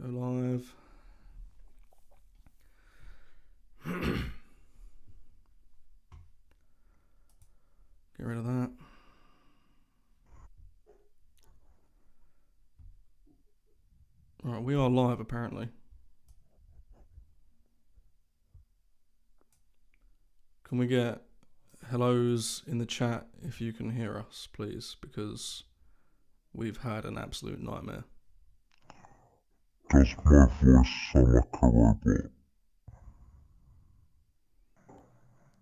Go live. Get rid of that. Right, we are live apparently. Can we get hellos in the chat if you can hear us, please? Because we've had an absolute nightmare. Does my voice sound like a robot?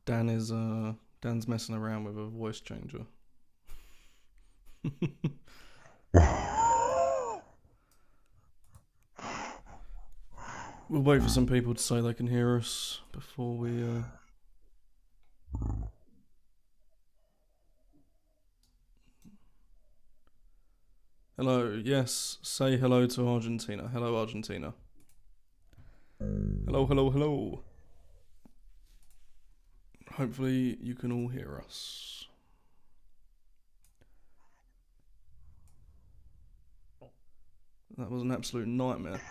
Dan's messing around with a voice changer. We'll wait for some people to say they can hear us before we Hello, yes, say hello to Argentina. Hello, Argentina. Hello, hello, hello. Hopefully you can all hear us. That was an absolute nightmare.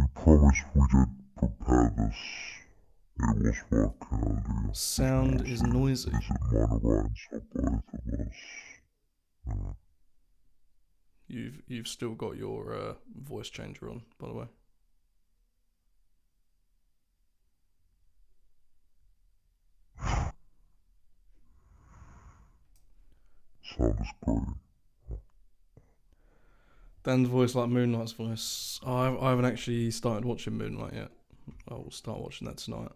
We promised we did prepare this. It was working earlier. Sound is noisy. Is it minor rights for both of us? You've still got your voice changer on, by the way. Sound is great. Dan's voice like Moonlight's voice. Oh, I haven't actually started watching Moonlight yet. I will start watching that tonight.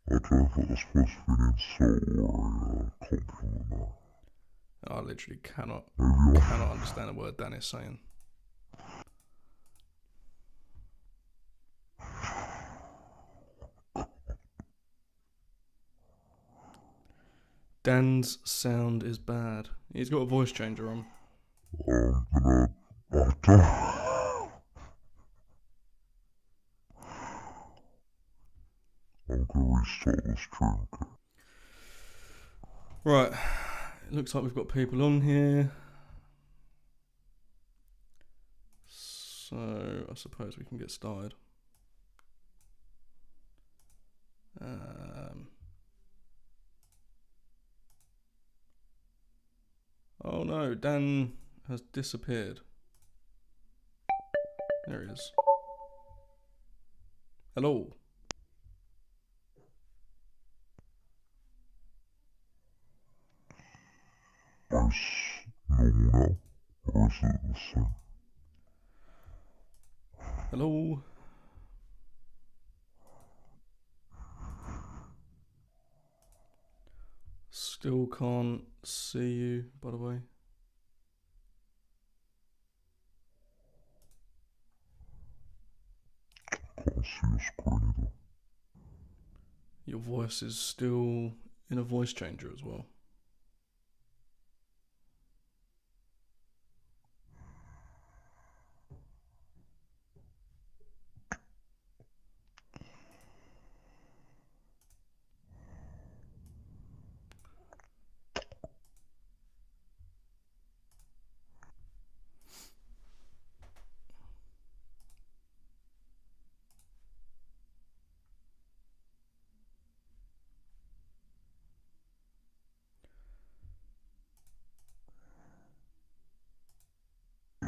I don't know if that's supposed to be an insult or a compliment. I literally cannot Maybe understand a word Dan is saying. Dan's sound is bad. He's got a voice changer on. I'm gonna restart the stream. Right, it looks like we've got people on here. So I suppose we can get started. Oh no, Dan has disappeared. There he is. Hello. Is normal now? Or is it the same? Hello. Still can't see you, by the way. Can't see your screen either. Your voice is still in a voice changer as well.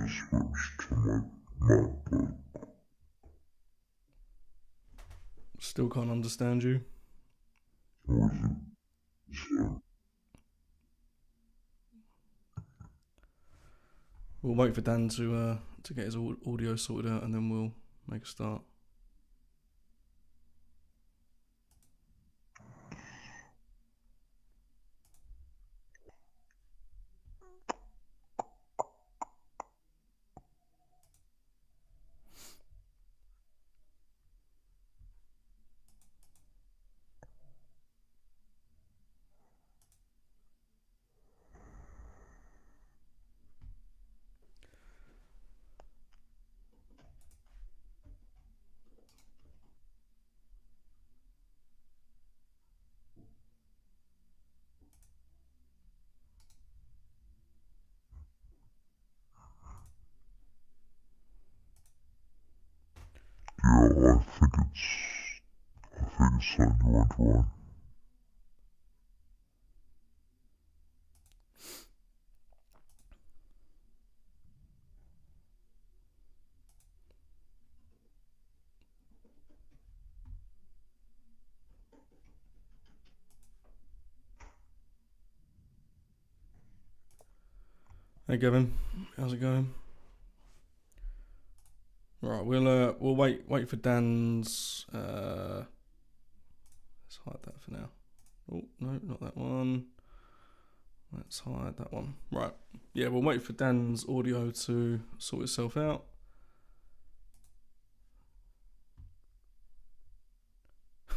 Switch to my MacBook. Still can't understand you. Or is it same? We'll wait for Dan to get his audio sorted out and then we'll make a start. is saying you're going to run. Hey Gavin, how's it going? Right, we'll wait for Dan's. Let's hide that for now. Oh no, not that one. Let's hide that one. Right, yeah, we'll wait for Dan's audio to sort itself out.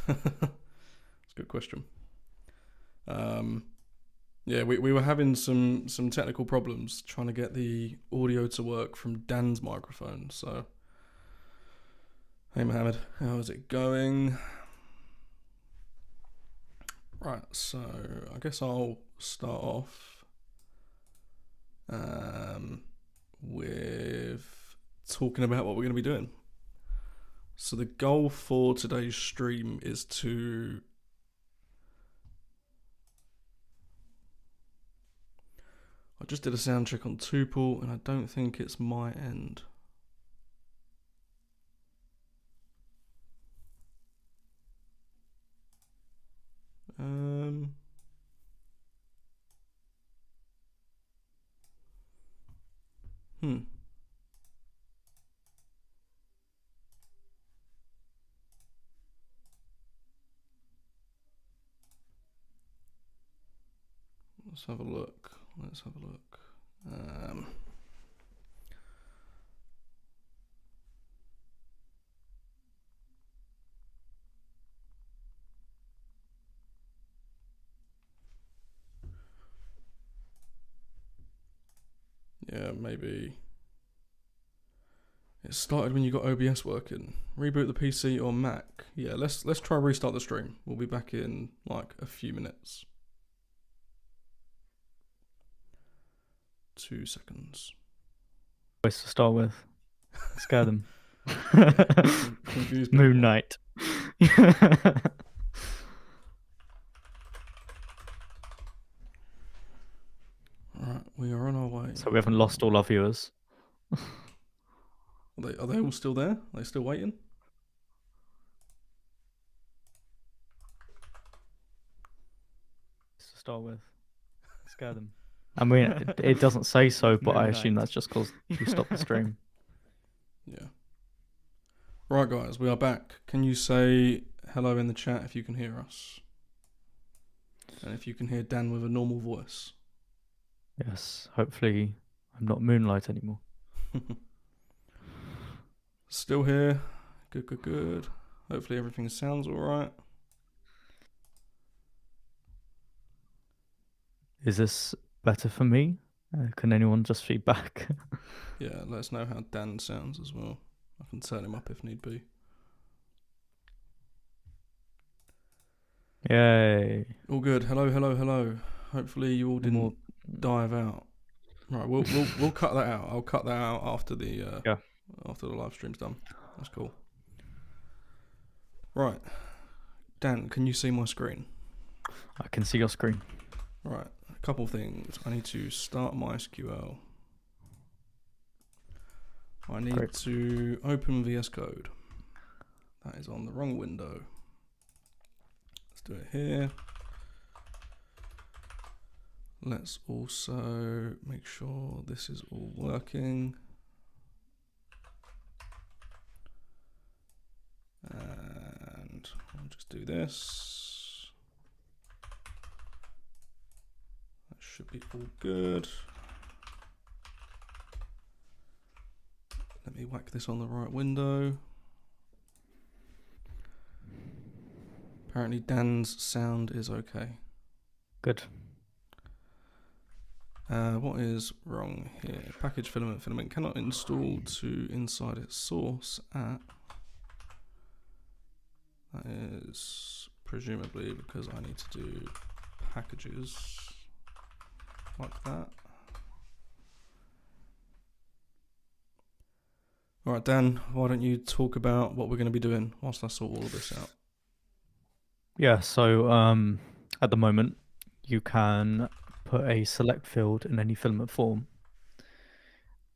That's a good question. Yeah, we were having some technical problems trying to get the audio to work from Dan's microphone. So, hey Mohammed, how is it going? Right, so I guess I'll start off with talking about what we're going to be doing. So the goal for today's stream is to I just did a sound check on Tuple and I don't think it's my end. Let's have a look. Yeah, maybe it started when you got OBS working. Reboot the PC or Mac. Yeah, let's try restart the stream. We'll be back in like a few minutes. 2 seconds. Voice to start with. Scare them. Confuse Moon Knight. Alright, we are on our way. So we haven't lost all our viewers. Are they all still there? Are they still waiting? To start with. Scare them. I mean, it doesn't say so, but I assume that's just because you stopped the stream. Yeah. Right, guys, we are back. Can you say hello in the chat if you can hear us? And if you can hear Dan with a normal voice. Yes, hopefully I'm not Moonlight anymore. Still here. Good. Hopefully everything sounds alright. Is this better for me? Can anyone just feedback? Yeah, let us know how Dan sounds as well. I can turn him up if need be. Yay. All good. Hello. Hopefully you all didn't dive out. Right, we'll cut that out. I'll cut that out after the after the live stream's done. That's cool. Right, Dan, can you see my screen? I can see your screen. Right, a couple things. I need to start MySQL. I need to open VS Code. That is on the wrong window. Let's do it here. Let's also make sure this is all working. And I'll just do this. That should be all good. Let me whack this on the right window. Apparently Dan's sound is okay. Good. What is wrong here? Package filament cannot install to inside its source app. That is presumably because I need to do packages like that. Alright Dan, why don't you talk about what we're going to be doing whilst I sort all of this out? Yeah, so at the moment, you can put a select field in any filament form.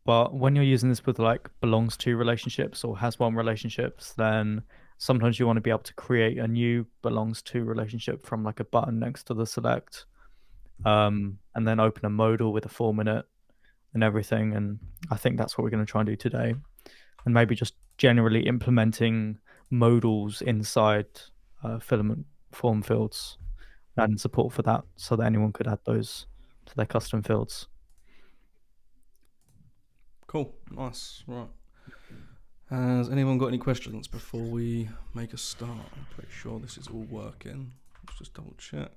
But when you're using this with like belongs to relationships or has one relationships, then sometimes you want to be able to create a new belongs to relationship from like a button next to the select, and then open a modal with a form in it and everything. And I think that's what we're going to try and do today. And maybe just generally implementing modals inside filament form fields, adding support for that so that anyone could add those to their custom fields. Cool, nice. Right. Has anyone got any questions before we make a start? I'm pretty sure this is all working. Let's just double check.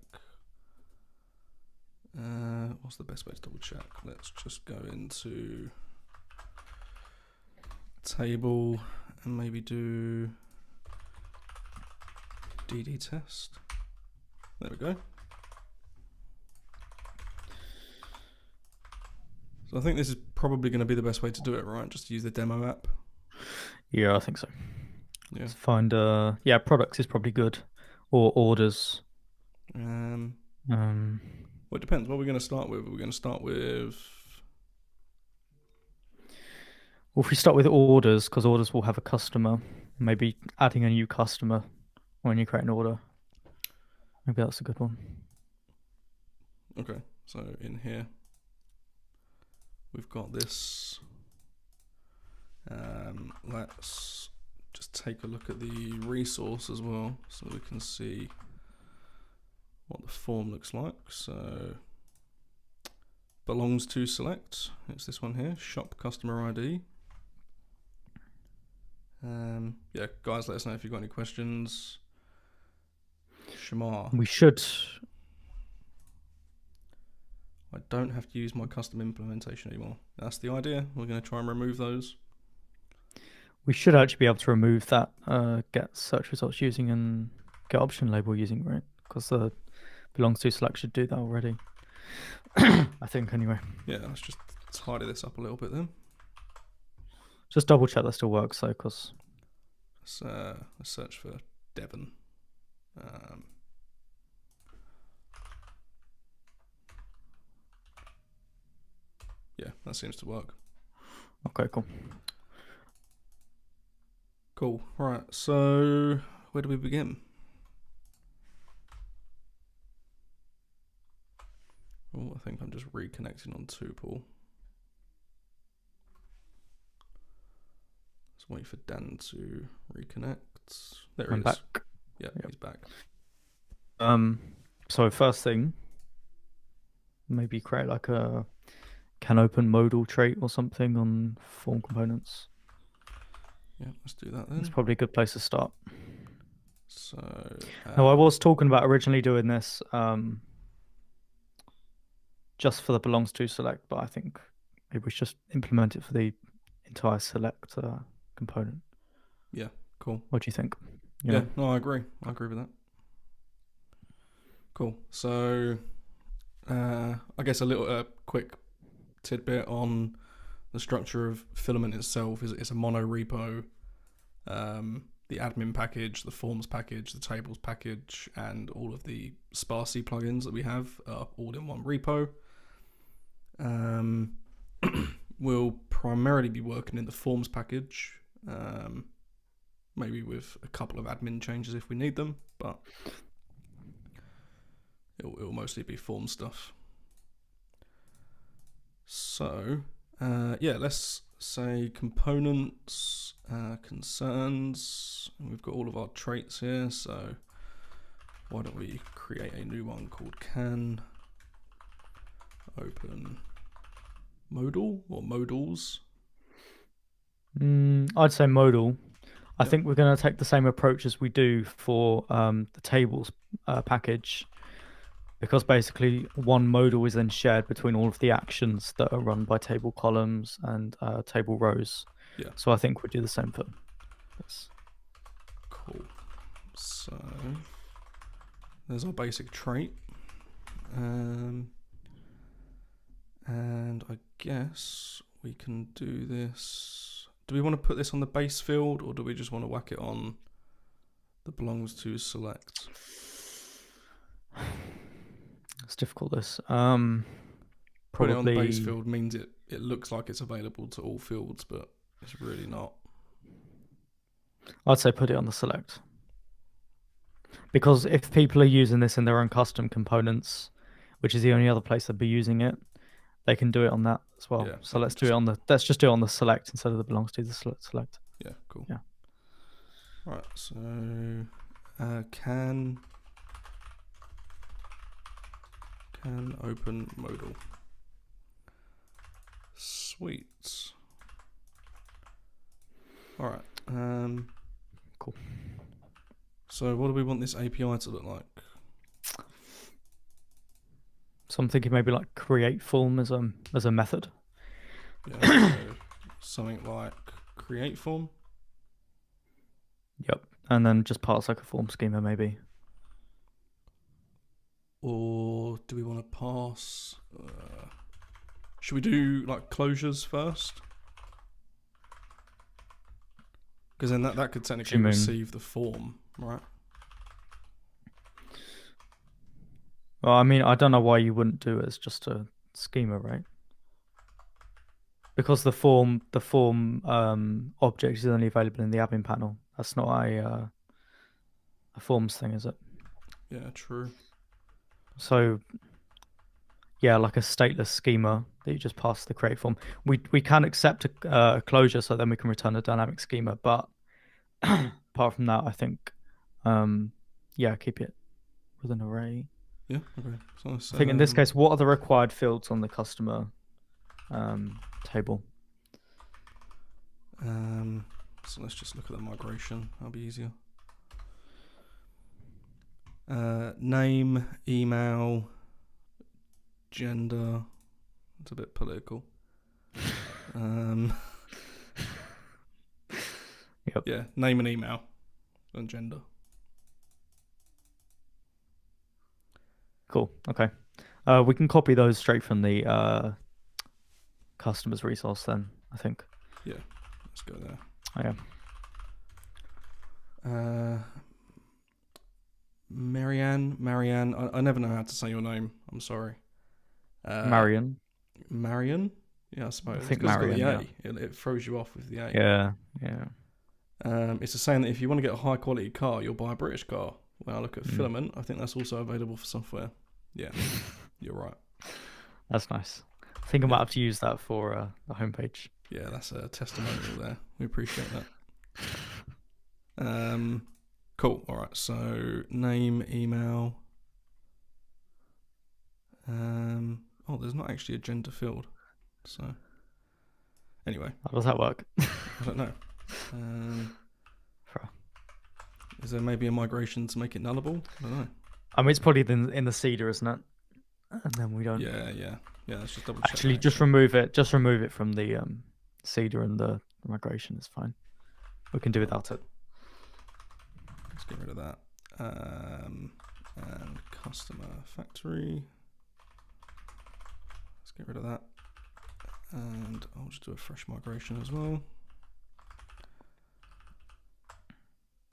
What's the best way to double check? Let's just go into table and maybe do DD test. There we go. So I think this is probably going to be the best way to do it, right? Just use the demo app. Yeah, I think so. Yeah. Let's find products is probably good, or orders. Well, it depends. What are we going to start with? We're going to start with. Well, if we start with orders, because orders will have a customer, maybe adding a new customer when you create an order. Maybe that's a good one. Okay, so in here we've got this. Let's just take a look at the resource as well, so we can see what the form looks like. So belongs to select. It's this one here, shop customer ID. Yeah, guys, let us know if you've got any questions. Shamar. We should. I don't have to use my custom implementation anymore. That's the idea. We're going to try and remove those. We should actually be able to remove that get search results using and get option label using, right? Because the belongs to select should do that already. I think anyway. Yeah, let's just tidy this up a little bit then. Just double check that still works though, because let's search for Devon. Yeah, that seems to work. Okay, cool. Cool. Right, so where do we begin? Oh, I think I'm just reconnecting on Tuple. Let's wait for Dan to reconnect. There he I'm is. back. Yeah, yep. He's back. So first thing, maybe create like a can open modal trait or something on form components. Yeah, let's do that then. It's probably a good place to start. So no, I was talking about originally doing this just for the belongs to select, but I think maybe we should just implement it for the entire select component. Yeah, cool. What do you think? Yeah, no, I agree. I agree with that. Cool. So I guess a little quick tidbit on the structure of Filament itself is it's a mono repo. The admin package, the forms package, the tables package, and all of the sparsely plugins that we have are all in one repo. We'll primarily be working in the forms package, maybe with a couple of admin changes if we need them, but it'll mostly be form stuff. So yeah, let's say components, concerns, and we've got all of our traits here, so why don't we create a new one called can open modal or modals? I'd say modal. I think we're going to take the same approach as we do for the tables package, because basically one modal is then shared between all of the actions that are run by table columns and table rows. Yeah. So I think we'll do the same for this. Cool. So there's our basic trait. And I guess we can do this. Do we want to put this on the base field, or do we just want to whack it on the belongs to select? It's difficult. This Putting it on the base probably field means it looks like it's available to all fields, but it's really not. I'd say put it on the select, because if people are using this in their own custom components, which is the only other place they'd be using it, they can do it on that as well. Yeah, So I let's can do it on the just do it on the select instead of the belongs to the select. Yeah, cool. Yeah. Right, so can open modal. Sweet. All right. Cool. So what do we want this API to look like? So I'm thinking maybe like create form as a method. Yeah, so something like create form. Yep. And then just parse like a form schema maybe. Or do we want to pass? Should we do like closures first? Because then that could technically receive the form, right? Well, I mean, I don't know why you wouldn't do it as just a schema, right? Because the form object is only available in the admin panel. That's not a forms thing, is it? Yeah, true. So yeah, like a stateless schema that you just pass the create form. We can accept a closure, so then we can return a dynamic schema. But apart from that, I think yeah, keep it with an array. Yeah, okay. So I think in this case, what are the required fields on the customer table? So let's just look at the migration. That'll be easier. Name, email, gender. It's a bit political. Yep. Yeah, name and email and gender. Cool. Okay. We can copy those straight from the customer's resource then, I think. Yeah, let's go there. Okay. Marianne, I never know how to say your name. I'm sorry. Marion. Yeah, I suppose. I think it's Marion, got the A. It throws you off with the A. Yeah. It's saying that if you want to get a high quality car, you'll buy a British car. When I look at Filament, I think that's also available for software. Yeah, you're right. That's nice. I think I might have to use that for the homepage. Yeah, that's a testimonial there. We appreciate that. Cool. All right. So name, email. Oh, there's not actually a gender field. So anyway, How does that work? I don't know. Is there maybe a migration to make it nullable? I don't know. I mean, it's probably in the seeder, isn't it? And then we don't. Yeah. Let's just double check. Actually, just remove it. Just remove it from the seeder, and the migration is fine. We can do without it. Let's get rid of that. And customer factory. Let's get rid of that. And I'll just do a fresh migration as well.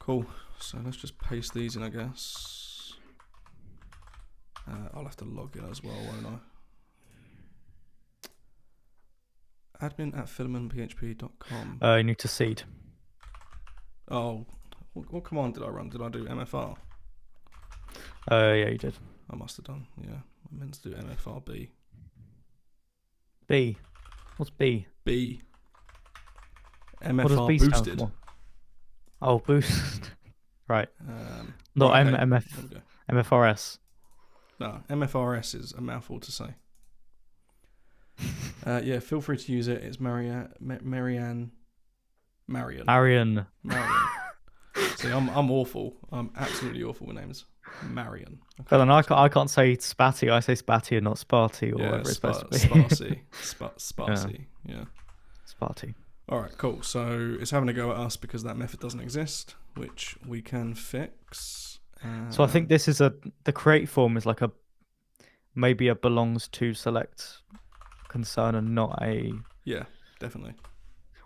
Cool. So let's just paste these in, I guess. I'll have to log in as well, won't I? admin@filamentphp.com. You need to seed. Oh, what command did I run? Did I do MFR? Yeah, you did. I must have done. Yeah, I meant to do MFRB. B. What's B? B. What does MFR B stand boosted. for? Oh, boost. Right. No, Not okay. MFRS. No, MFRS is a mouthful to say. Yeah, feel free to use it. It's Marianne. See, I'm awful. I'm absolutely awful with names. Marion. Okay. But then I can't say Spatty. I say Spatty and not Sparty or whatever it's supposed to be. Sparsy. Yeah. Sparty. All right, cool. So it's having a go at us because that method doesn't exist, which we can fix. So I think this is the create form is like maybe a belongs to select concern and not a definitely,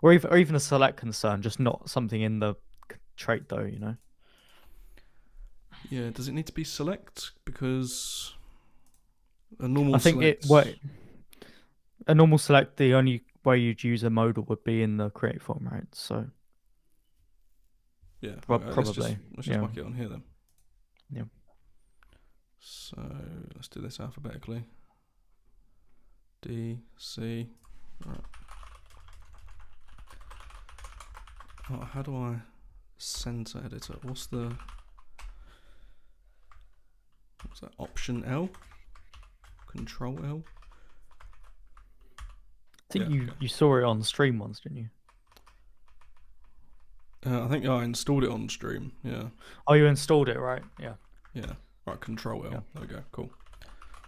or even a select concern, just not something in the trait though, you know. Yeah, does it need to be select? Because a normal I think a normal select, the only way you'd use a modal would be in the create form, right? So yeah, probably. let's just whack it on here then. Yeah. So let's do this alphabetically. D, C. Right. Oh, how do I center editor? What's that? Option L? Control L? I think you saw it on stream once, didn't you? I think I installed it on stream. Yeah. Oh, you installed it, right? Yeah. Yeah. Right. Control L. Yeah. There we go. Cool.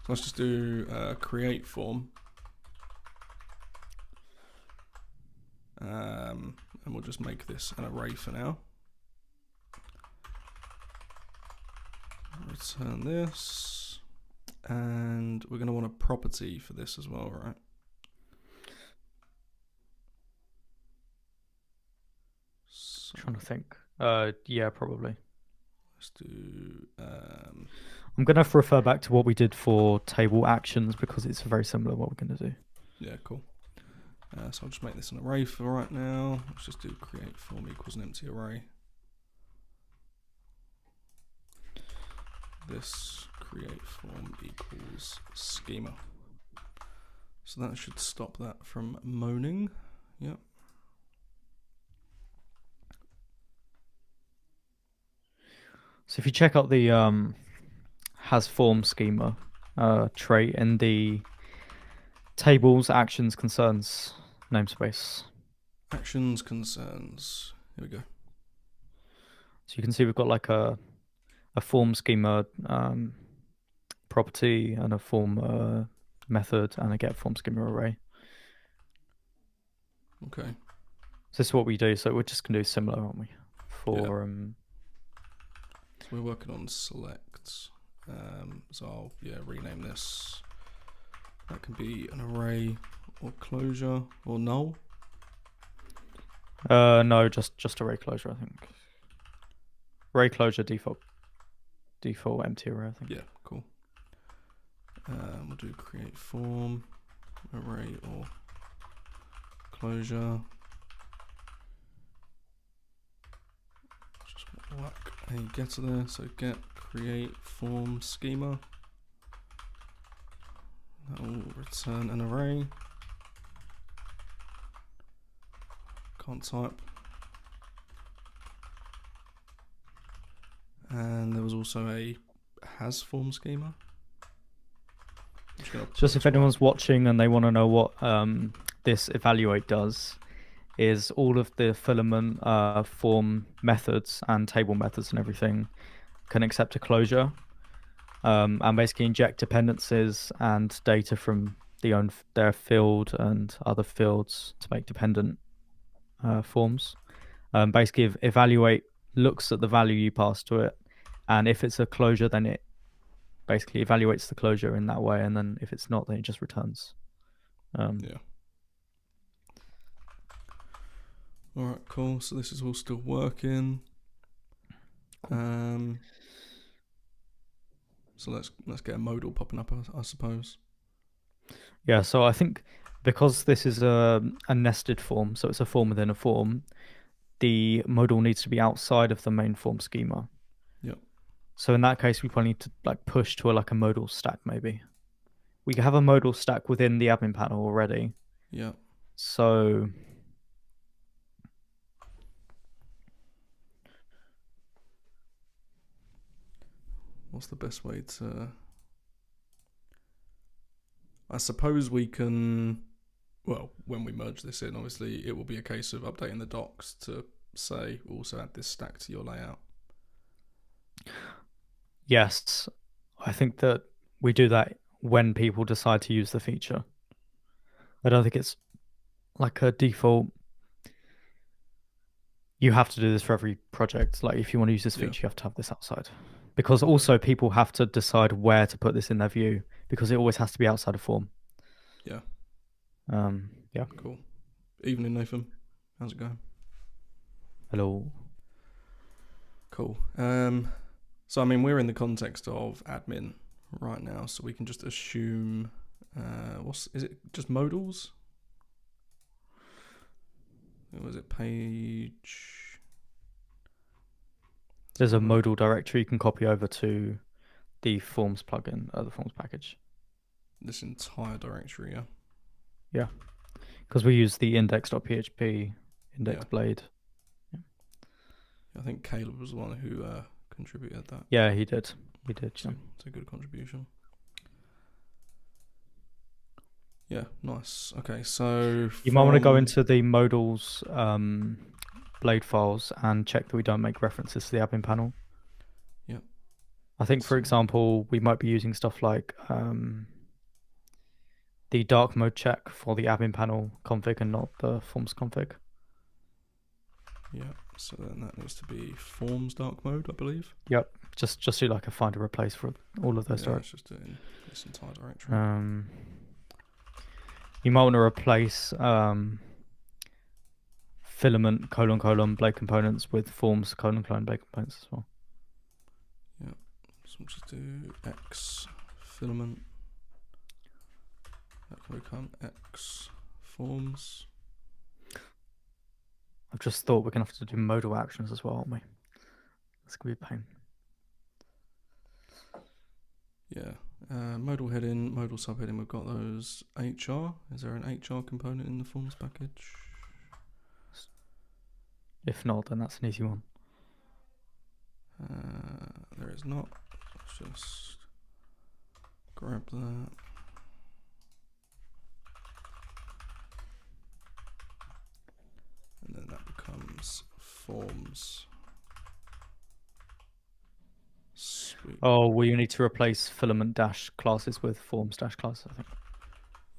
So let's just do create form. And we'll just make this an array for now. Return this, and we're going to want a property for this as well, right? So trying to think. Yeah, probably. Let's do. I'm going to have to refer back to what we did for table actions because it's very similar to what we're going to do. Yeah, cool. So I'll just make this an array for right now. Let's just do create form equals an empty array. This create form equals schema. So that should stop that from moaning. Yep. So if you check out the has form schema trait in the tables, actions, concerns namespace. Actions, concerns. Here we go. So you can see we've got like a form schema property and a form method and a get form schema array. Okay. So this is what we do. So we're just going to do similar, aren't we? For So we're working on select. So I'll rename this. That can be an array or closure or null. No, just array closure, I think. Array closure default empty array, I think. Yeah, cool. We'll do create form, array or closure. Just whack a getter there. So get create form schema. That will return an array. Can't type. And there was also a has form schema. Just if anyone's watching and they want to know what this evaluate does, is all of the filament form methods and table methods and everything can accept a closure and basically inject dependencies and data from their field and other fields to make dependent forms. Basically, if evaluate looks at the value you pass to it, and if it's a closure, then it basically evaluates the closure in that way, and then if it's not, then it just returns. Yeah. All right, cool. So this is all still working. Cool. So let's get a modal popping up, I suppose. Yeah. So I think because this is a nested form, so it's a form within a form, the modal needs to be outside of the main form schema. Yep. So in that case, we probably need to push to a modal stack maybe. We have a modal stack within the admin panel already. Yeah. So what's the best way to... I suppose we can... Well, when we merge this in, obviously, it will be a case of updating the docs to say, also add this stack to your layout. Yes, I think that we do that when people decide to use the feature. I don't think it's like a default. You have to do this for every project. Like if you want to use this feature, you have to have this outside. Because also people have to decide where to put this in their view because it always has to be outside of form. Yeah. Yeah. Cool. Evening, Nathan. How's it going? Hello. Cool. So I mean, we're in the context of admin right now, so we can just assume. Is it just modals? Or was it page? There's a modal directory you can copy over to the forms plugin, the forms package. This entire directory, yeah. Yeah, because we use the index.php index blade. Yeah. I think Caleb was the one who contributed that. Yeah, he did. He did. So it's a good contribution. Yeah, nice. Okay, so you might want to go into the modals blade files and check that we don't make references to the admin panel. Yeah. I think, for example, we might be using stuff like the dark mode check for the admin panel config and not the forms config. Yeah, so then that needs to be forms dark mode, I believe. Yep, just do like a find and replace for all of those. Yeah, it's just in this entire directory. You might want to replace filament : blade components with forms : blade components as well. Yeah, so we'll just do x filament. That can become x forms. I've just thought we're going to have to do modal actions as well, aren't we? That's going to be a pain. Yeah. Modal heading, modal subheading, we've got those HR. Is there an HR component in the forms package? If not, then that's an easy one. There is not. Let's just grab that. And then that becomes forms. Sweet. Oh, well, you need to replace filament dash classes with forms dash classes, I think.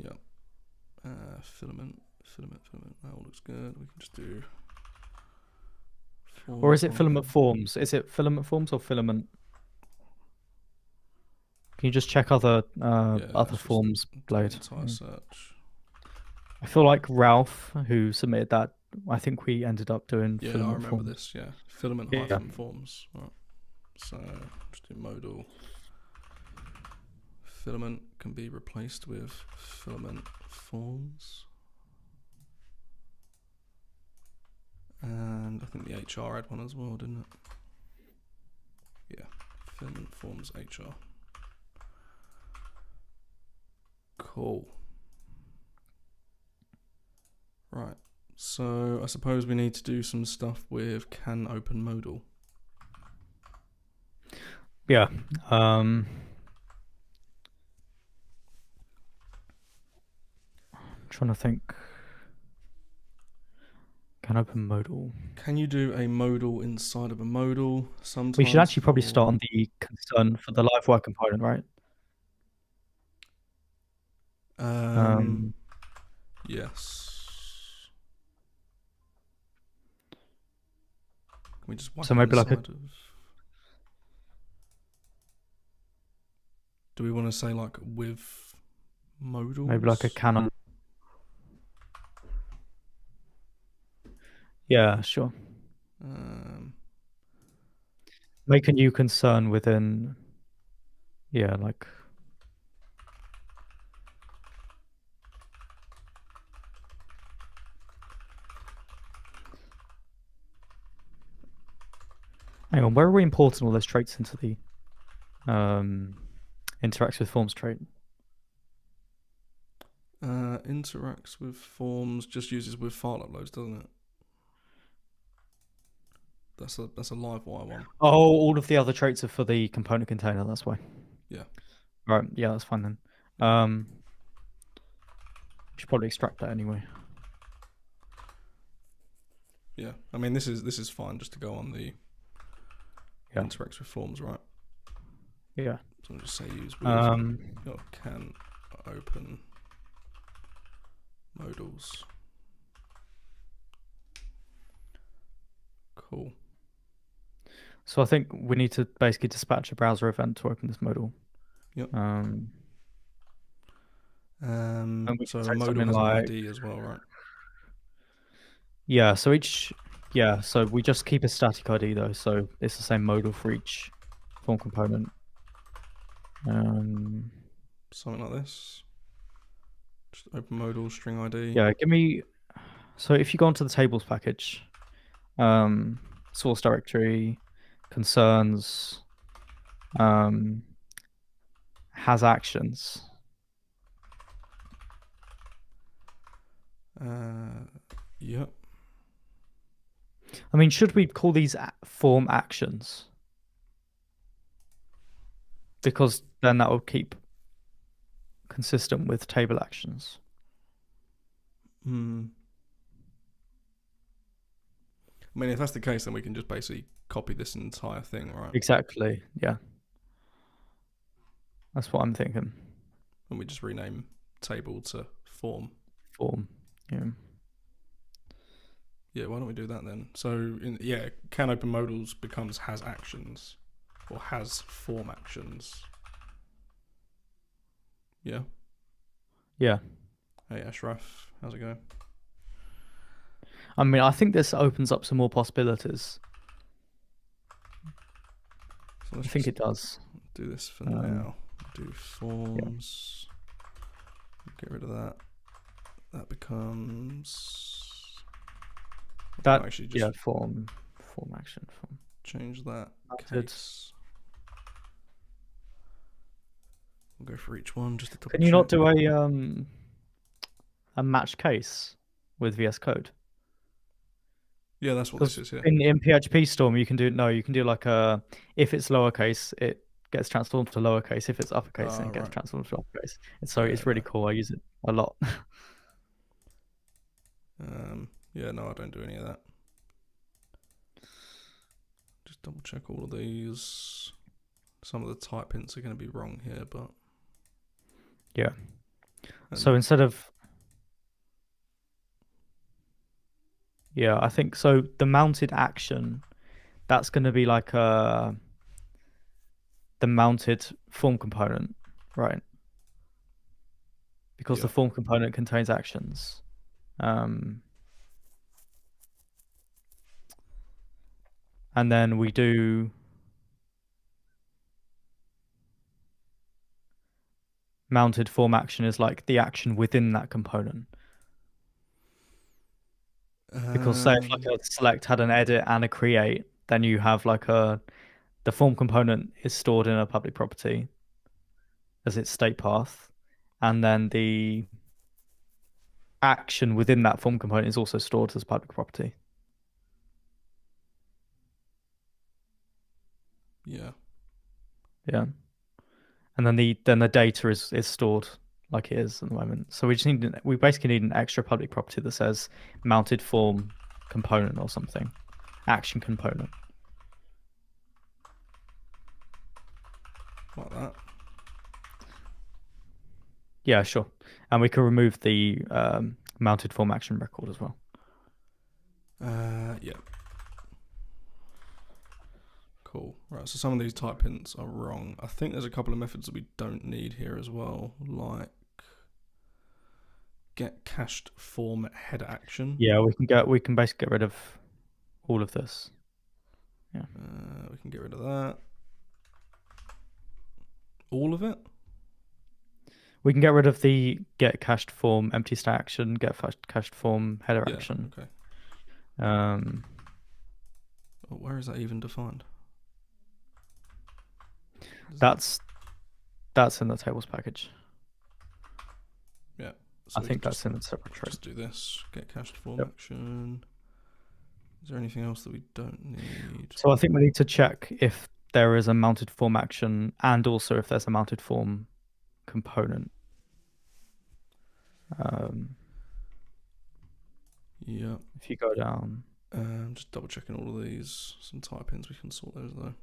Yeah. Filament. That all looks good. We can just do. Or is it filament forms? Is it filament forms or filament? Can you just check other forms blade? Entire search. I feel like Ralph, who submitted that, I think we ended up doing filament I remember forms. this. Yeah, filament hyphen forms. Right. So just do modal. Filament can be replaced with filament forms. And I think the HR had one as well, didn't it? Yeah, filament forms HR. Cool. Right. So I suppose we need to do some stuff with can open modal. Yeah. I'm trying to think. Can open modal. Can you do a modal inside of a modal? Sometimes we should actually probably start on the concern for the live wire component, right? Yes. Can we just whack so maybe like a. Do we want to say like with modals? Maybe like a canon. Yeah, sure. Make a new concern within. Yeah, like. Hang on, where are we importing all those traits into the interacts with forms trait? Interacts with forms just uses with file uploads, doesn't it? That's a live wire one. Oh, all of the other traits are for the component container. That's why. Yeah. Right. Yeah, that's fine then. Should probably extract that anyway. Yeah, I mean this is fine just to go on the interacts with forms, right? Yeah. So I'll just say use with can open modals. Cool. So I think we need to basically dispatch a browser event to open this modal. Yep. So a modal has an ID as well, right? Yeah. So so we just keep a static ID though. So it's the same modal for each form component. Something like this. Just open modal string ID. Yeah, give me. So if you go onto the tables package, source directory, concerns, has actions. Yep. I mean, should we call these form actions? Because then that will keep consistent with table actions. I mean, if that's the case, then we can just basically copy this entire thing, right? Exactly. Yeah. That's what I'm thinking. And we just rename table to form. Form. Yeah. Yeah, why don't we do that then? So, can open modals becomes has actions or has form actions. Yeah. Yeah. Hey, Ashraf, how's it going? I mean, I think this opens up some more possibilities. So I think it does. Do this for now. Do forms. Yeah. Get rid of that. That becomes. That actually just form action form. Change that case. We'll go for each one just to double check. Can you not do a match case with VS Code? Yeah, that's what this is here. In PHP Storm, you can do like if it's lowercase, it gets transformed to lowercase. If it's uppercase, then it gets transformed to uppercase. It's really cool. I use it a lot. Yeah, no, I don't do any of that. Just double check all of these. Some of the type hints are going to be wrong here, but yeah. So instead of I think so. The mounted action, that's going to be like the mounted form component, right? Because the form component contains actions. And then we do mounted form action is like the action within that component. Because say if like a select had an edit and a create, then you have like the form component is stored in a public property as its state path, and then the action within that form component is also stored as public property. Yeah. Yeah. And then the data is stored like it is at the moment. So we basically need an extra public property that says mounted form component or something, action component. Like that. Yeah, sure. And we can remove the mounted form action record as well. Yeah. Cool. Right, so some of these type hints are wrong. I think there's a couple of methods that we don't need here as well, like get cached form header action. Yeah, we can basically get rid of all of this. Yeah. We can get rid of that. All of it? We can get rid of the get cached form empty state action, get cached form header action. Okay. Where is that even defined? That's in the tables package. Yeah. So I think that's in a separate trait. Just do this. Get cached form action. Is there anything else that we don't need? So I think we need to check if there is a mounted form action and also if there's a mounted form component. Yeah. If you go down. Just double checking all of these. Some type ins, we can sort those though.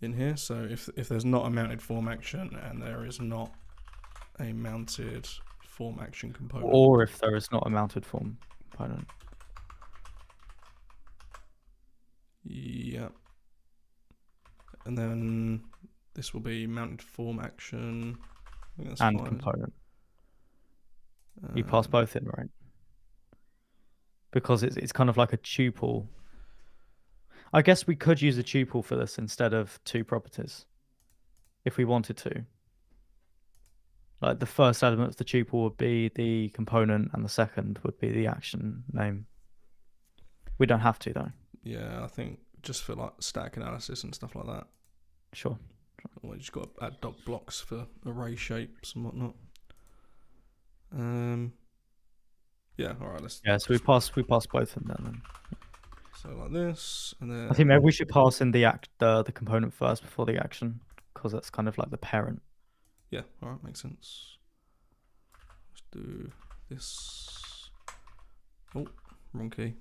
In here, so if there's not a mounted form action and there is not a mounted form action component, or if there is not a mounted form component. Yeah. And then this will be mounted form action. I think that's and fine. Component. You pass both in, right? Because it's kind of like a tuple. I guess we could use a tuple for this instead of two properties, if we wanted to. Like the first element of the tuple would be the component, and the second would be the action name. We don't have to though. Yeah, I think just for like static analysis and stuff like that. Sure. Well, you just got to add doc blocks for array shapes and whatnot. Yeah, all right. Let's. Yeah, so we pass both in there then. So like this, and then I think maybe we should pass in the component first before the action, because that's kind of like the parent. Yeah, all right, makes sense. Let's do this. Oh, wrong key.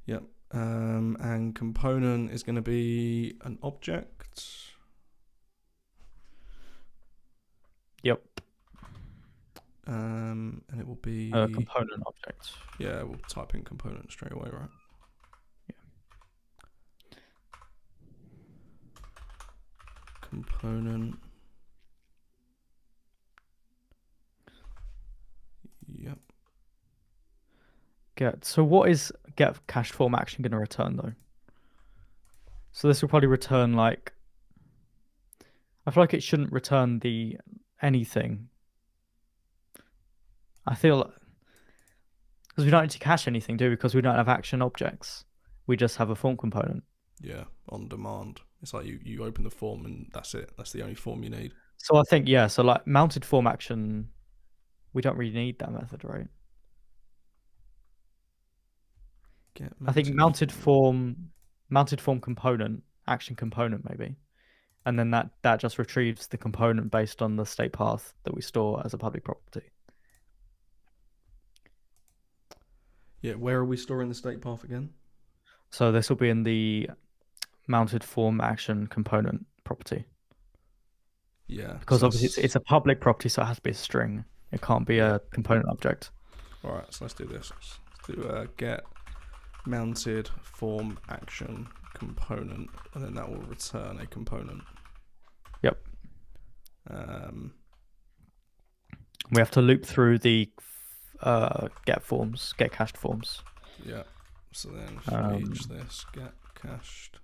Yep. And component is going to be an object. Yep. And it will be A component object. Yeah, we'll type in component straight away, right? Yeah. Component. Yep. Get. So what is get cached form action going to return though? So this will probably return like. I feel like it shouldn't return the anything. I feel because we don't need to cache anything, do we? Because we don't have action objects. We just have a form component. Yeah, on demand. It's like you open the form and that's it. That's the only form you need. So I think, yeah, so like mounted form action, we don't really need that method, right? I think mounted form component, action component maybe. And then that just retrieves the component based on the state path that we store as a public property. Yeah, where are we storing the state path again? So this will be in the mounted form action component property. Yeah. Because obviously it's a public property, so it has to be a string. It can't be a component object. All right, so let's do this. Let's do get mounted form action component, and then that will return a component. Yep. We have to loop through the get cached forms. Yeah. So then for each this get cached,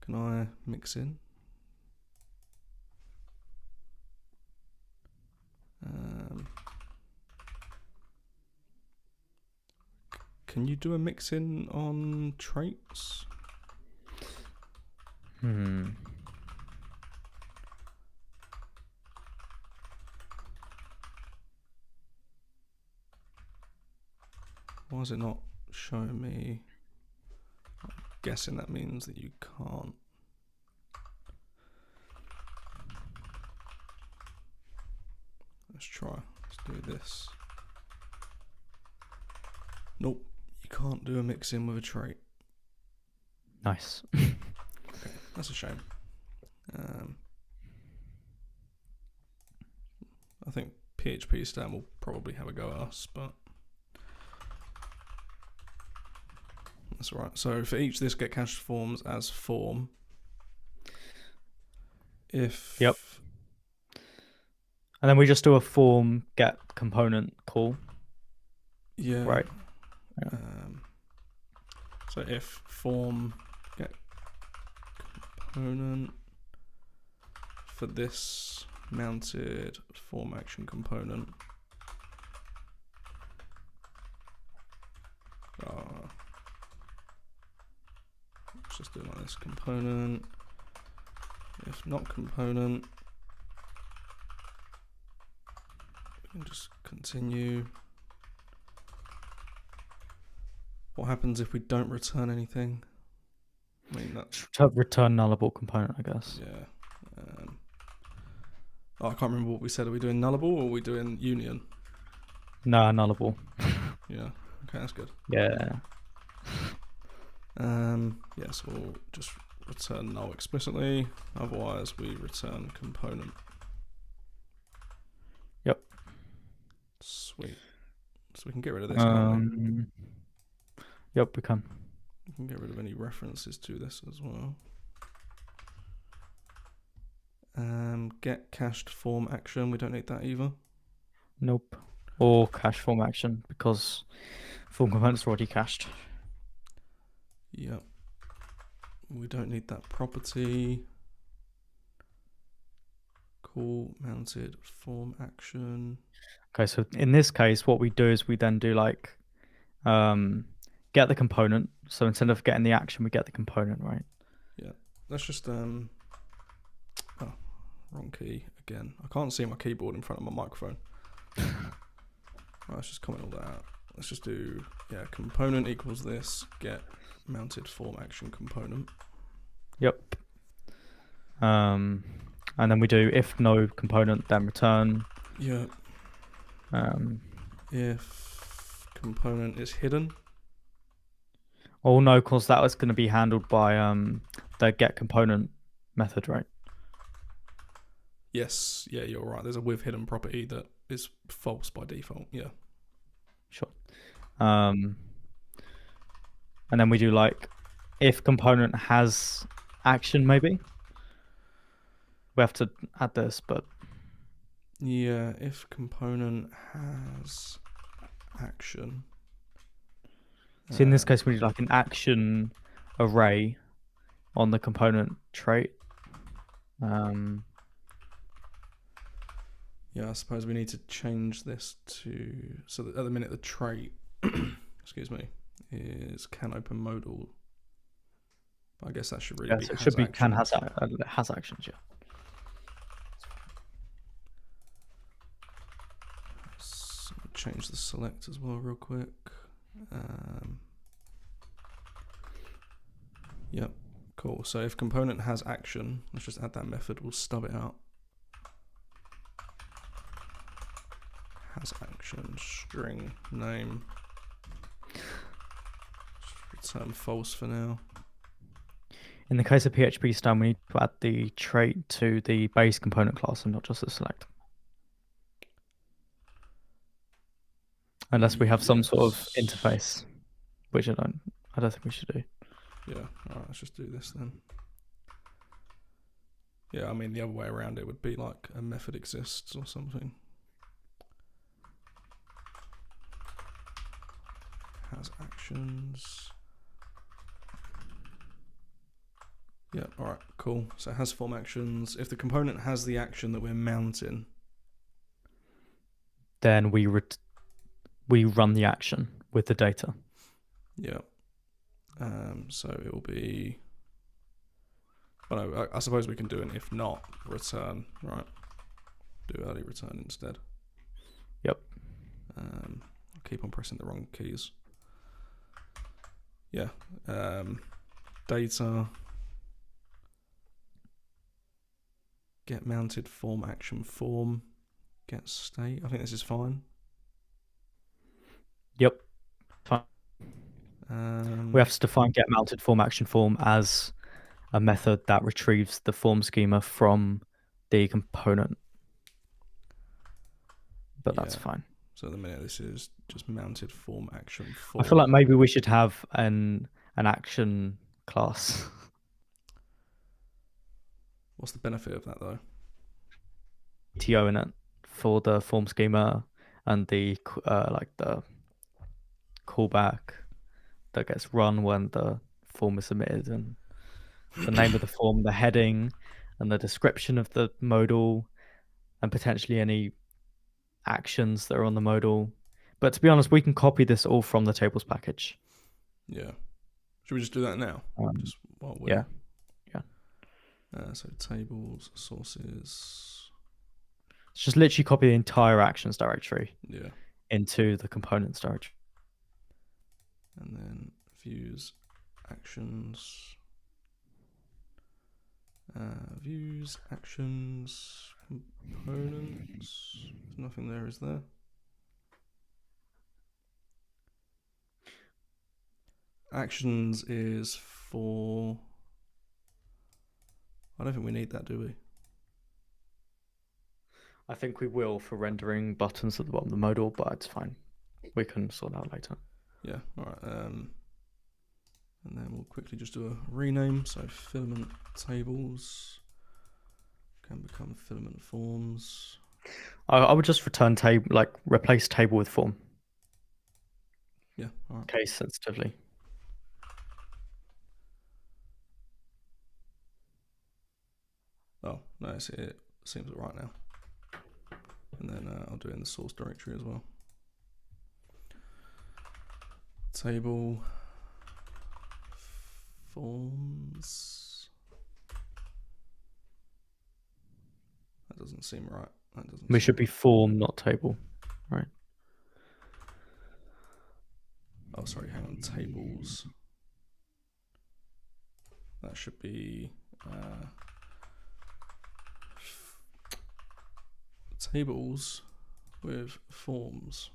can I mix in? Can you do a mix in on traits? Why is it not showing me? I'm guessing that means that you can't. Let's try. Let's do this. Nope, you can't do a mix in with a trait. Nice. Okay, that's a shame. I think PHP Stan will probably have a go at us, but that's all right. So for each this get cached forms as form. Yep. And then we just do a form get component call. Yeah. Right. Yeah. So if form get component for this mounted form action component. Let's just do it like this component. If not component, we can just continue. What happens if we don't return anything? I mean, that's return nullable component, I guess. Yeah. I can't remember what we said. Are we doing nullable or are we doing union? Nah, nullable. Yeah. Okay, that's good. Yeah. Yes, we'll just return null explicitly. Otherwise, we return component. Yep. Sweet. So we can get rid of this. Can't we? Yep, we can. We can get rid of any references to this as well. Get cached form action. We don't need that either. Nope. Or cache form action, because Form components are already cached. Yep. We don't need that property. Cool, mounted form action. Okay, so in this case, what we do is we then do like get the component. So instead of getting the action, we get the component, right? Yeah. Let's just oh, wrong key again. I can't see my keyboard in front of my microphone. Right, let's just comment all that out. Let's just do component equals this, get mounted form action component. Yep. And then we do if no component, then return. Yeah. If component is hidden. Oh no, because that was going to be handled by the get component method, right? Yes, yeah, you're right. There's a with hidden property that is false by default. Yeah. Sure. And then we do like if component has action, maybe. We have to add this, but yeah, if component has action. so in this case, we need like an action array on the component trait. Yeah, I suppose we need to change this to so that at the minute the trait, excuse me, is can open modal. But I guess that should really be. So it should be can has actions. Yeah. So we'll change the select as well, real quick. Yep, cool. So if component has action, let's just add that method. We'll stub it out. Has action string name. Just return false for now. In the case of PHP style, we need to add the trait to the base component class and not just the select. Unless we have some sort of interface, which I don't think we should do. Yeah, alright, let's just do this then. Yeah, I mean the other way around it would be like a method exists or something. Has actions. Yeah, alright, cool. So it has form actions. If the component has the action that we're mounting, then we run the action with the data. Yeah. So it will be. Well, no, I suppose we can do an if not return, right? Do early return instead. Yep. I'll keep on pressing the wrong keys. Yeah. Data. Get mounted form action form. Get state. I think this is fine. Yep. Fine. We have to define get mounted form action form as a method that retrieves the form schema from the component. But that's fine. So at the minute this is just mounted form action form. I feel like maybe we should have an action class. What's the benefit of that though? TO in it for the form schema and the like the callback that gets run when the form is submitted, and the name of the form, the heading, and the description of the modal, and potentially any actions that are on the modal. But to be honest, we can copy this all from the tables package. Yeah. Should we just do that now? Just while we're... Yeah. So tables, sources. It's just literally copy the entire actions directory. Yeah. Into the components directory. And then views, actions. Views, actions, components. There's nothing there, is there? Actions is for... I don't think we need that, do we? I think we will for rendering buttons at the bottom of the modal, but it's fine. We can sort that out later. Yeah, all right. And then we'll quickly just do a rename. So filament tables can become filament forms. I would just return table, like replace table with form. Yeah, all right. case sensitively. Oh, no, it seems all right now. And then I'll do it in the source directory as well. Table forms. That doesn't seem right. That doesn't. We should be form, not table, right? Oh, sorry. Hang on. Tables. That should be tables with forms.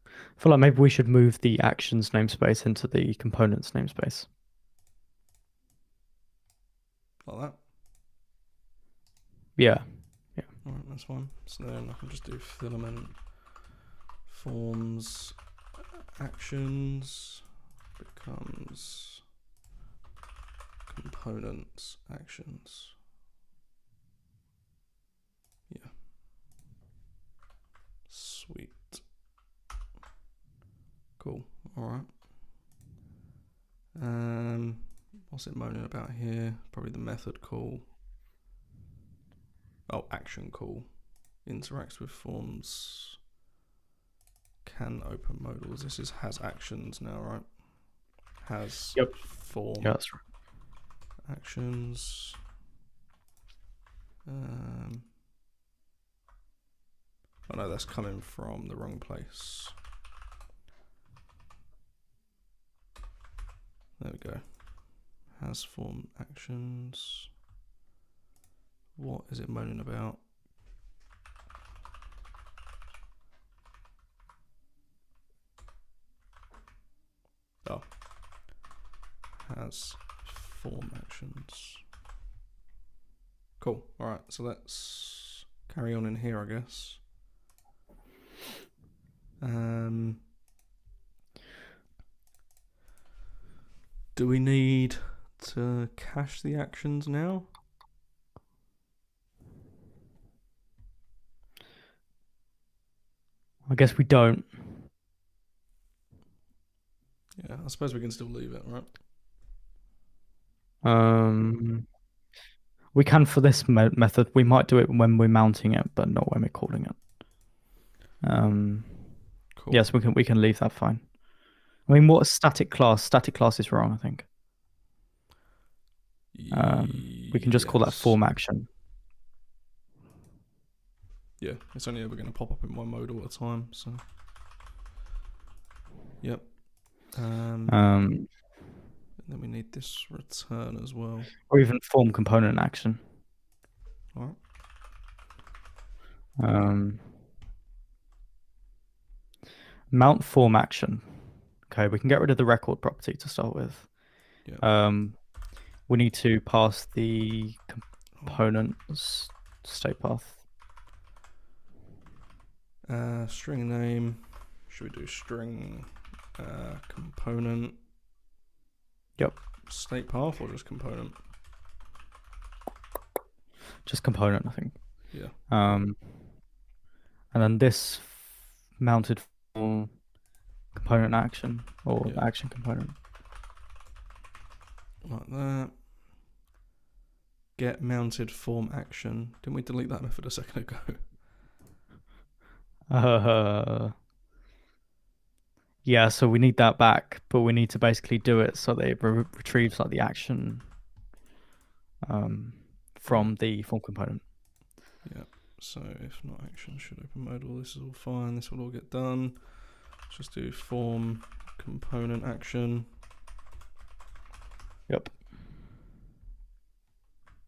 I feel like maybe we should move the actions namespace into the components namespace. Like that? Yeah. All right, that's one. So then I can just do filament forms actions becomes components actions. Yeah. Sweet. Cool. All right. What's it moaning about here? Probably the method call. Oh, action call. Interacts with forms. Can open modals. This has actions now, right? Has form. Yeah, that's right. Actions. Oh no, that's coming from the wrong place. There we go. Has form actions. What is it moaning about? Oh. Has form actions. Cool. Alright, so let's carry on in here, I guess. Do we need to cache the actions now? I guess we don't. Yeah, I suppose we can still leave it, right? We can for this method. We might do it when we're mounting it, but not when we're calling it. Cool. Yes, we can leave that fine. I mean, what static class? Static class is wrong, I think. We can just call that form action. Yeah, it's only ever going to pop up in one modal at a time, so. Yep. And then we need this return as well. Or even form component action. All right. Mount form action. Okay, we can get rid of the record property to start with. Yeah. We need to pass the component state path. String name. Should we do string component? Yep. State path or just component? Just component, I think. Yeah. And then this mounted form component action or action component. Like that. Get mounted form action. Didn't we delete that method a second ago? Yeah, so we need that back, but we need to basically do it so that it retrieves like the action from the form component. Yeah. So if not action should open modal. This is all fine. This will all get done. Let's just do form component action. Yep.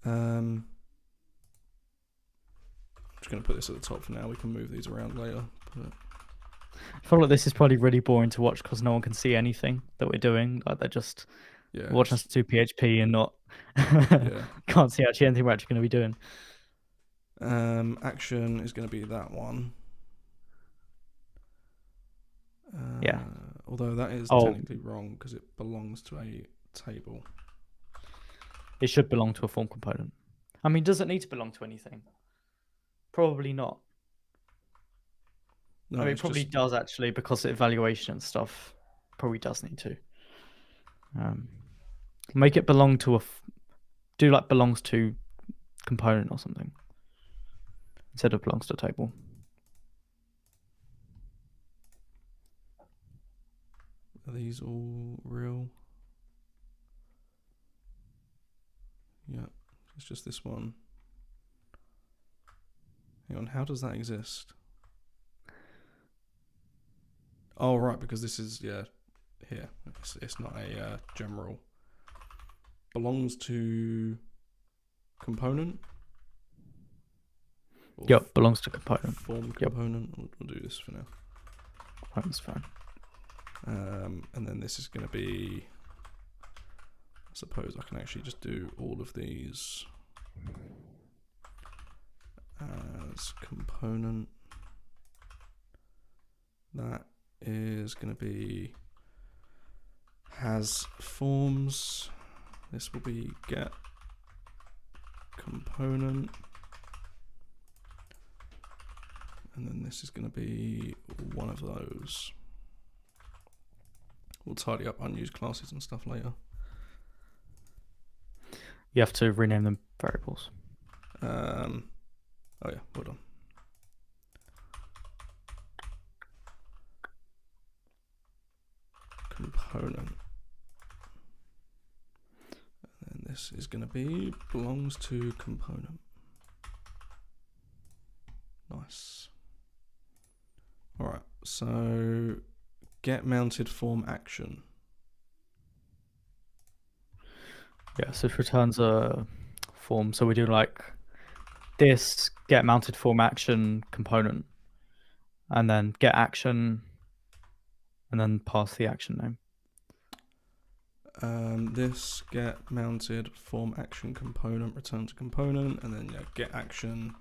I'm just going to put this at the top for now. We can move these around later. But I feel like this is probably really boring to watch because no one can see anything that we're doing. Like they're just watching us do PHP and not can't see actually anything we're actually going to be doing. Action is going to be that one. Yeah. Although that is technically wrong because it belongs to a table. It should belong to a form component. I mean, does it need to belong to anything? Probably not. No, I mean, it it's probably just, does actually, because the evaluation and stuff probably does need to. Make it belong to do like belongs to component or something instead of belongs to table. are these all real? Yeah, it's just this one. Hang on, how does that exist? Oh, right, because this is, yeah, here. It's not a general. Belongs to component? Or Yep, belongs to component. Form Yep. component. We'll do this for now. That's fine. And then this is going to be, I suppose I can actually just do all of these as component. That is going to be has forms. This will be get component. And then this is going to be one of those. We'll tidy up unused classes and stuff later. You have to rename them variables. Oh yeah, hold on. Component. And then this is going to be belongs to component. Nice. All right, so get mounted form action. Yeah, so it returns a form. So we do like this get mounted form action component, and then get action, and then pass the action name. This get mounted form action component return to component, and then get action.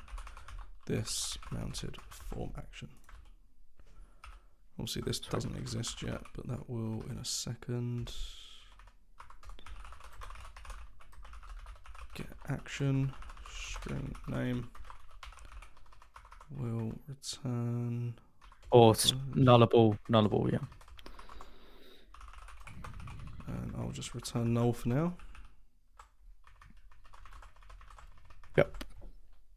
This mounted form action. Obviously, this doesn't exist yet, but that will in a second. Get action string name will return. Or nullable, yeah. And I'll just return null for now. Yep.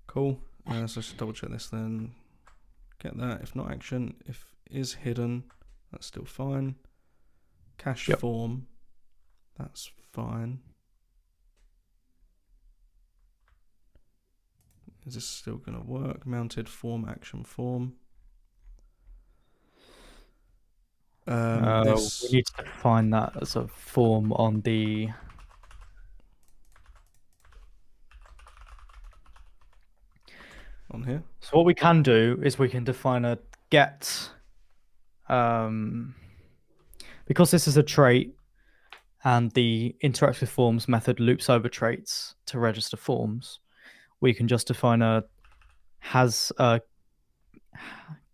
Cool. So I should double check this then. Get that. If not action, if is hidden, that's still fine. Cache form, that's fine. Is this still going to work? Mounted form action form. We need to define that as a form on the on here. So what we can do is we can define a get, because this is a trait and the interactive forms method loops over traits to register forms, we can just define a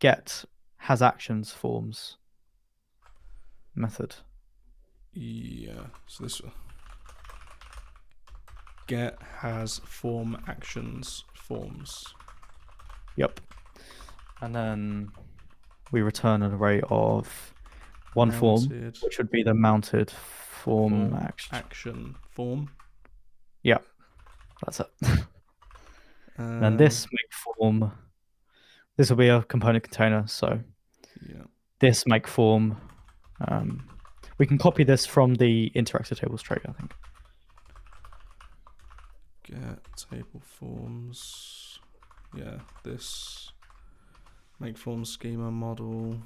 get has actions forms method. Yeah, so this get has form actions forms. Yep. And then we return an array of one form, which would be the mounted form action form. Yeah, that's it. And this make form, this will be a component container. So yeah, this make form, we can copy this from the interactive tables trait, I think. Get table forms. Yeah, this make form schema model.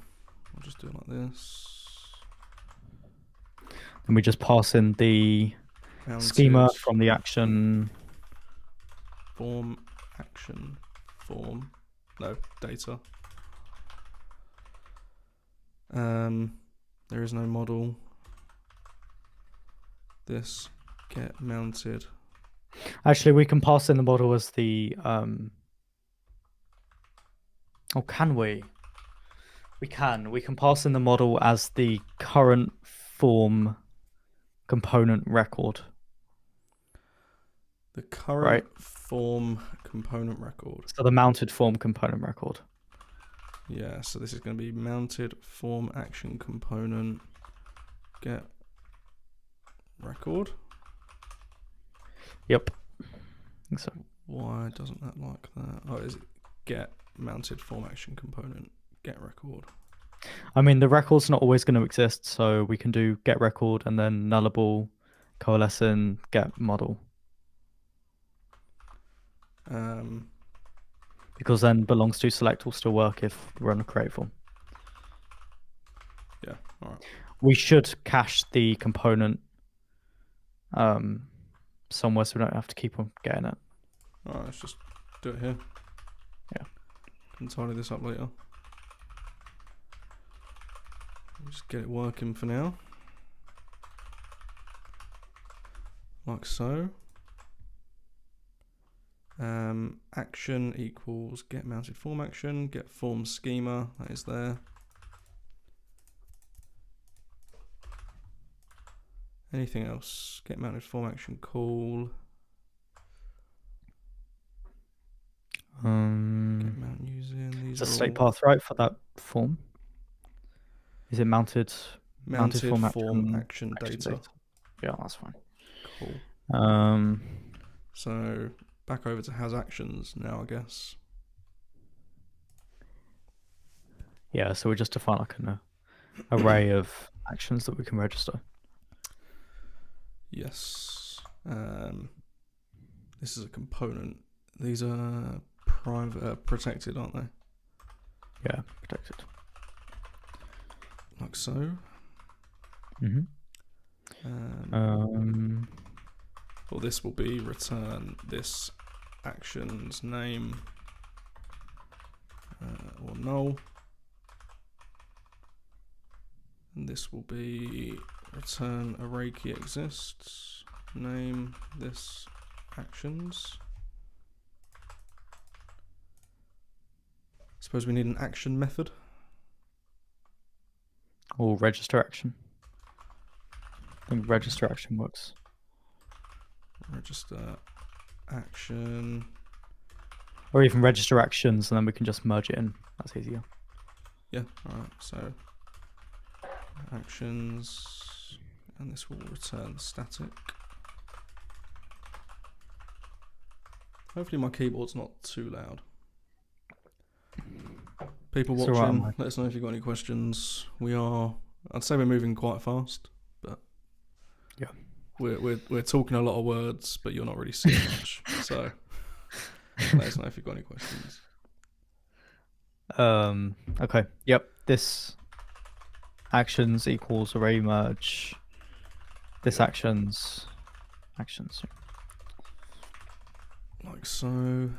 I'll just do it like this. And we just pass in the schema from the action. Form action form. No, data. There is no model. This get mounted. Actually, we can pass in the model as the oh, can we? We can pass in the model as the current form component record. The current Right. form component record. So the mounted form component record. Yeah, so this is going to be mounted form action component get record. Yep. I think so. Why doesn't that like that? Oh, is it get mounted form action component get record? I mean, the record's not always going to exist, so we can do get record and then nullable, coalescing, get model. Because then belongs to select will still work if we're on a create form. Yeah, all right. We should cache the component somewhere so we don't have to keep on getting it. All right, let's just do it here. Yeah. Can tidy this up later. Just get it working for now. Like so. Action equals get mounted form action, get form schema, that is there. Anything else? Get mounted form action call. Get mount using these. Is the state path right for that form? Is it mounted form action data? Yeah, that's fine. Cool. So back over to has actions now, I guess. Yeah, so we just define like an array of actions that we can register. Yes. This is a component. These are private, protected, aren't they? Yeah, protected. Like so. Well, this will be return this action's name or null. And this will be return array key exists, name this actions. Suppose we need an action method. Or register action. I think register action works. Register action. Or even register actions and then we can just merge it in. That's easier. Yeah, alright, so actions, and this will return static. Hopefully my keyboard's not too loud. People watching, right, let us know if you've got any questions. I'd say we're moving quite fast, but yeah, we're talking a lot of words, but you're not really seeing much. So let us know if you've got any questions. Okay. Yep. This actions equals array merge. This actions. Like so.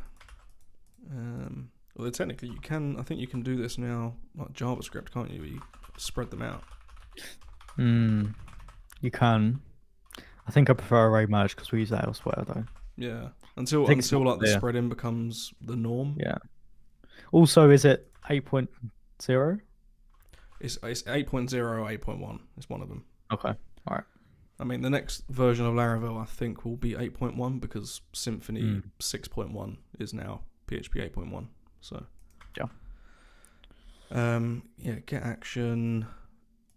Well, technically you can. I think you can do this now, like JavaScript, can't you? You spread them out. You can. I think I prefer array merge because we use that elsewhere, though. Yeah. Until like the spreading becomes the norm. Yeah. Also, is it 8.0? It's 8.0 or 8.1. It's one of them. Okay. All right. I mean, the next version of Laravel, I think, will be 8.1 because Symfony 6.1 is now PHP 8.1. So, yeah. Yeah, get action.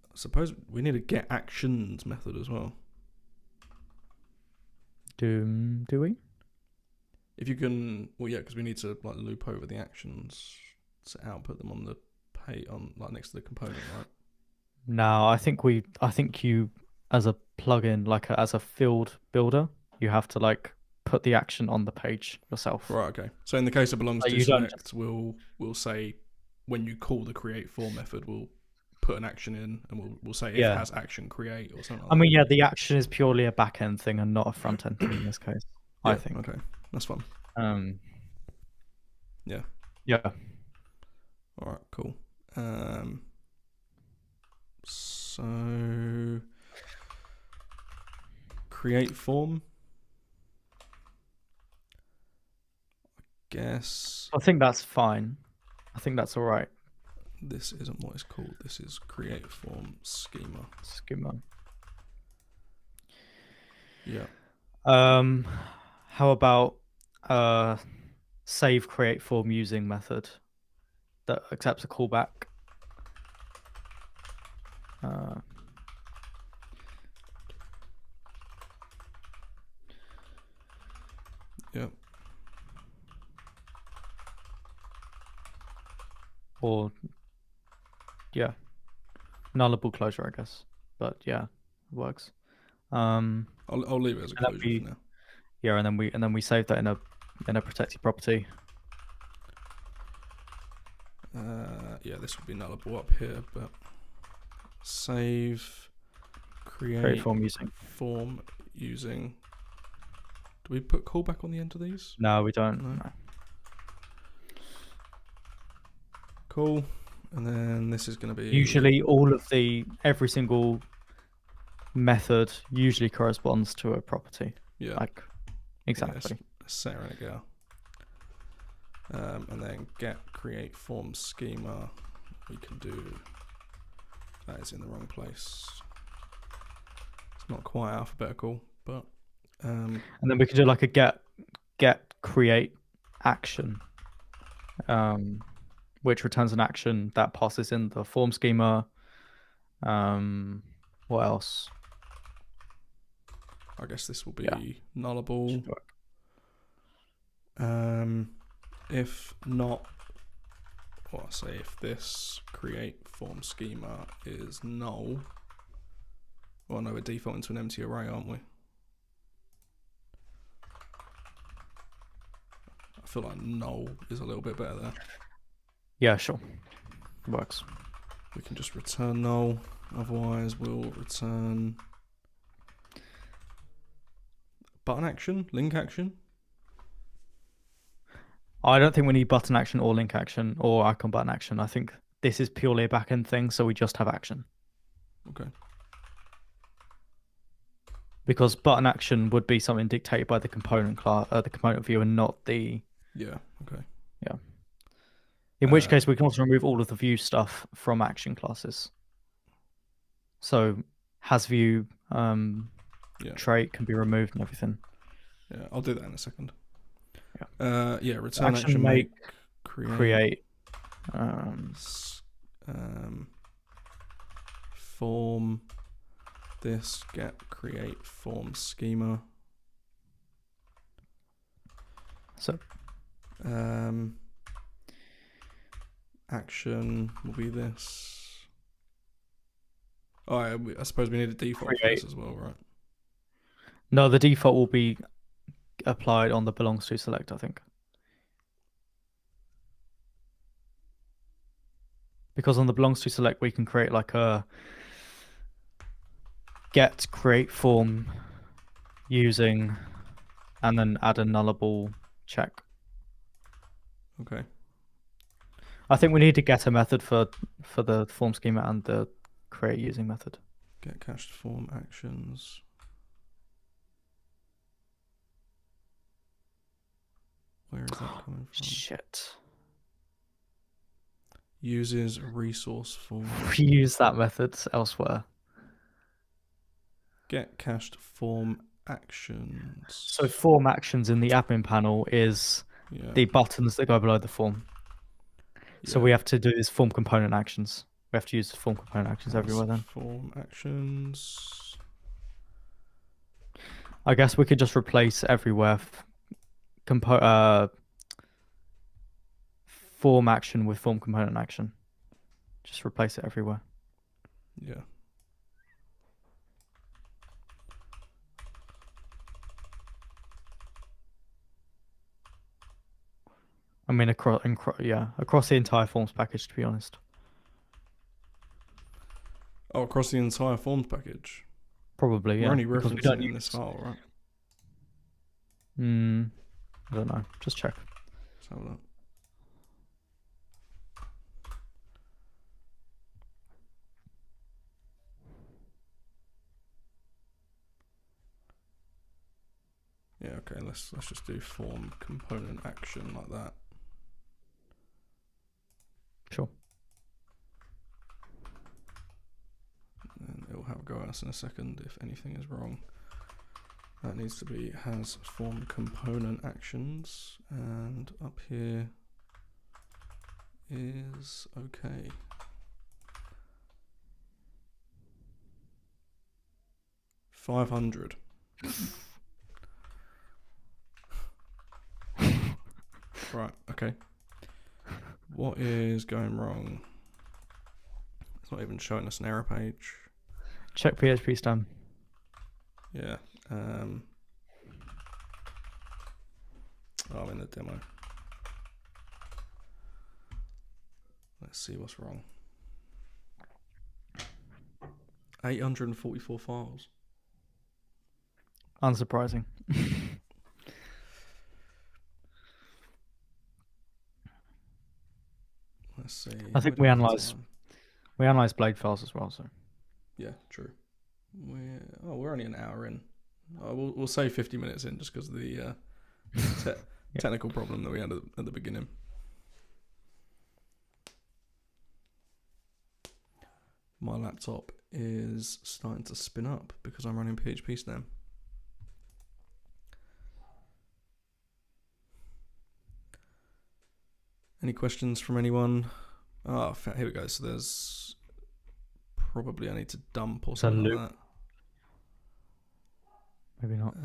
I suppose we need a get actions method as well. Do we? If you can, well, yeah, because we need to like loop over the actions to output them on the like next to the component, right? No, I think you as a plugin, like as a field builder, you have to like put the action on the page yourself. Right. Okay. So in the case of belongs like to select, we'll say when you call the create form method, we'll put an action in, and we'll say if it has action create or something. I mean, yeah, the action is purely a back end thing and not a front end thing in this case. Yeah, I think. Okay, that's fun. Yeah. All right. Cool. So create form. I guess. I think that's fine. I think that's all right. This isn't what it's called. This is create form schema. Schema. Yeah. How about save create form using method that accepts a callback? Yep. Or yeah, nullable closure, I guess. But yeah, it works. I'll leave it as a closure for now. Yeah, and then we save that in a protected property. Yeah, this would be nullable up here, but save create form using. Do we put callback on the end of these? No, we don't. No. Cool. And then this is going to be Usually every single method usually corresponds to a property. Yeah. Like exactly. Yeah, set and a go. And then get create form schema. We can do that is in the wrong place. It's not quite alphabetical, but and then we can do like a get create action, which returns an action that passes in the form schema. What else? I guess this will be nullable. If not, well, I'll say if this create form schema is null. Well, no, we're defaulting to an empty array, aren't we? I feel like null is a little bit better there. Yeah, sure. Works. We can just return null. Otherwise, we'll return button action, link action. I don't think we need button action or link action or icon button action. I think this is purely a backend thing, so we just have action. Okay. Because button action would be something dictated by the component class, the component view, and not the. Yeah. Okay. Yeah. In which case, we can also remove all of the view stuff from action classes. So, has view trait can be removed and everything. Yeah, I'll do that in a second. Yeah. Return action make create form this get create form schema. So action will be this. Oh, I suppose we need a default for this as well, right? No, the default will be applied on the belongs to select, I think. Because on the belongs to select, we can create like a get create form using and then add a nullable check. Okay. I think we need to get a method for the form schema and the create using method. Get cached form actions. Where is that coming from? Shit. Uses resource form. We use that method elsewhere. Get cached form actions. So form actions in the admin panel is the buttons that go below the form. So we have to do is form component actions. We have to use form component actions everywhere then. Form actions. I guess we could just replace everywhere form action with form component action. Just replace it everywhere. Yeah. I mean, across the entire forms package, to be honest. Oh, across the entire forms package? Probably, yeah. We're only referencing it in this file, right? I don't know. Just check. Let's have a look. Yeah, okay, let's just do form component action like that. Sure. And it will have a go at us in a second if anything is wrong. That needs to be has form component actions, and up here is okay. $500. Right, okay. What is going wrong? It's not even showing us an error page. Check PHP stem. Yeah. Oh, I'm in the demo. Let's see what's wrong. 844 files. Unsurprising. Let's see. I think we analyze blade files as well. So yeah, true. We're only an hour in. We'll say 50 minutes in just because of the technical problem that we had at the beginning. My laptop is starting to spin up because I'm running PHP stem. Any questions from anyone? Oh, here we go. So there's probably I need to dump or something like that. Maybe not.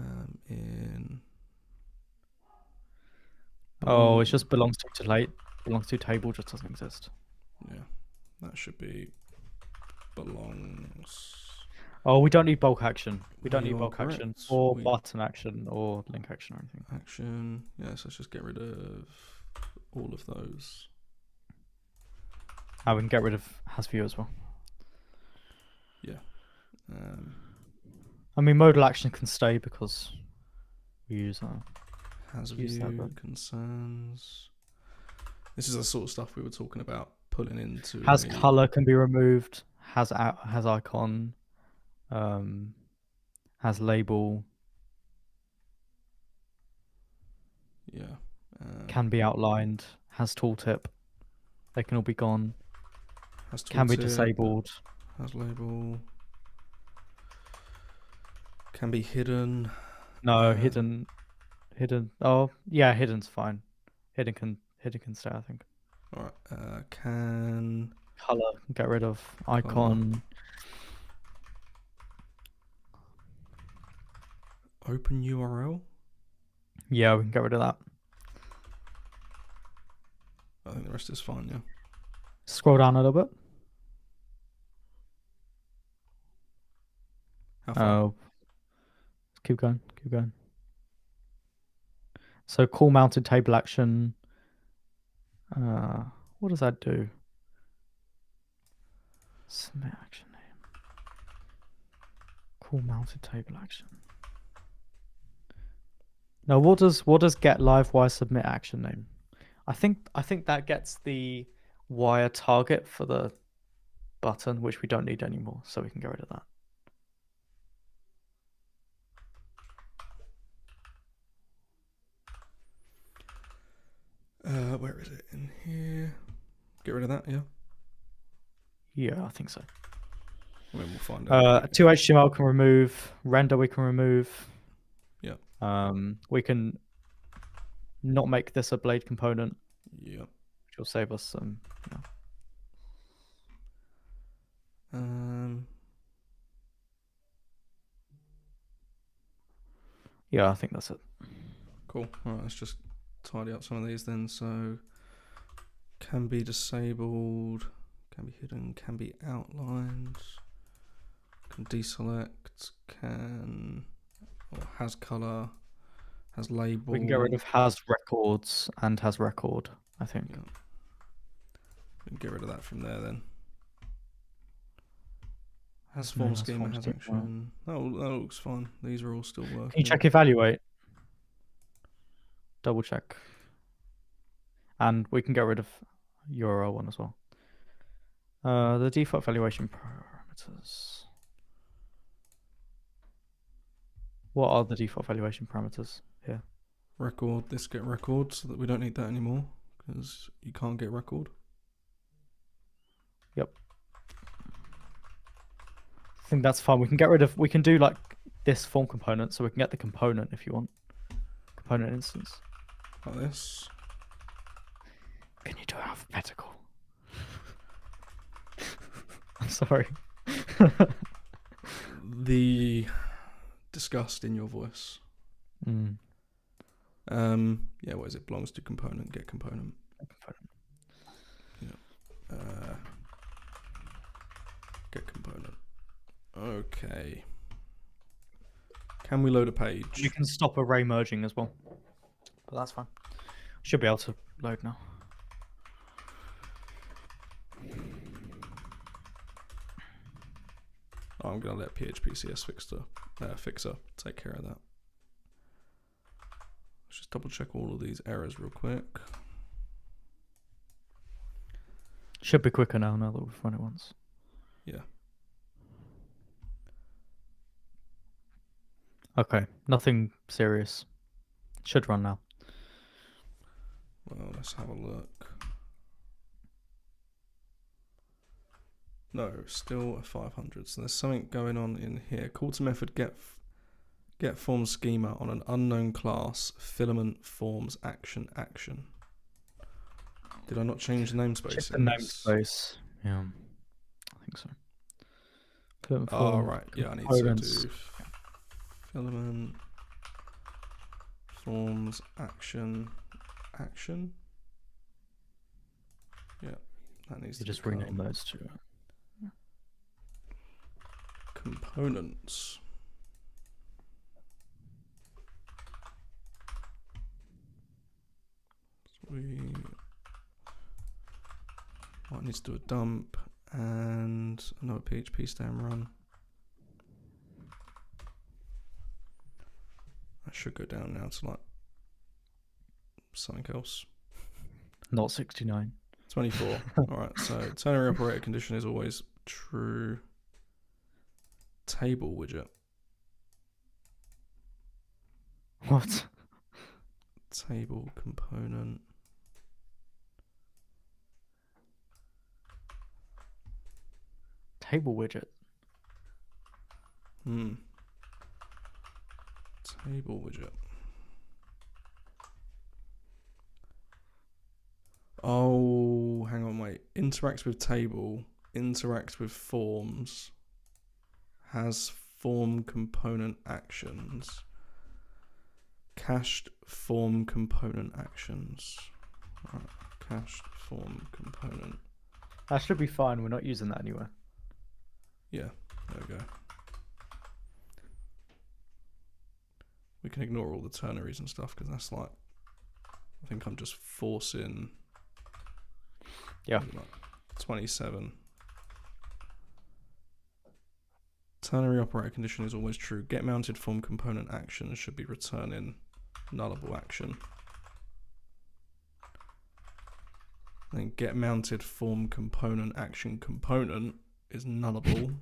Oh, it's just belongs to late. Belongs to table just doesn't exist. Yeah, that should be belongs. Oh, we don't need bulk action. We don't need bulk correct. action or button action or link action or anything. Action. Yes, let's just get rid of all of those. We can get rid of has view as well. Yeah. I mean, modal action can stay because we use has view concerns. This is the sort of stuff we were talking about pulling into. Has color can be removed. Has icon. Has label. Yeah. Can be outlined. Has tooltip. They can all be gone. Has tooltip, can be disabled. Has label. Can be hidden. No, hidden. Oh, yeah, hidden's fine. Hidden can stay, I think. All right. Can color get rid of icon. Open URL. Yeah, we can get rid of that. I think the rest is fine. Yeah. Scroll down a little bit. How far? Keep going. Keep going. So call mounted table action. What does that do? Submit action name. Call mounted table action. Now, what does get live wire submit action name? I think that gets the wire target for the button, which we don't need anymore, so we can get rid of that. Where is it? In here. Get rid of that, yeah? Yeah, I think so. I mean, we'll find out. 2 HTML can remove. Render we can remove. Yeah. We can not make this a blade component. Yeah. Which will save us some. Yeah, I think that's it. Cool. All right, let's just tidy up some of these then. So, can be disabled, can be hidden, can be outlined, can deselect, can, or has color, has label. We can get rid of has records and has record, I think. Yeah. We can get rid of that from there then. Has form schema, has action. That looks fine. These are all still working. Can you check evaluate? Double check. And we can get rid of URL one as well. The default valuation parameters. What are the default valuation parameters here? Record, this get record, so that we don't need that anymore because you can't get record. Yep. I think that's fine. We can get rid of, we can do like this form component so we can get the component if you want. Component instance. Like this. Can you do it alphabetical? I'm sorry. The disgust in your voice. Mm. Yeah, what is it? Belongs to component, get component. Yeah. Get component. Okay. Can we load a page? You can stop array merging as well, but that's fine. Should be able to load now. I'm gonna let PHPCS fixer take care of that. Let's just double check all of these errors real quick. Should be quicker now that we've run it once. Yeah. Okay, nothing serious. Should run now. Well, let's have a look. No, still a 500. So there's something going on in here. Call to method get form schema on an unknown class filament forms action. Did I not change the namespace? Check the namespace. Yeah, I think so. Filament Oh, form right. Yeah, I need components. to do filament forms action. Yeah, that needs You to just become rename those two. components. Might need to do a dump and another PHP stem run. I should go down now to like something else. Not 69. 24. Alright, so ternary operator condition is always true. Table widget. What? Table component. Table widget. Table widget. Oh, hang on, wait. Interacts with table, interacts with forms, has form component actions, cached form component actions. Right, cached form component. That should be fine. We're not using that anywhere. Yeah, there we go. We can ignore all the ternaries and stuff because that's like, I think I'm just forcing. Yeah. Like 27. Ternary operator condition is always true. Get mounted form component action should be returning nullable action. Then get mounted form component action component is nullable.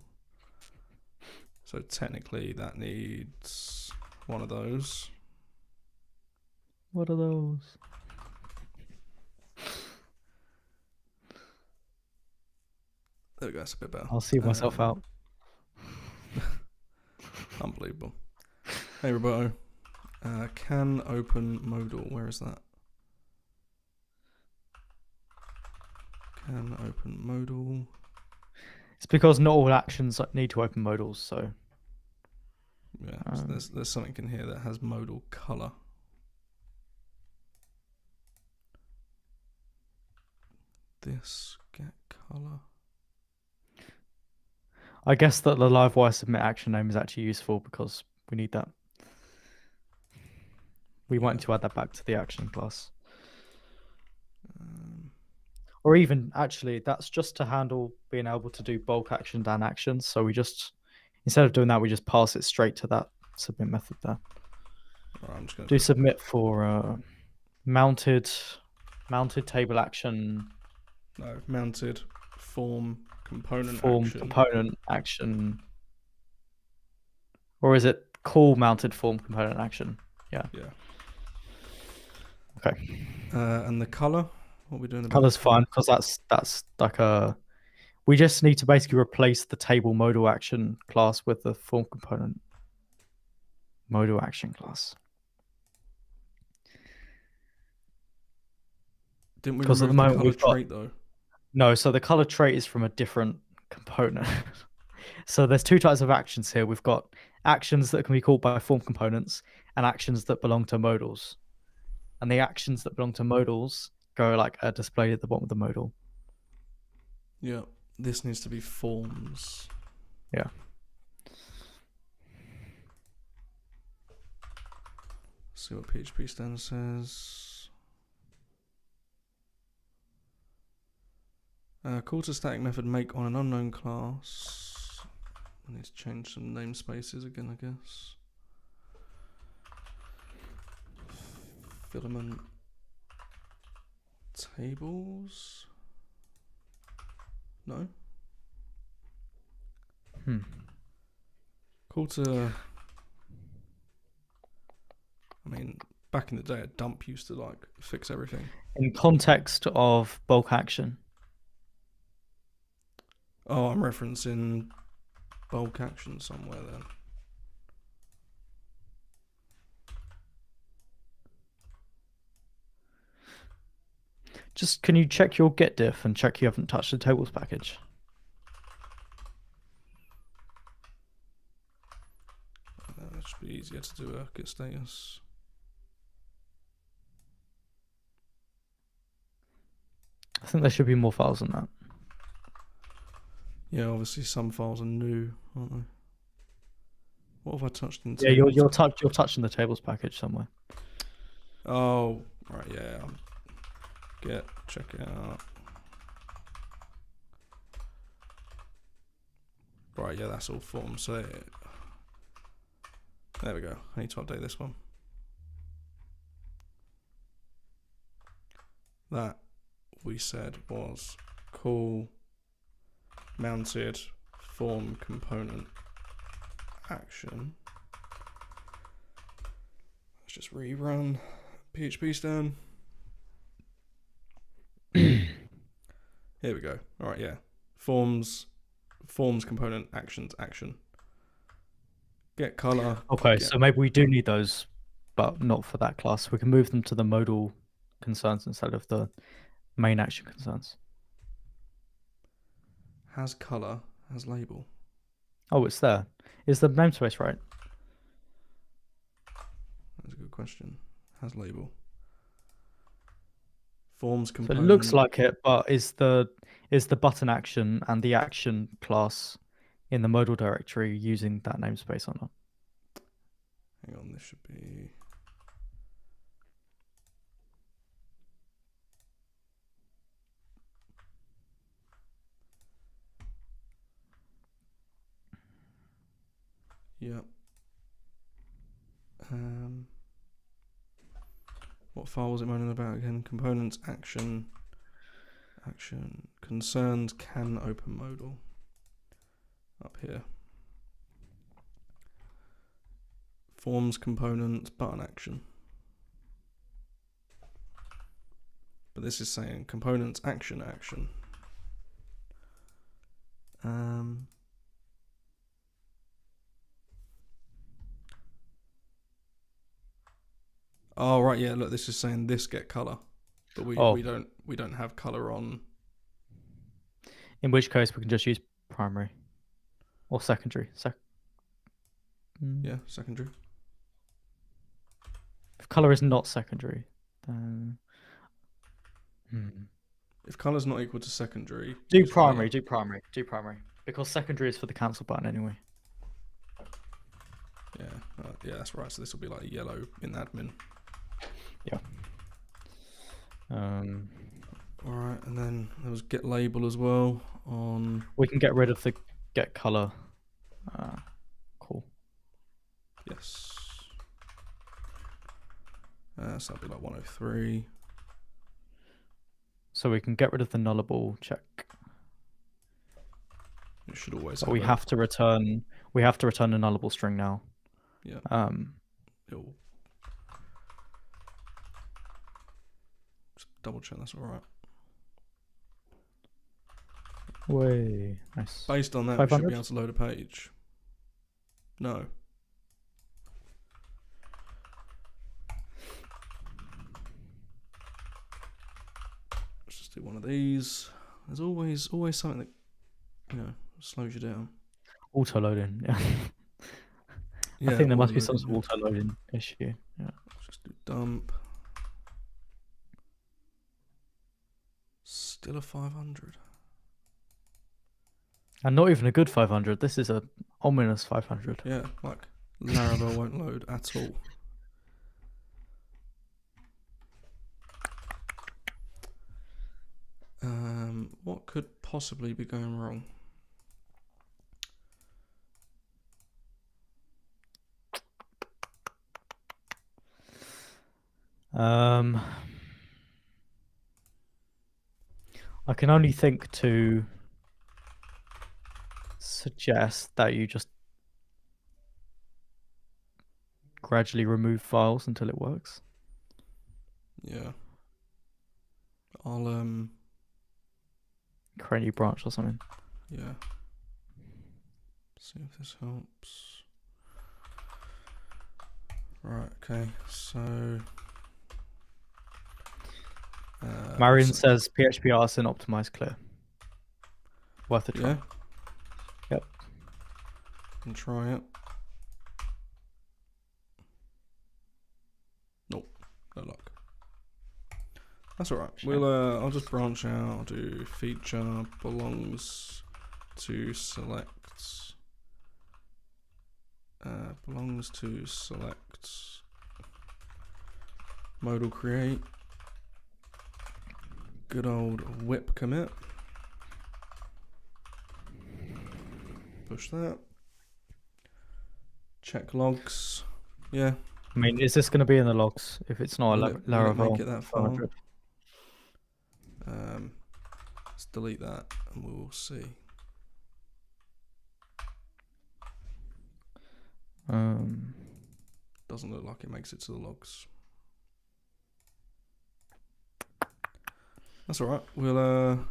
So technically that needs one of those. What are those? There we go, that's a bit better. I'll see myself out. Unbelievable. Hey Roberto. Can open modal. Where is that? Can open modal. It's because not all actions need to open modals, so. Yeah, so there's something in here that has modal color. This get color. I guess that the livewire submit action name is actually useful because we need that. We might need to add that back to the action class. Or even, actually, that's just to handle being able to do bulk action and actions. So we just, instead of doing that, we just pass it straight to that submit method there. Right, I'm just gonna do submit for mounted table action. No, mounted form component action. Or is it call mounted form component action? Yeah. Yeah. Okay. And the color? What are we doing? Color's fine because that's like a. We just need to basically replace the table modal action class with the form component. Modal action class. Didn't we 'Cause at remove the the moment color we've got- trait though? No, so the color trait is from a different component. So there's two types of actions here. We've got actions that can be called by form components and actions that belong to modals. And the actions that belong to modals go like are displayed at the bottom of the modal. Yeah, this needs to be forms. Yeah. See what PHP standard says. Call to static method make on an unknown class. I need to change some namespaces again, I guess. Filament tables. No. Call to. I mean, back in the day, a dump used to like fix everything. In context of bulk action. Oh, I'm referencing bulk action somewhere then. Just can you check your get diff and check you haven't touched the tables package? That should be easier to do a git status. I think there should be more files than that. Yeah, obviously some files are new, aren't they? What have I touched in Yeah, tables? you're touching the tables package somewhere. Oh, right, yeah. Check it out. Right, yeah, that's all forms. So there we go. I need to update this one. That we said was call mounted form component action. Let's just rerun PHP stand. Here we go. All right, yeah. Forms component actions action. Get color. Okay, so maybe we do need those, but not for that class. We can move them to the modal concerns instead of the main action concerns. Has color, has label. Oh, it's there. Is the namespace right? That's a good question. Has label. Forms So component. it looks like it, but is the button action and the action class in the modal directory using that namespace or not? Hang on, this should be. Yep. What file was it moaning about again? Components, action, concerns, can open modal. Up here. Forms, components, button action. But this is saying components, action. Oh right, yeah. Look, this is saying this get color, but we don't have color on. In which case, we can just use primary or secondary. Yeah, secondary. If color is not secondary, then If color's not equal to secondary, do primary. Because secondary is for the cancel button anyway. Yeah, that's right. So this will be like yellow in admin. Yeah. All right, and then there was get label as well on. We can get rid of the get color. Cool. Yes. So that'll be like 103. So we can get rid of the nullable check. It should always. But we have to return. We have to return a nullable string now. Yeah. It'll just double check that's all right. Way nice. Based on that, we should be able to load a page. No. do one of these. There's always something that, you know, slows you down. Auto loading. Yeah. Yeah, I think there must be some auto-loading, sort of auto loading issue. Yeah. Just do dump. Still a 500. And not even a good 500. This is a ominous 500. Yeah, like Laravel won't load at all. What could possibly be going wrong? I can only think to suggest that you just gradually remove files until it works. Yeah. I'll Create a new branch or something. yeah. See if this helps. Right, okay, so Marion says PHP artisan optimize clear. Worth a try. yeah. Yep. Can try it. Nope, no luck. That's alright. We'll I'll just branch out. I'll do feature belongs to select. Belongs to select. Modal create. Good old whip commit. Push that. Check logs. Yeah. I mean, is this going to be in the logs if it's not Will a it Laravel? make it that far? 500? Let's delete that and we'll see. Doesn't look like it makes it to the logs. That's alright. We'll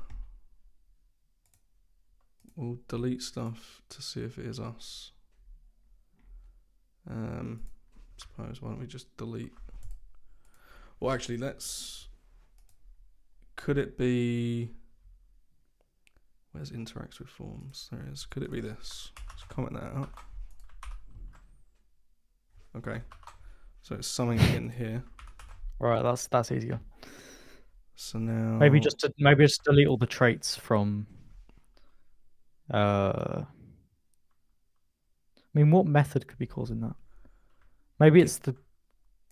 delete stuff to see if it is us. Suppose why don't we just delete? Well, actually, could it be? Where's interacts with forms? There it is. Could it be this? Let's comment that out. Okay, so it's something in here. Right, that's easier. So now Maybe just delete all the traits from. I mean, what method could be causing that? Maybe it's the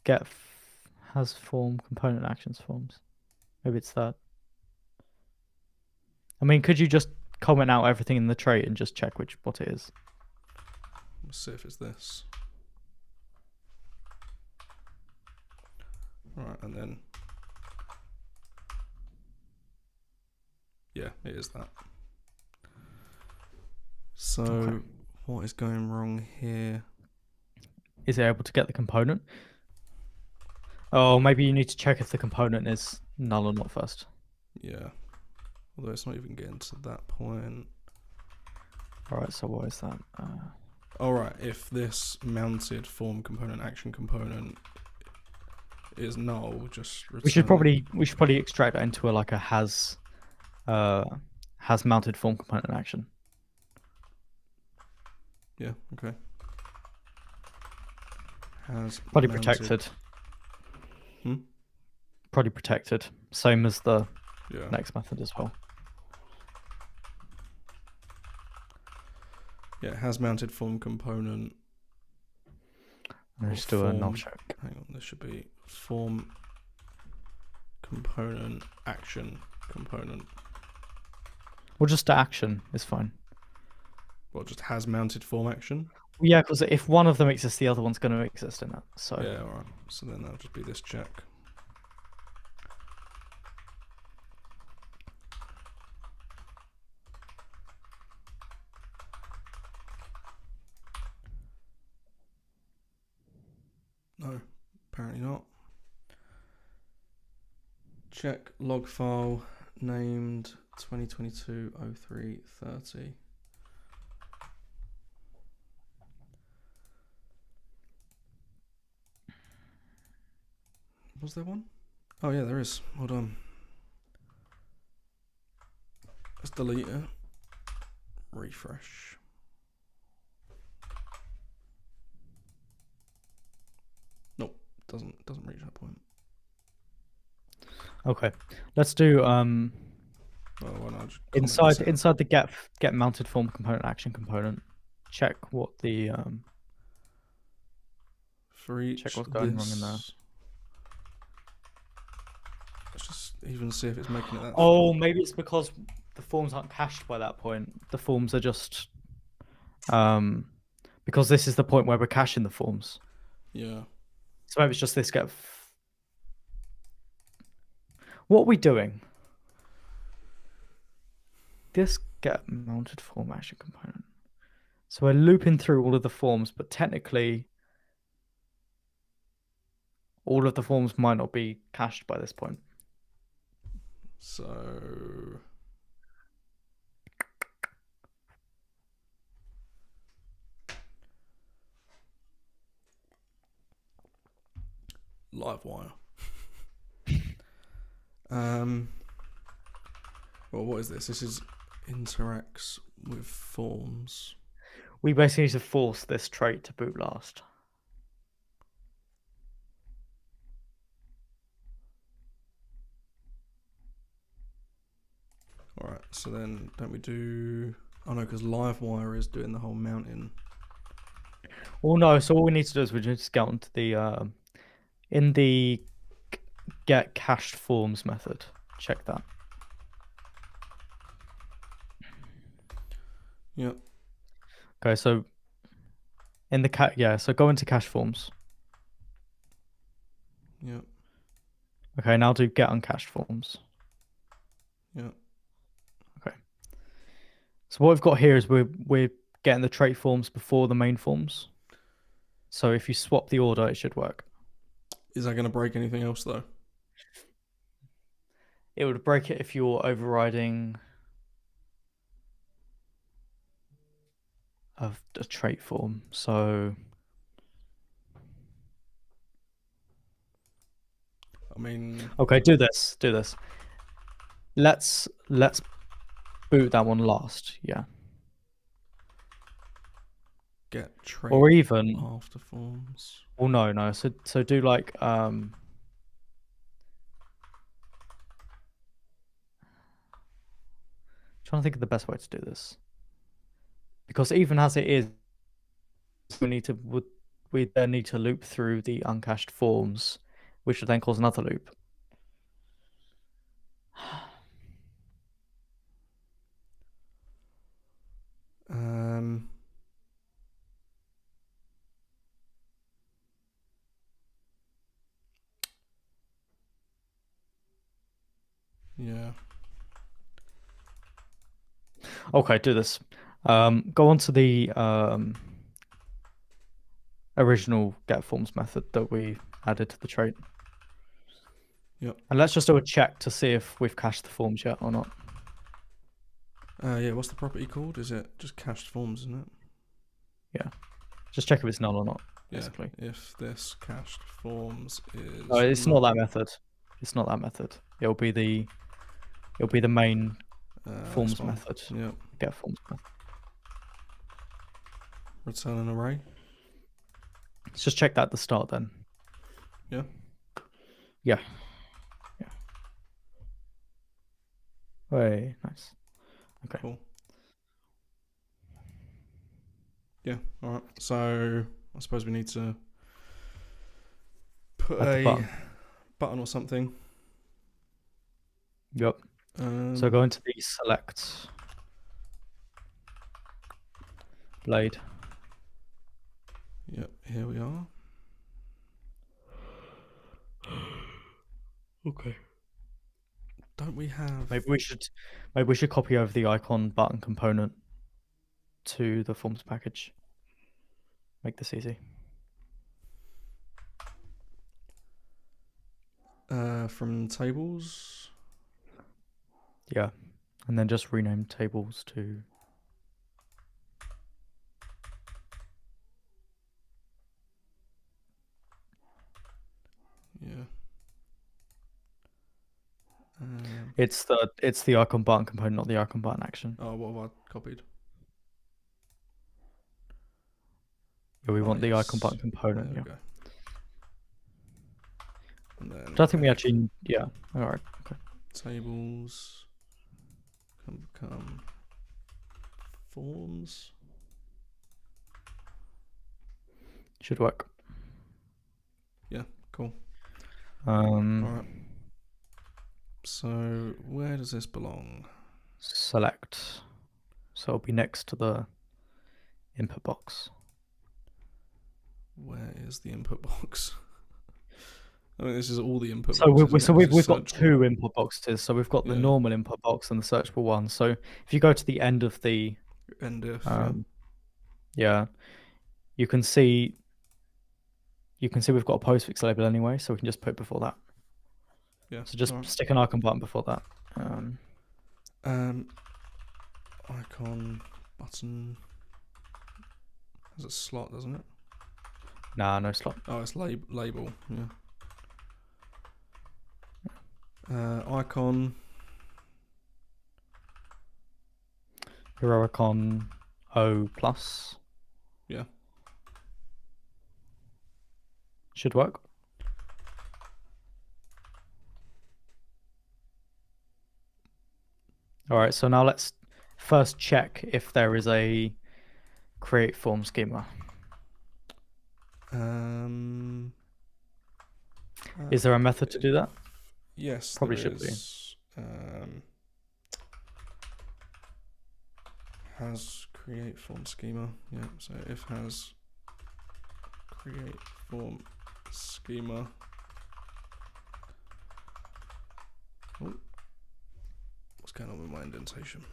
get has form component actions forms. Maybe it's that. I mean, could you just comment out everything in the trait and just check what it is? Let's see if it's this. Right, and then yeah, it is that. So Okay. what is going wrong here? Is it able to get the component? Oh, maybe you need to check if the component is null or not first. Yeah, although it's not even getting to that point. All right, so what is that? All right, if this mounted form component action component is null, just return. We should probably extract that into a has mounted form component action. Yeah. Okay. Has Probably mounted. protected. Hmm? Probably protected. Same as the Yeah. next method as well. Yeah, it has mounted form component. Let's do a null form- check. Hang on, this should be form component action component. Well, just action is fine. Well, just has mounted form action. Yeah, because if one of them exists, the other one's going to exist in it. So Yeah, all right. So then that'll just be this check. No, apparently not. Check log file named 2022-03-30. Was there one? Oh yeah, there is. Hold on. delete it. Refresh. Nope, doesn't reach that point. Okay, let's do Well, why not just comment this out? inside the get mounted form component action component. Check what the For each check what's going wrong in there. Let's just even see if it's making it that Oh, far. maybe it's because the forms aren't cached by that point. The forms are just because this is the point where we're caching the forms. Yeah. So maybe it's just this get. What are we doing? This get mounted form action component. So we're looping through all of the forms, but technically all of the forms might not be cached by this point. So Livewire. Well, what is this? This is interacts with forms. We basically need to force this trait to boot last. All right. So then, don't we do? Oh no, because Livewire is doing the whole mounting. Well, no. So all we need to do is we just get onto the in the get cached forms method. Check that. Yep. Okay, so in the so go into cache forms. Yep. Okay, now do get uncached forms. Yep. Okay. So what we've got here is we're getting the trait forms before the main forms. So if you swap the order, it should work. Is that going to break anything else though? It would break it if you're overriding a trait form. So I mean, okay, do this. Let's boot that one last. Yeah. get trait Or even after forms. well no. So do like trying to think of the best way to do this. Because even as it is, we then need to loop through the uncached forms, which would then cause another loop. Yeah. Okay, do this. Go on to the original get forms method that we added to the trait. Yep. And let's just do a check to see if we've cached the forms yet or not. Yeah. What's the property called? Is it just cached forms, isn't it? Yeah. Just check if it's null or not, basically. Yeah. If this cached forms is. No, it's not that method. It's not that method. It'll be the main forms method. Yep. Get forms method. Return an array. Let's just check that at the start then. Yeah. Yeah. Hey, nice. Okay. Cool. Yeah. All right. So I suppose we need to put Add the button or something. Yep. So go into the select blade. Yep. Here we are. Okay. Don't we have? Maybe we should copy over the icon button component to the forms package. Make this easy. From tables. Yeah, and then just rename tables to. Yeah. It's the icon button component, not the icon button action. Oh, what have I copied? Yeah, we want the icon Nice. button component. There Yeah. we go. And then But I think we actually. Yeah. All right. Okay. tables can become forms. Should work. Yeah, cool. All right. So where does this belong? Select. So it'll be next to the input box. Where is the input box? I mean, this is all the input So boxes. we've got two input boxes. So we've got the normal input box and the searchable one. So if you go to the end of the yeah, you can see we've got a postfix label anyway, so we can just put it before that. Yeah. So just stick an icon button before that. Icon button has a slot, doesn't it? Nah, no slot. Oh, it's label. Yeah. Icon. Heroicon O plus. Yeah. Should work. All right, so now let's first check if there is a create form schema. Is there a method to do that? Yes, probably should be. Has create form schema. Yeah, so if has create form schema. Oh, what's going on with my indentation?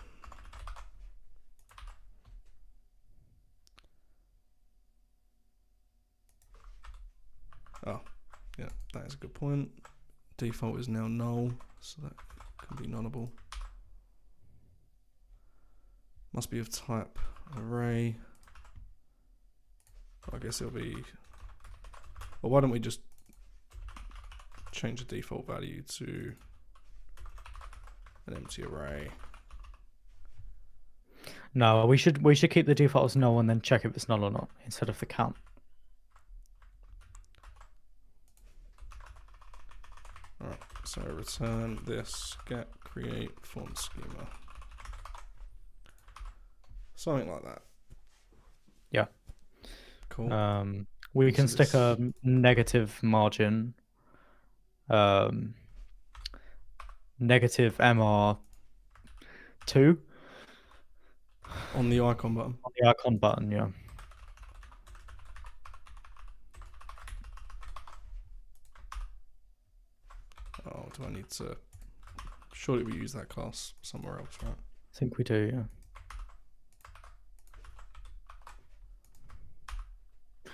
Oh, yeah, that is a good point. Default is now null, so that can be nullable. Must be of type array. I guess it'll be. Well, why don't we just change the default value to an empty array? No, we should keep the default as null and then check if it's null or not instead of the count. Alright, so return this get create form schema. Something like that. Yeah. Cool. We can stick a negative margin, negative MR2 on the icon button. On the icon button, yeah. Oh, do I need to? Surely we use that class somewhere else, right? I think we do, yeah.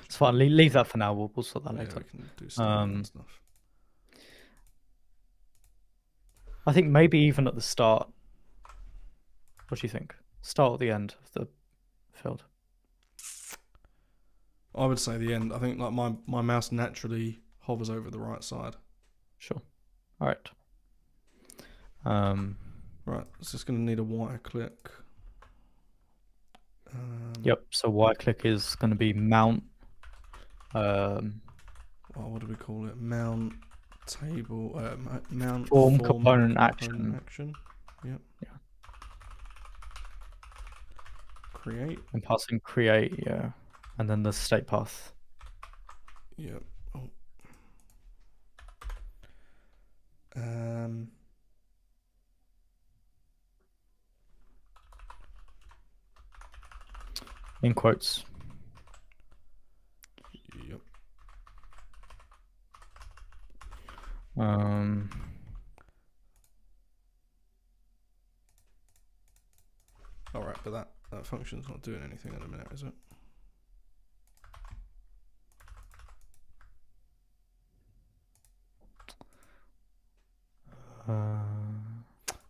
It's fine. Leave that for now. We'll sort that later. We can do stuff. I think maybe even at the start. What do you think? Start or the end of the field? I would say the end. I think like my mouse naturally hovers over the right side. Sure. All right. Right. It's just going to need a Y click. Yep. So Y click is going to be mount. What do we call it? Mount table. Mount form component action. Yep. Yeah. Create. And passing create, yeah. And then the state path. Yep. Oh. In quotes. Yep. All right, but that function's not doing anything in a minute, is it?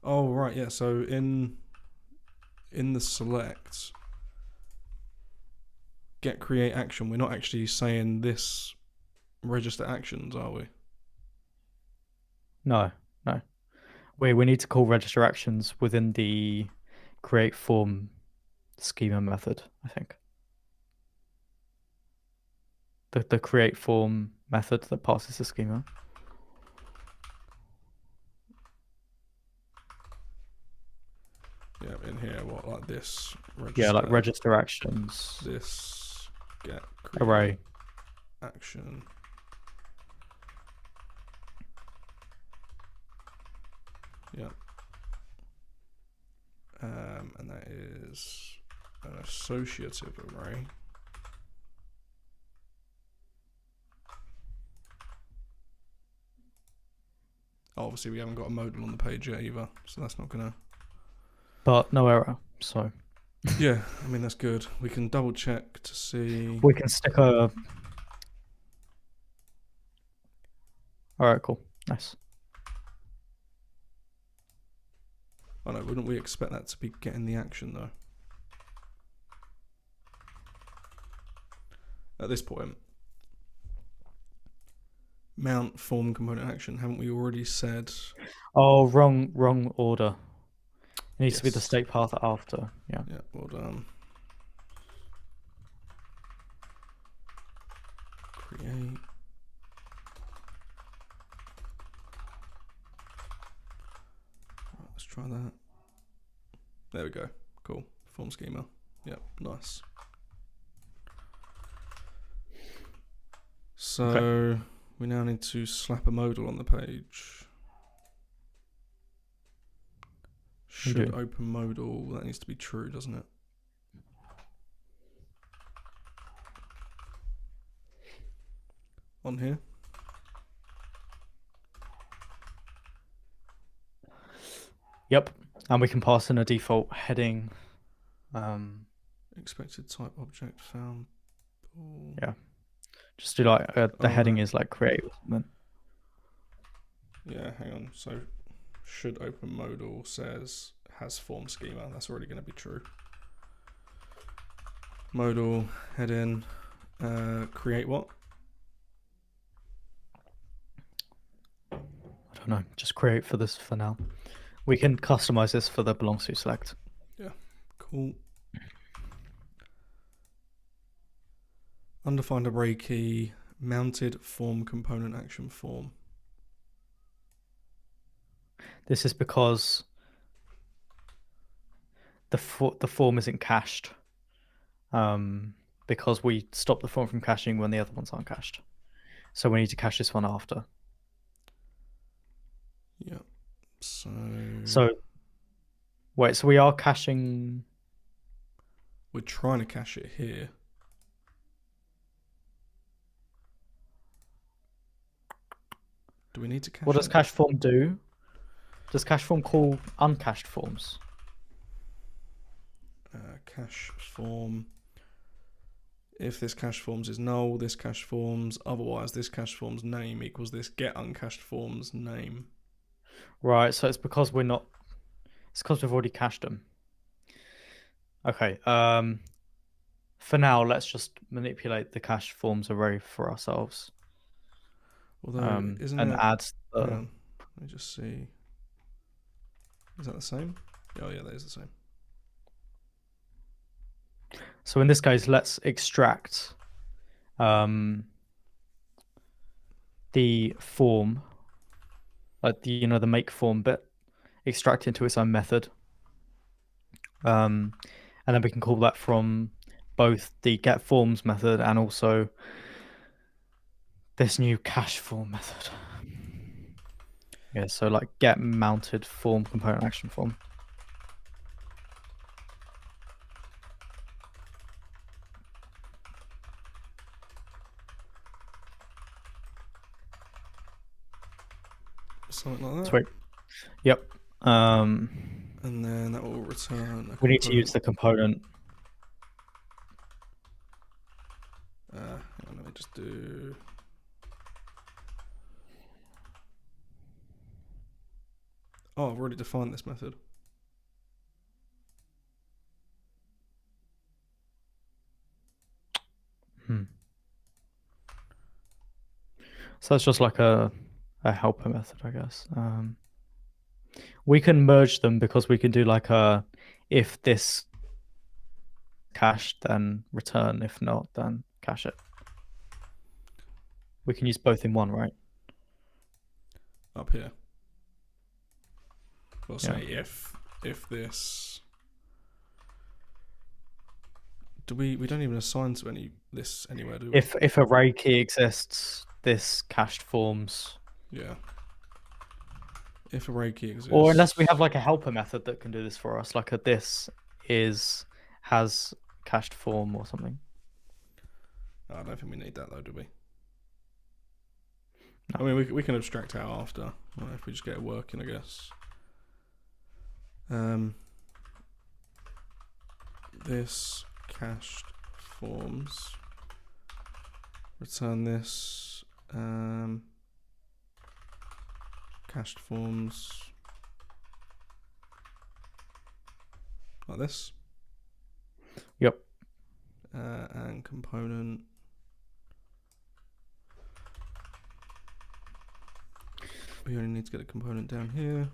Oh right, yeah. So in the select get create action, we're not actually saying this register actions, are we? No. we need to call register actions within the create form schema method, I think. The create form method that passes the schema. Yeah, in here, what, like this? Register, Yeah, like register actions. This get create Array. action. Yeah. And that is an associative array. Obviously, we haven't got a modal on the page yet either, so that's not gonna. But no error, so. Yeah, I mean, that's good. We can double check to see. We can stick a. Alright, cool. Nice. Oh no, wouldn't we expect that to be getting the action though? At this point, mount form component action. Haven't we already said? Oh, wrong order. It needs to be the Yes. state path after. Yeah. Yeah, well done. Create. Let's try that. There we go. Cool. Form schema. Yep, nice. So Okay. we now need to slap a modal on the page. Should open modal. That needs to be true, doesn't it? On here. Yep. And we can pass in a default heading. Expected type object found. Yeah. Just do like the heading is like create or something. Yeah, hang on. So should open modal says has form schema. That's already going to be true. Modal heading create what? I don't know. Just create for this for now. We can customize this for the belongs to select. Yeah, cool. Undefined array key, mounted form component action form. This is because the form isn't cached. Because we stop the form from caching when the other ones aren't cached. So we need to cache this one after. Yeah. So wait, so we are caching. We're trying to cache it here. Do we need to cache? What does cache form do? Does cache form call uncached forms? Cache form. If this cache forms is null, this cache forms. Otherwise, this cache form's name equals this get uncached form's name. Right. So it's because we're not. It's because we've already cached them. Okay. For now, let's just manipulate the cache forms array for ourselves. Although, isn't and it? add the. Let me just see. Is that the same? Oh yeah, that is the same. So in this case, let's extract the form, like the the make form bit, extract into its own method, and then we can call that from both the get forms method and also this new cache form method. Yeah, so like get mounted form component action form. Something like that. Sweet. Yep. And then that will return. We need to use the component. Hang on, let me just do. Oh, I've already defined this method. So it's just like a helper method, I guess. We can merge them because we can do like a if this cached, then return. If not, then cache it. We can use both in one, right? Up here. We'll say if this. Do we don't even assign to this anywhere, do we? If array key exists, this cached forms. Yeah. If array key exists. Or unless we have like a helper method that can do this for us, like a this has cached form or something. I don't think we need that though, do we? No. I mean, we can abstract out after if we just get it working, I guess. This cached forms. Return this. Cached forms. Like this. Yep. And component. We only need to get a component down here.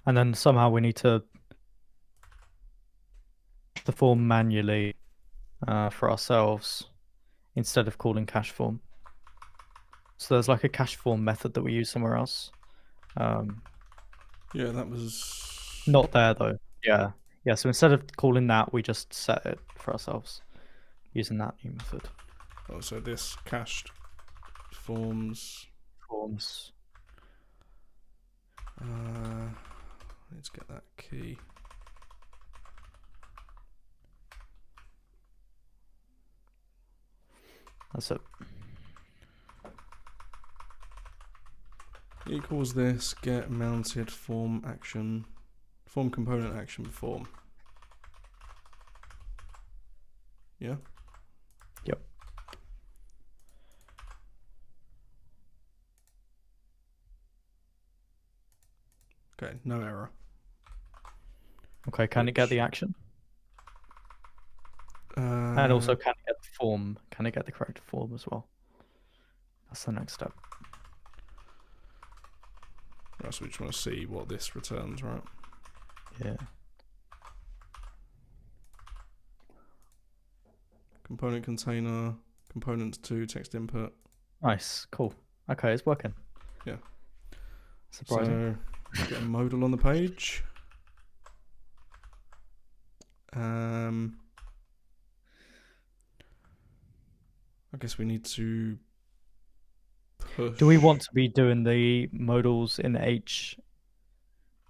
And then somehow we need to the form manually for ourselves instead of calling cache form. So there's like a cache form method that we use somewhere else. Yeah, that was not there though. Yeah. So instead of calling that, we just set it for ourselves using that new method. Oh, so this cached forms. Let's get that key. That's it. Equals this get mounted form action, form component action form. Yeah. Yep. Okay, no error. Okay, can it get the action? And also, can it get the form? Can it get the correct form as well? That's the next step. Right, so we just want to see what this returns, right? Yeah. Component container, components to text input. Nice, cool. Okay, it's working. Yeah. Surprising. So get a modal on the page. I guess we need to push. Do we want to be doing the modals in H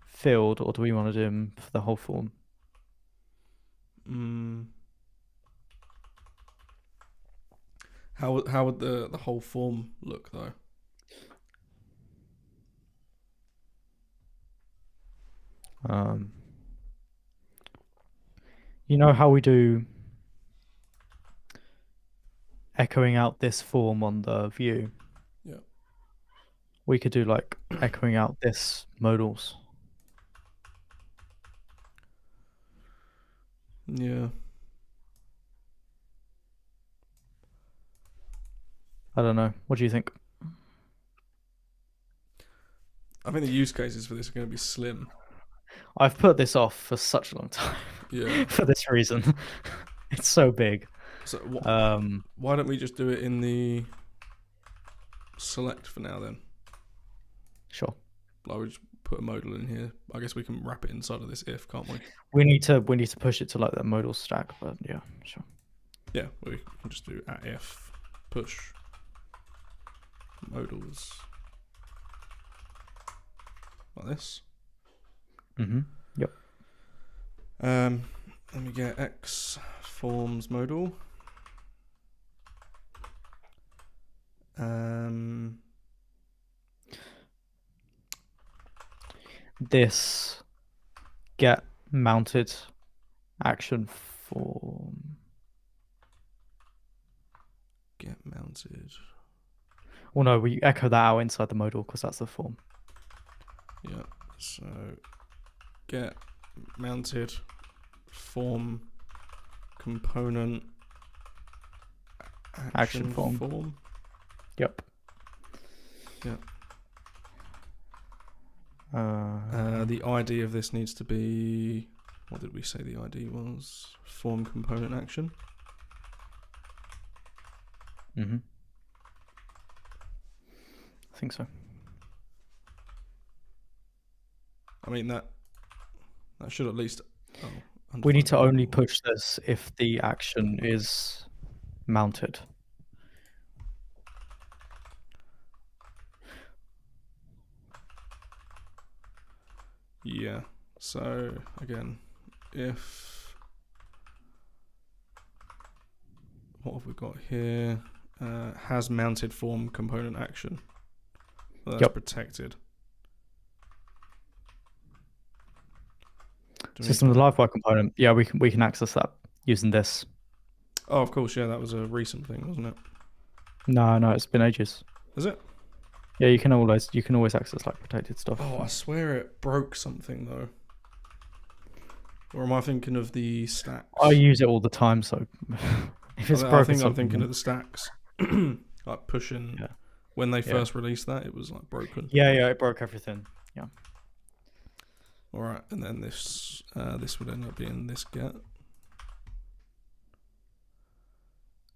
field, or do we want to do them for the whole form? How would the whole form look though? You know how we do echoing out this form on the view? Yeah. We could do like echoing out this modals. Yeah. I don't know. What do you think? I think the use cases for this are going to be slim. I've put this off for such a long time. Yeah. For this reason. It's so big. So why don't we just do it in the select for now then? Sure. I would just put a modal in here. I guess we can wrap it inside of this if, can't we? We need to push it to like that modal stack, but yeah, sure. Yeah, we can just do @if push modals like this. Yep. Let me get x forms modal. This get mounted action form. Get mounted. Well, no, we echo that out inside the modal because that's the form. Yeah. So get mounted form component action form. Yep. Yeah. The ID of this needs to be, what did we say the ID was? Form component action. I think so. I mean that should at least. Oh, We need to only undefined push this if the action is mounted. Yeah. So again, if what have we got here? Has mounted form component action. Well, that's protected. System of the livewire component. Yeah, we can access that using this. Oh, of course. Yeah, that was a recent thing, wasn't it? No, it's been ages. Is it? Yeah, you can always access like protected stuff. Oh, I swear it broke something though. Or am I thinking of the stacks? I use it all the time, so if it's broken, I think I'm thinking of the stacks. Like pushing. Yeah. When they first released that, it was like broken. Yeah, it broke everything. Yeah. All right, and then this would end up being this get.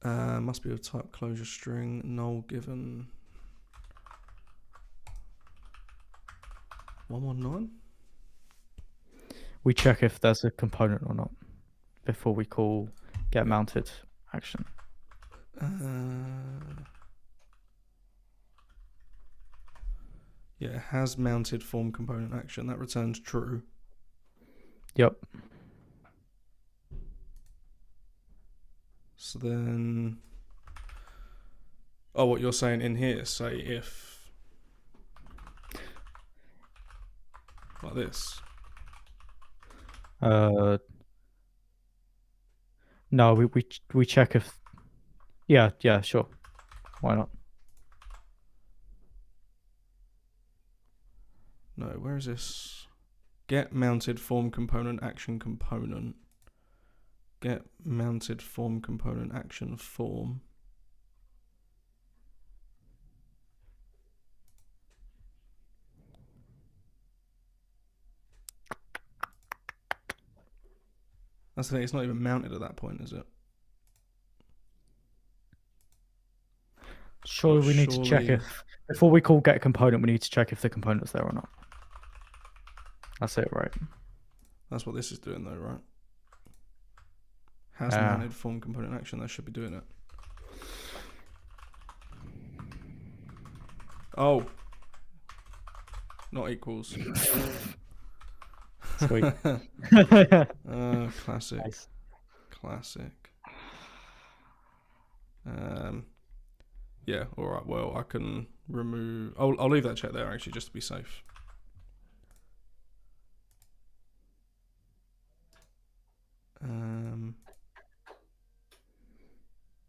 Must be of type closure string, null given 119. We check if there's a component or not before we call get mounted action. Yeah, has mounted form component action. That returns true. Yep. So then, what you're saying in here, say if, like this. No, we check if, yeah, sure. Why not? No, where is this? Get mounted form component action component. Get mounted form component action form. That's the thing, it's not even mounted at that point, is it? Surely we need to check if, before we call get component, we need to check if the component's there or not. That's it, right? That's what this is doing though, right? Has mounted form component action, that should be doing it. Oh. Not equals. Sweet. Classic. Nice. Classic. Yeah, alright, well, I can remove... I'll leave that check there, actually, just to be safe.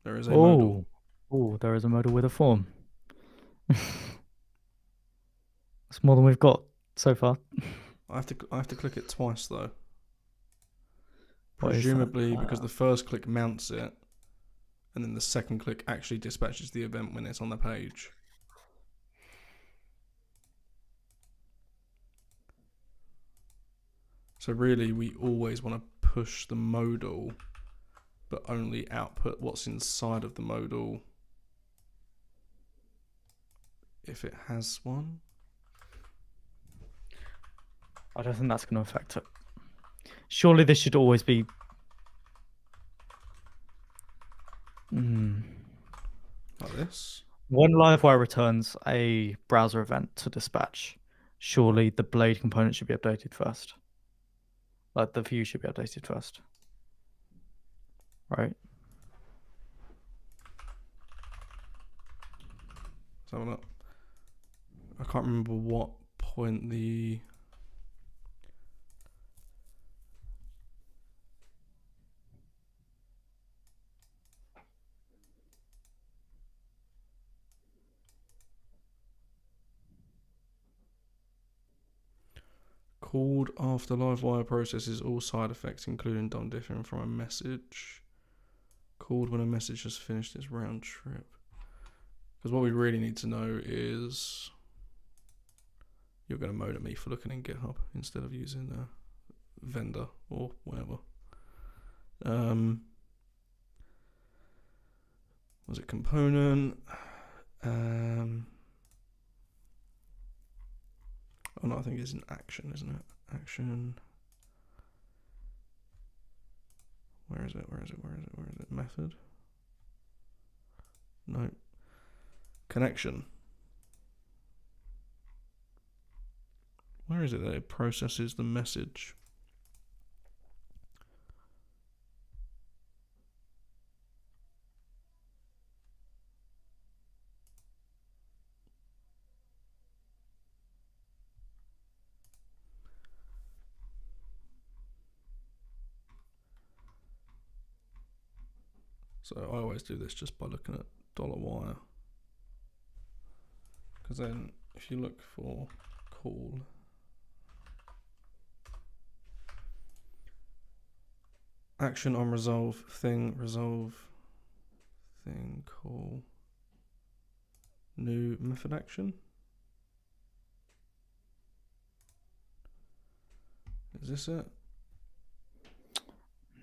There is a modal. Oh, there is a modal with a form. That's more than we've got so far. I have to click it twice, though. What Presumably because the first click mounts it, and then the second click actually dispatches the event when it's on the page. So really, we always want to push the modal, but only output what's inside of the modal if it has one. I don't think that's going to affect it. Surely this should always be... Like this. When Livewire returns a browser event to dispatch, surely the blade component should be updated first. Like the view should be updated first. Right? Let's have a look. I can't remember what point the... Called after Livewire processes all side effects, including DOM differing from a message. Called when a message has finished its round trip. Because what we really need to know is... you're going to moan at me for looking in GitHub instead of using a vendor or whatever. Was it component? Oh no, I think it's an action, isn't it? Action. Where is it? Method. No. Connection. Where is it that it processes the message? So I always do this just by looking at $wire. Because then if you look for call, action on resolve thing, call, new method action. Is this it?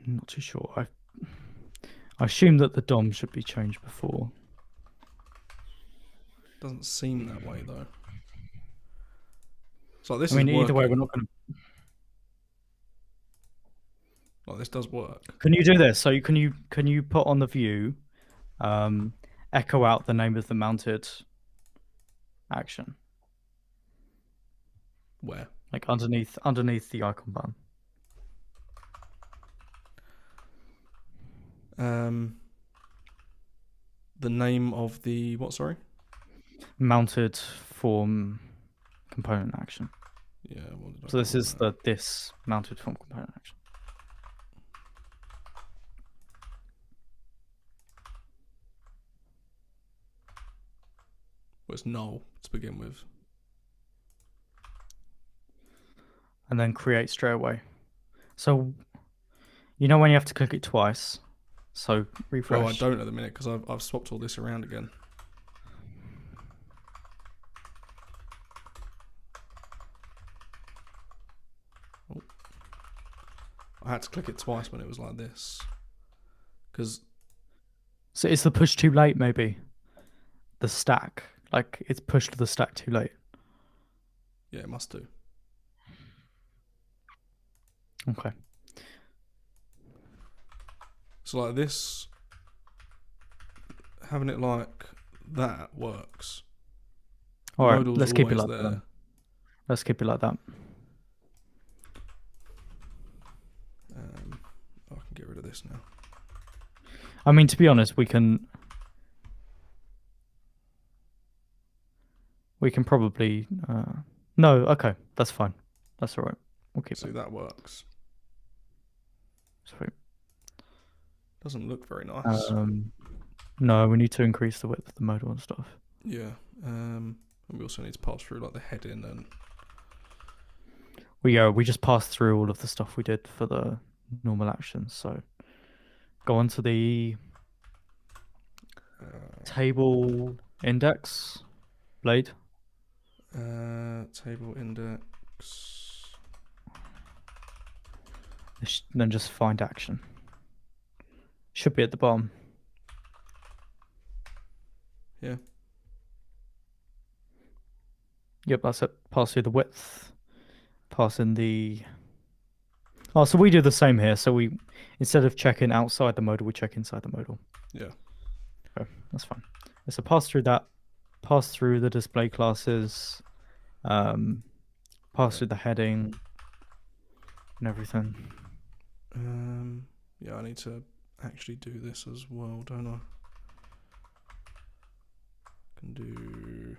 I'm not too sure. I assume that the DOM should be changed before. Doesn't seem that way though. So this I mean, is either way, working. we're not going to. Like this does work. Can you do this? So can you put on the view, echo out the name of the mounted action, Where? like underneath the icon button. The name of the what? Sorry. Mounted form component action. Yeah. What did I So this call is that? this mounted form component action. Well, it's null to begin with. And then create straight away. So you know when you have to click it twice. So refresh. Well, I don't at the minute because I've swapped all this around again. Oh. I had to click it twice when it was like this. Because So is the push too late? Maybe the stack, like it's pushed the stack too late. yeah, it must do. Okay. So like this, having it like that works. All right, Modal's let's keep it always like there. that. Let's keep it like that. I can get rid of this now. I mean, to be honest, we can probably no. Okay, that's fine. That's all right. We'll keep See, it. that works. Sweet. Doesn't look very nice. No, we need to increase the width of the modal and stuff. Yeah. And we also need to pass through like the heading and. We just passed through all of the stuff we did for the normal actions. So go on to the table index blade. Table index. Then just find action. Should be at the bottom. Yeah. Yep, that's it. Pass through the width. Pass in the. Oh, so we do the same here. So we, instead of checking outside the modal, we check inside the modal. Yeah. Okay, that's fine. So pass through that. Pass through the display classes. Pass through the heading and everything. Yeah, I need to actually do this as well, don't I? Can do.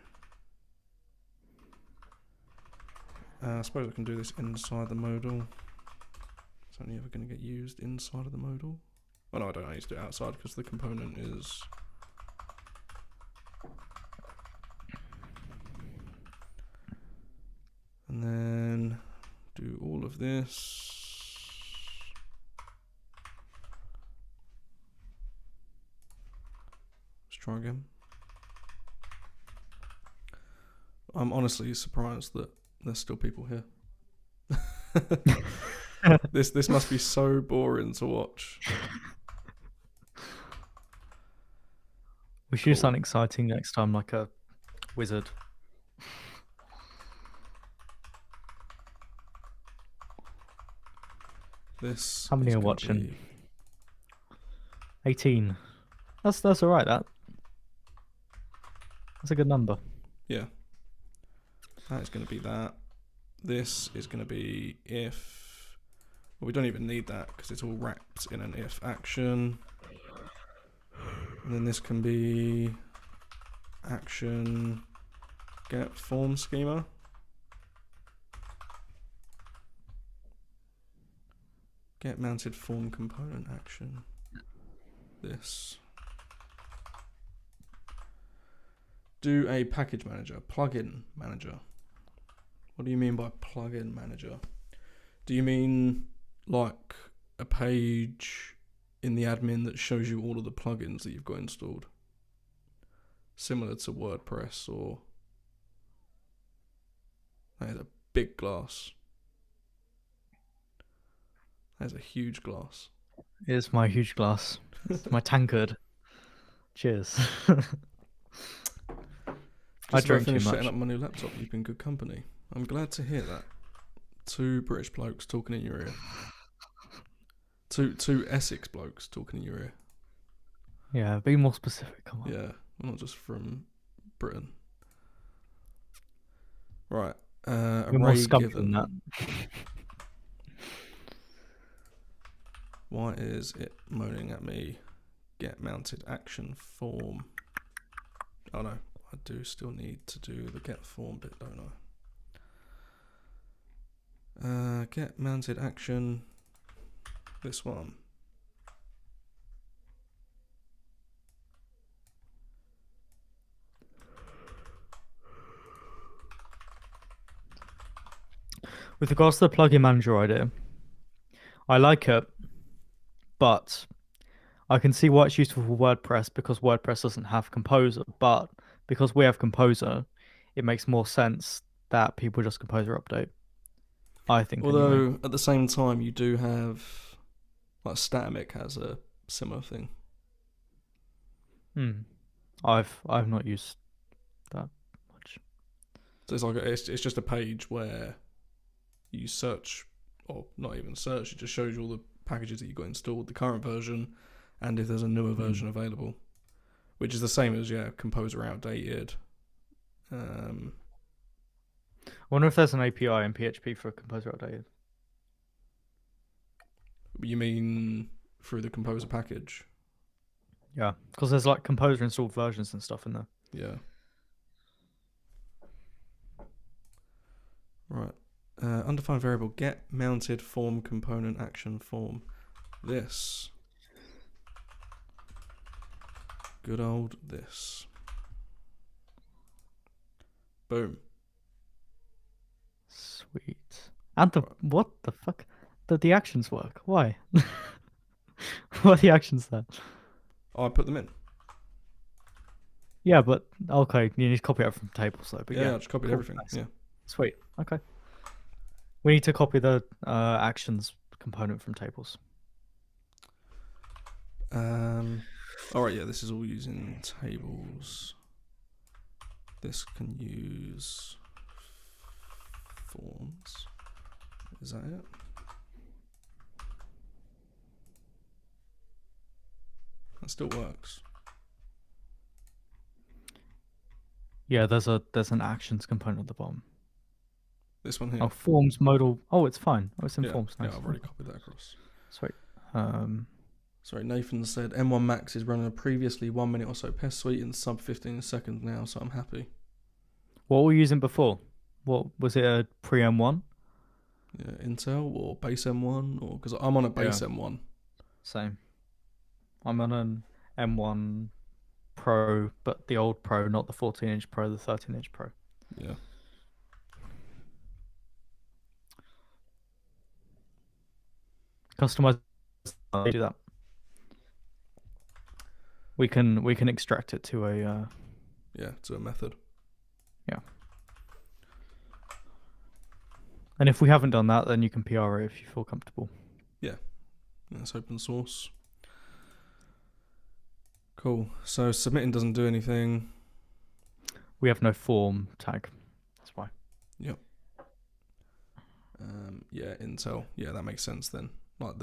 I suppose I can do this inside the modal. It's only ever going to get used inside of the modal. Oh no, I don't need to do it outside because the component is. And then do all of this. Let's try again. I'm honestly surprised that there's still people here. This must be so boring to watch. We should do something exciting next time, like a wizard. This. How many is are gonna watching? be- 18. That's all right. That's a good number. Yeah. That is going to be that. This is going to be if. Well, we don't even need that because it's all wrapped in an if action. And then this can be action get form schema. Get mounted form component action. This. Do a package manager, plugin manager. What do you mean by plugin manager? Do you mean like a page in the admin that shows you all of the plugins that you've got installed? Similar to WordPress or... That is a big glass. That is a huge glass. It's my huge glass. It's my tankard. Cheers. I Just about drink too finished much. setting up my new laptop. You've been good company. I'm glad to hear that. Two British blokes talking in your ear. Two Essex blokes talking in your ear. Yeah, be more specific. Come on. Yeah, I'm not just from Britain. Right. You're more Array scum given. than that. Why is it moaning at me? Get mounted action form. Oh no, I do still need to do the get form bit, don't I? Get mounted action. This one. With regards to the plugin manager idea, I like it, but I can see why it's useful for WordPress because WordPress doesn't have Composer. But because we have Composer, it makes more sense that people just Composer update. I think. Although anyway. at the same time, you do have like Statamic has a similar thing. I've not used that much. So it's like it's just a page where you search, or not even search. It just shows you all the packages that you've got installed, the current version, and if there's a newer version available, which is the same as Composer outdated. I wonder if there's an API in PHP for Composer updated. You mean through the Composer package? Yeah, because there's like Composer installed versions and stuff in there. Yeah. Right. Undefined variable get mounted form component action form. This. Good old this. Boom. Sweet. And what the fuck? The actions work. Why? What are the actions there? Oh, I put them in. Yeah, but okay, you need to copy it from tables though. But Yeah, I just copied cool, everything. nice. Yeah. Sweet. Okay. We need to copy the actions component from tables. All right. Yeah, this is all using tables. This can use forms. Is that it? That still works. Yeah, there's an actions component at the bottom. This one here. Oh, forms modal. Oh, it's fine. Oh, it's in forms. Nice. Yeah, I've already copied that across. Sweet. Sorry, Nathan said M1 Max is running a previously 1 minute or so pest suite in sub 15 seconds now, so I'm happy. What were we using before? What was it? A pre M1? Yeah, Intel or base M1, or because I'm on a base M1. Same. I'm on an M1 Pro, but the old Pro, not the 14-inch Pro, the 13-inch Pro. Yeah. Customize. Do that. We can extract it to a. Yeah, to a method. Yeah. And if we haven't done that, then you can PR it if you feel comfortable. That's open source. Cool. So submitting doesn't do anything. We have no form tag. That's why. Yep. Yeah, Intel. Yeah, that makes sense then. Like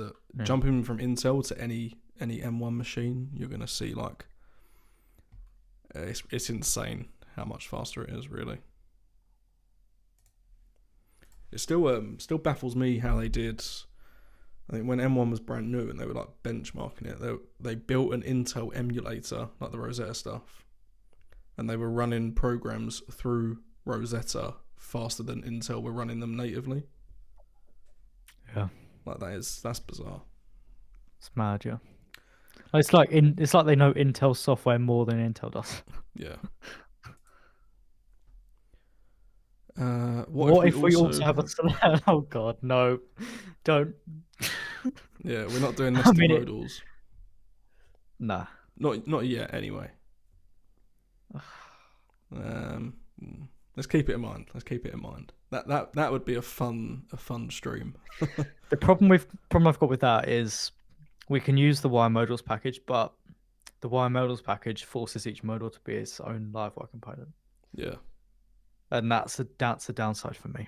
jumping from Intel to any M1 machine, you're gonna see like it's insane how much faster it is. Really, it still baffles me how they did. I think when M1 was brand new and they were like benchmarking it, they built an Intel emulator like the Rosetta stuff, and they were running programs through Rosetta faster than Intel were running them natively. Yeah. Like that's bizarre. It's mad, yeah. It's like they know Intel software more than Intel does. Yeah. What if we also have a select? Oh god, no. Don't. Yeah, we're not doing nested modals. Nah. Not yet anyway. Let's keep it in mind. That would be a fun stream. The problem I've got with that is we can use the wire modals package, but the wire modals package forces each modal to be its own livewire component. Yeah. And that's a downside for me.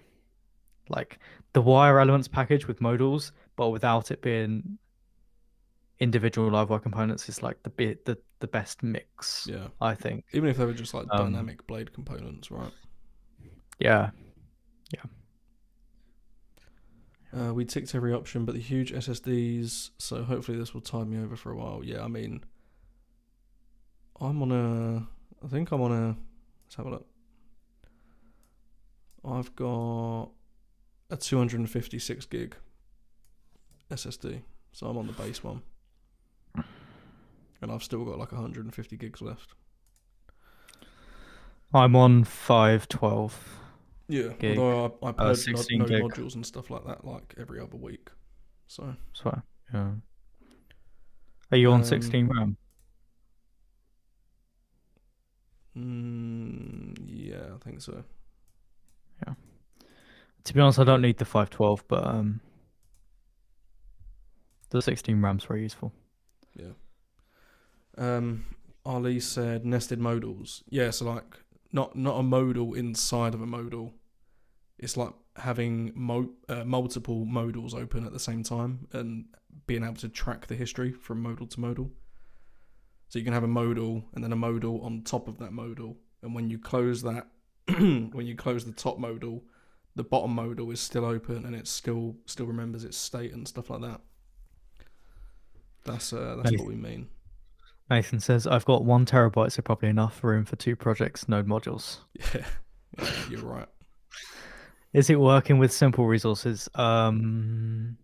Like the wire elements package with modals, but without it being individual livewire components is like the best mix. Yeah. I think. Even if they were just like dynamic blade components, right? Yeah. We ticked every option but the huge SSDs, so hopefully this will tide me over for a while. Yeah, I mean, I think I'm on a, let's have a look. I've got a 256 gig SSD, so I'm on the base one. And I've still got like 150 gigs left. I'm on 512. Yeah, gig, although I put 16 node gig. modules and stuff like that like every other week. So yeah. Are you on 16 RAM? Yeah, I think so. Yeah. To be honest, I don't need the 512, but the 16 RAM's very useful. Yeah. Ali said nested modals. Yeah, so like not a modal inside of a modal. It's like having multiple modals open at the same time and being able to track the history from modal to modal. So you can have a modal and then a modal on top of that modal, and when you close that, when you close the top modal, the bottom modal is still open and it still remembers its state and stuff like that. That's what we mean. Nathan says, I've got 1 terabyte, so probably enough room for 2 projects, node modules. Yeah, you're right. Is it working with simple resources? No.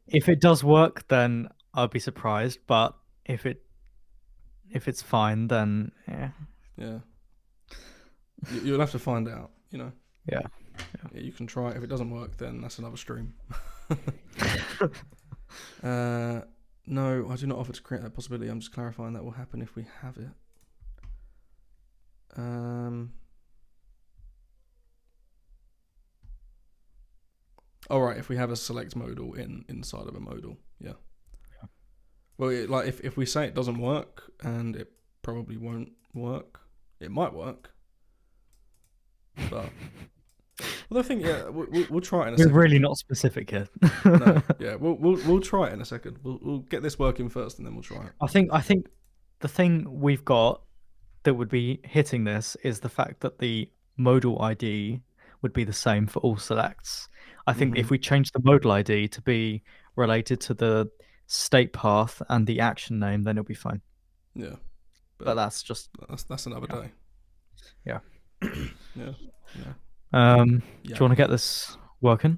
If it does work, then I'll be surprised. But if it's fine, then yeah. Yeah. You'll have to find out, you know. Yeah. You can try it. If it doesn't work, then that's another stream. No, I do not offer to create that possibility. I'm just clarifying that will happen if we have it. All right, if we have a select modal inside of a modal, yeah. Well, if we say it doesn't work, and it probably won't work, it might work. But I think we'll try it in a second. We're really not specific here. No, yeah, we'll try it in a second. We'll get this working first, and then we'll try it. I think the thing we've got that would be hitting this is the fact that the modal ID would be the same for all selects. I think if we change the modal ID to be related to the state path and the action name, then it'll be fine. Yeah, but that's another day. Yeah. Yeah. Do you want to get this working?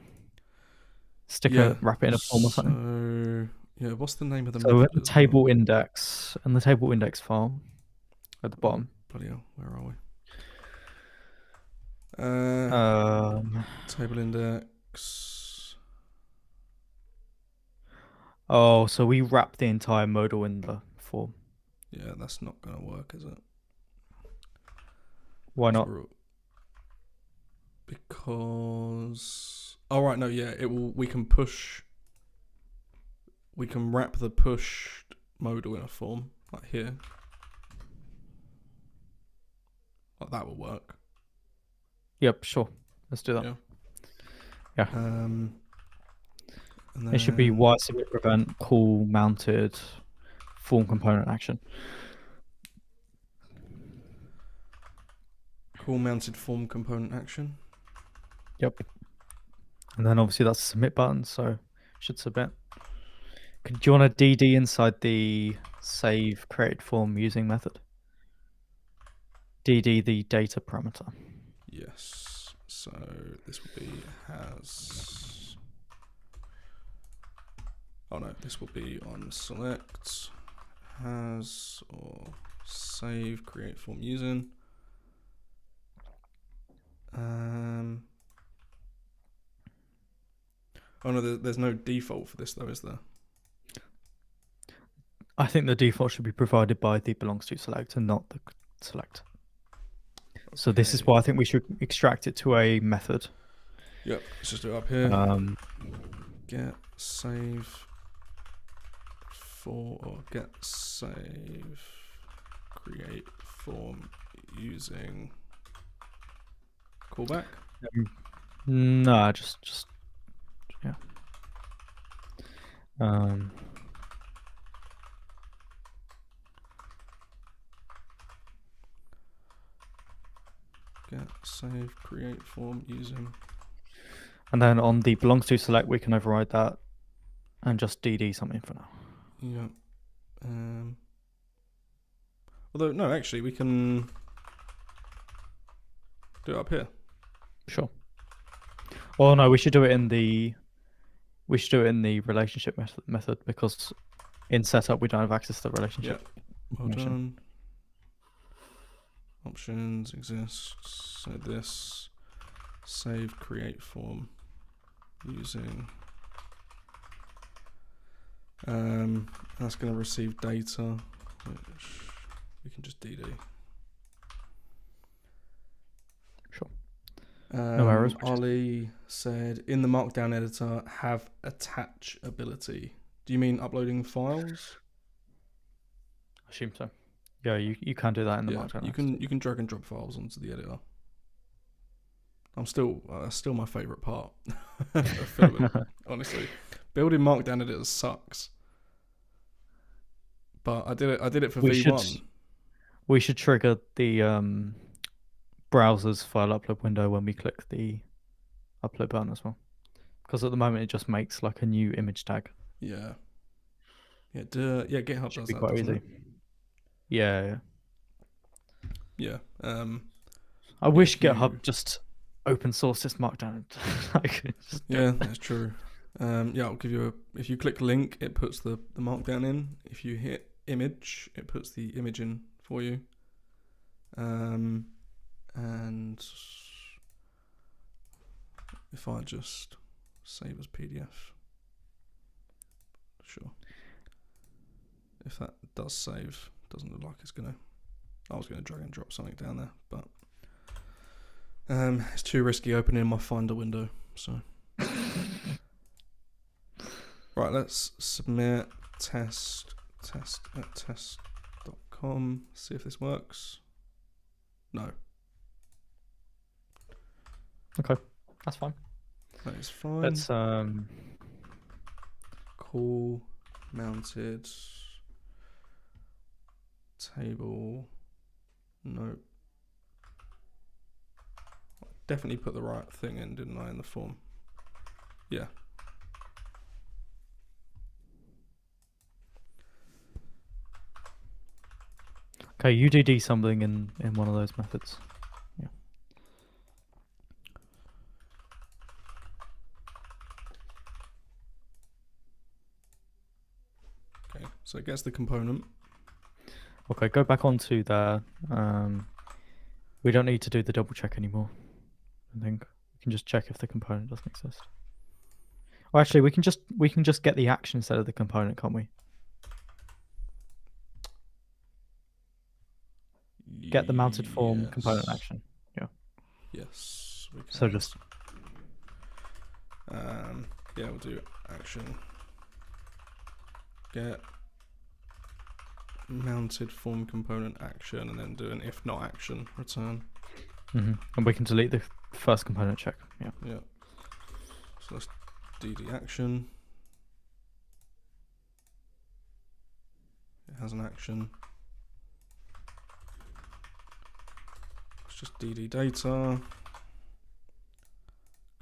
Wrap it in a form or something. So yeah, what's the name of the method? So table index and the table index file at the bottom. Bloody hell, where are we? Table index. Oh, so we wrap the entire modal in the form. Yeah, that's not gonna work, is it? Why not? because right, no, yeah, it will. We can wrap the pushed modal in a form like here. Like that will work. Yep, sure. Let's do that. Yeah. And then It should be Y submit prevent call mounted form component action. call mounted form component action. Yep. And then obviously that's a submit button, so should submit. Do you want a DD inside the save create form using method? DD the data parameter. Yes. So this will be has. Oh no, this will be on select has or save create form using. Oh no, there's no default for this though, is there? I think the default should be provided by the belongs to select and not the select. So this is why I think we should extract it to a method. Yep, let's just do it up here. Get save for or get save create form using callback. No, just yeah. Get save create form using. And then on the belongs to select, we can override that and just DD something for now. Yeah. Although no, actually we can do it up here. Sure. Well, no, we should do it in the relationship method because in setup we don't have access to the relationship. Yeah. Well done. Options exists. So this save create form using that's going to receive data, which we can just DD. Sure. No errors. Ollie said in the Markdown editor have attach ability. Do you mean uploading files? I assume so. Yeah, you can do that in the Markdown. You can drag and drop files onto the editor. I'm still my favorite part of Filament, honestly. Building Markdown editors sucks. But I did it for V1. We should trigger the browser's file upload window when we click the upload button as well. Because at the moment it just makes like a new image tag. Yeah. Yeah, GitHub does that, quite doesn't easy. it? Yeah. I wish GitHub just open source this Markdown. That's true. I'll give you if you click link, it puts the Markdown in. If you hit image, it puts the image in for you. And if I just save as PDF, sure. If that does save, doesn't look like it's gonna. I was gonna drag and drop something down there, but it's too risky opening my Finder window. So, right, let's submit test at test.com. See if this works. No. Okay, that's fine. That is fine. Let's call mounted table. Nope. Definitely put the right thing in, didn't I, in the form? Yeah. Okay, you DD something in one of those methods. Yeah. Okay, so it gets the component. Okay, go back onto there. We don't need to do the double check anymore. I think we can just check if the component doesn't exist. Or actually, we can just get the action instead of the component, can't we? Get the mounted form component action. Yeah. Yes, we can. So just yeah, we'll do action. Get mounted form component action, and then do an if not action return. and we can delete the first component check. Yeah. Yeah. So let's dd action. It has an action. Let's just dd data.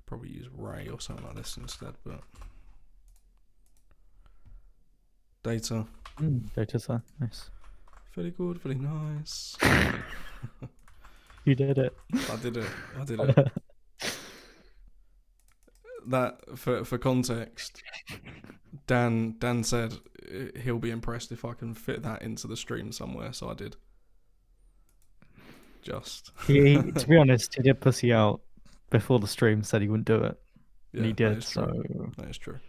Probably use ray or something like this instead, but data. Data's there. Nice. Very good, very nice. You did it. I did it. That for context, Dan said he'll be impressed if I can fit that into the stream somewhere, so I did. Just To be honest, he did pussy out before the stream, said he wouldn't do it. yeah, And he did, that is true. so That is true.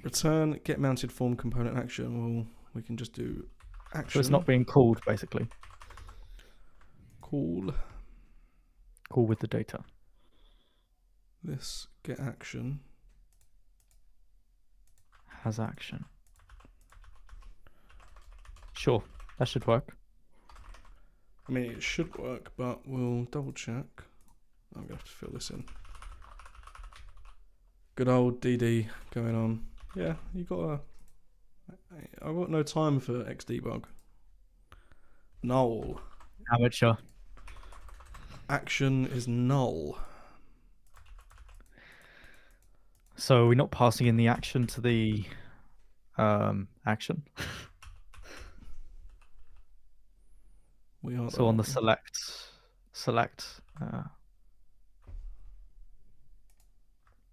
Return get mounted form component action. Well, we can just do action. So it's not being called, basically. Call Call with the data. this get action. Has action. Sure, that should work. I mean, it should work, but we'll double check. I'm gonna have to fill this in. Good old DD going on. Yeah, you got I've got no time for xdebug. Null. Amateur. Action is null. So we're not passing in the action to the action. We are So on the select,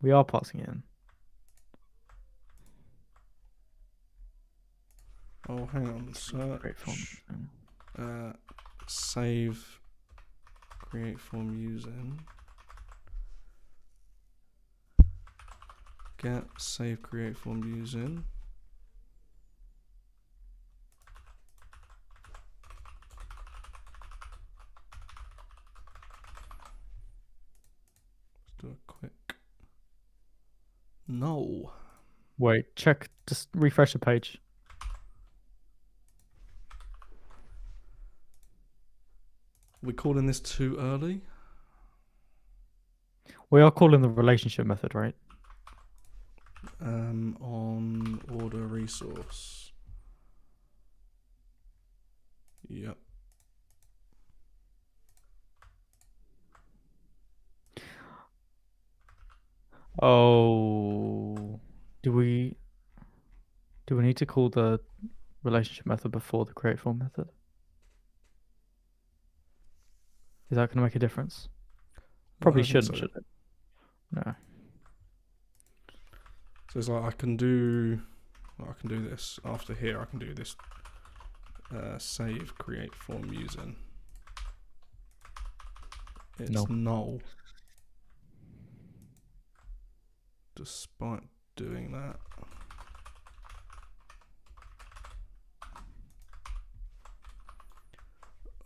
we are passing in. Oh, hang on. Create form. Search. Save. Create form using. Get save create form using. Let's do a quick. No. Wait, check. Just refresh the page. We're calling this too early. We are calling the relationship method, right? On order resource. Yep. Oh, do we need to call the relationship method before the create form method? Is that going to make a difference? Probably shouldn't, should it? No. So it's like I can do this after here. I can do this save create form using. It's null. Despite doing that.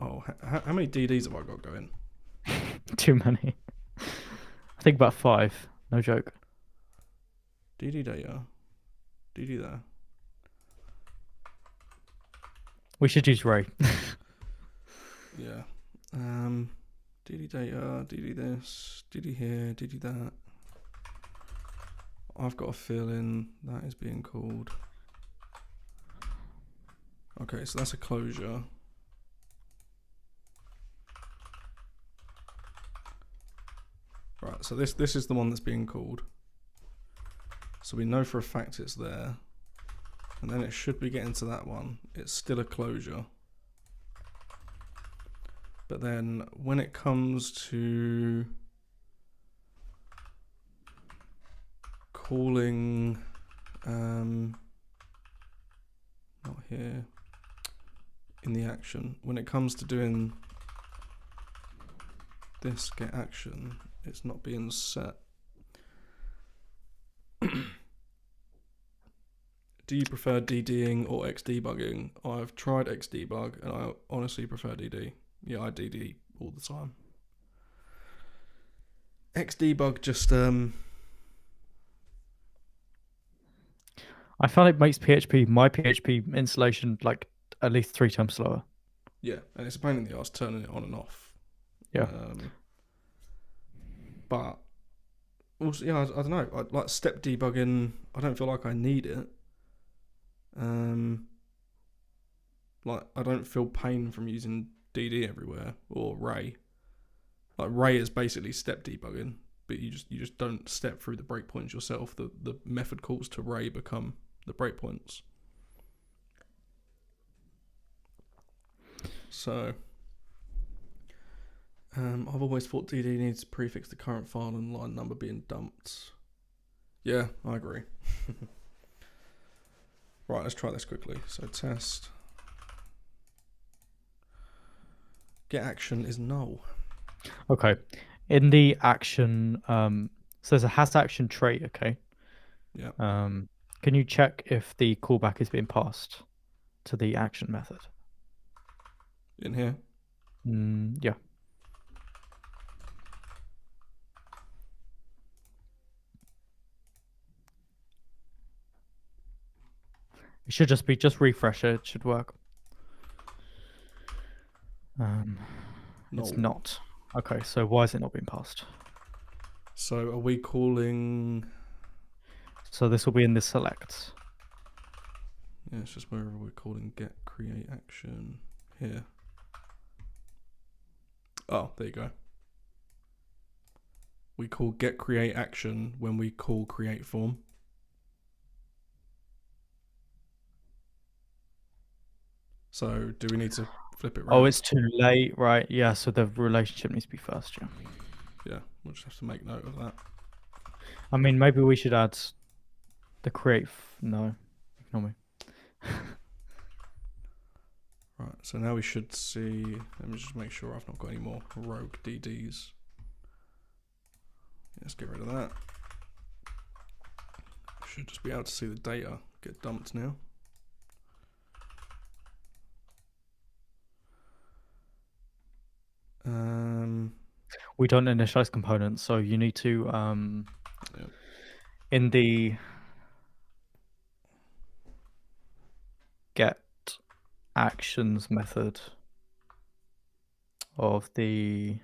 Oh, how many DDs have I got going? Too many. I think about 5. No joke. DD data. DD there. We should use Ray. Yeah. DD data, DD this, DD here, DD that. I've got a feeling that is being called. Okay, so that's a closure. Right, so this is the one that's being called. So we know for a fact it's there. And then it should be getting to that one. It's still a closure. But then when it comes to calling, not here, in the action, when it comes to doing this get action, it's not being set. Do you prefer DDing or xdebugging? I've tried xdebug and I honestly prefer DD. Yeah, I DD all the time. Xdebug just I found it makes my PHP installation like at least 3 times slower. yeah, and it's a pain in the arse turning it on and off. Yeah. But also, yeah, I don't know. Like step debugging, I don't feel like I need it. Like I don't feel pain from using DD everywhere or Ray. Like Ray is basically step debugging, but you just don't step through the breakpoints yourself. The method calls to Ray become the breakpoints. So I've always thought DD needs to prefix the current file and line number being dumped. Yeah, I agree. Right, let's try this quickly. So test. Get action is null. Okay. In the action, so there's a has action trait, okay? Yeah. Can you check if the callback is being passed to the action method? In here? Yeah. It should just be, refresh it. It should work. It's not. Okay, so why is it not being passed? So are we calling... So this will be in the select. Yeah, it's just wherever we're calling get create action here. Oh, there you go. We call get create action when we call create form. So do we need to flip it around? Oh, it's too late, right? Yeah, so the relationship needs to be first, yeah. Yeah, we'll just have to make note of that. I mean, maybe we should add the create... No, ignore me. Right, so now we should see... Let me just make sure I've not got any more rogue DDs. Let's get rid of that. Should just be able to see the data get dumped now. We don't initialize components, so you need to Yep. in the get actions method of the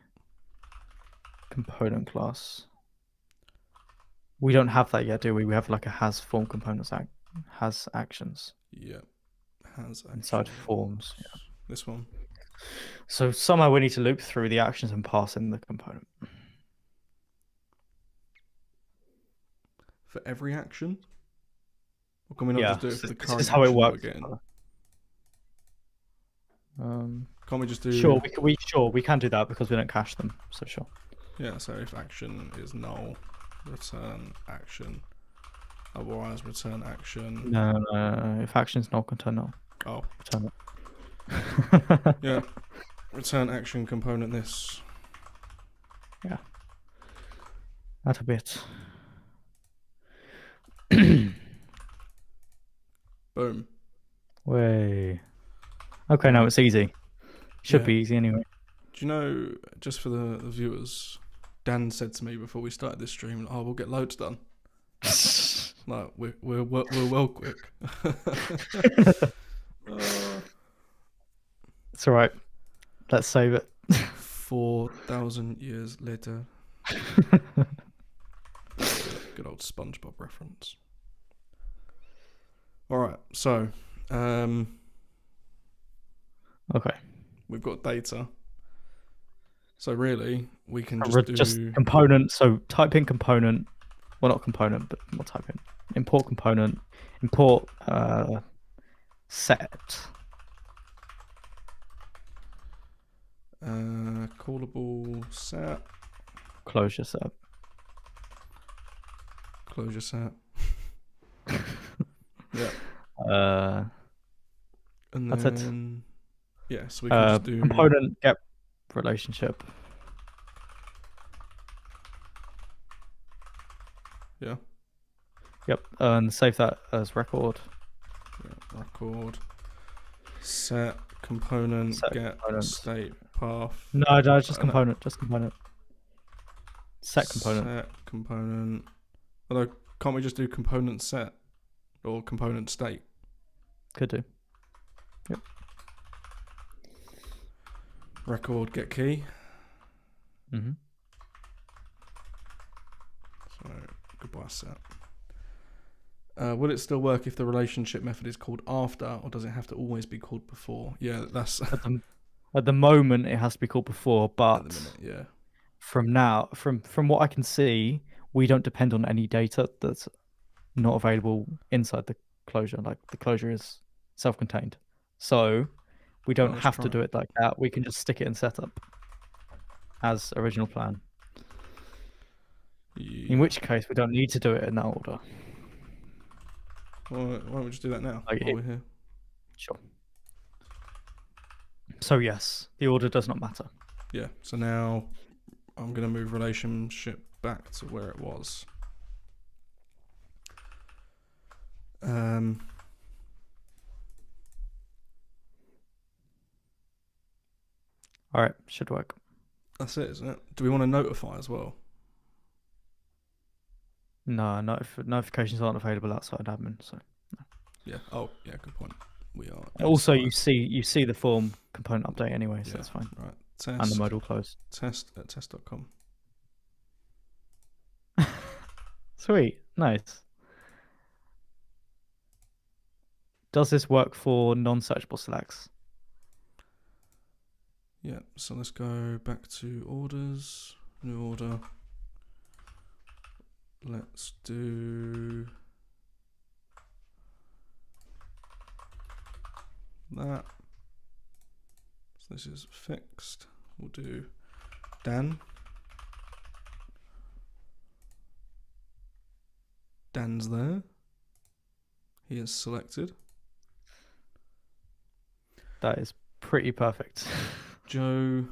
component class. We don't have that yet, do we? We have like a has form components has actions. Yep. Has actions. Inside forms. Yeah. This one. So somehow we need to loop through the actions and pass in the component. For every action? Or can we not just do it for the current this is how it action works. that we're getting? Can't we just do... Sure, we can do that because we don't cache them, so sure. Yeah, so if action is null, return action. Otherwise, return action. No. If action is null, return null. Oh. Return it. Yeah. Return action component this. Yeah. That a bit. Boom. Way. Okay, now it's easy. Should Yeah. be easy anyway. Do you know, just for the viewers, Dan said to me before we started this stream, "Oh, we'll get loads done." Like we're well quick. It's all right. Let's save it. 4,000 years later. Good old SpongeBob reference. All right, so Okay. we've got data. So really, we can Just component. So type in component. Well, not component, but we'll type in import component. Import set. Callable set. Closure set. Closure set. Yeah. And that's then, yeah, so we can just do component get relationship. Yeah. Yep. And save that as record. Yeah, record set component Set get component. state. path. No, just component. Just component. Set component. Set component. Although, can't we just do component set or component state? Could do. Yep. Record get key. Mm-hmm. So goodbye set. Will it still work if the relationship method is called after, or does it have to always be called before? Yeah, that's At the moment it has to be called before, but at the minute, yeah. From now, from what I can see, we don't depend on any data that's not available inside the closure. Like the closure is self-contained, so we don't have to do it like that. We can just stick it in setup as original plan. Yeah. In which case, we don't need to do it in that order. Well, why don't we just do that now Like while we're here? Sure. So yes, the order does not matter. Yeah. So now I'm going to move relationship back to where it was. All right, should work. That's it, isn't it? Do we want to notify as well? No, notifications aren't available outside admin. So no. Yeah. Oh, yeah. Good point. We are. Also, you see the form component update anyway, so that's fine. Right. Test. And the modal close. Test at test.com. Sweet, nice. Does this work for non-searchable selects? Yeah. So let's go back to orders. New order. Let's do that. So this is fixed. We'll do Dan. Dan's there. He is selected. That is pretty perfect. Joe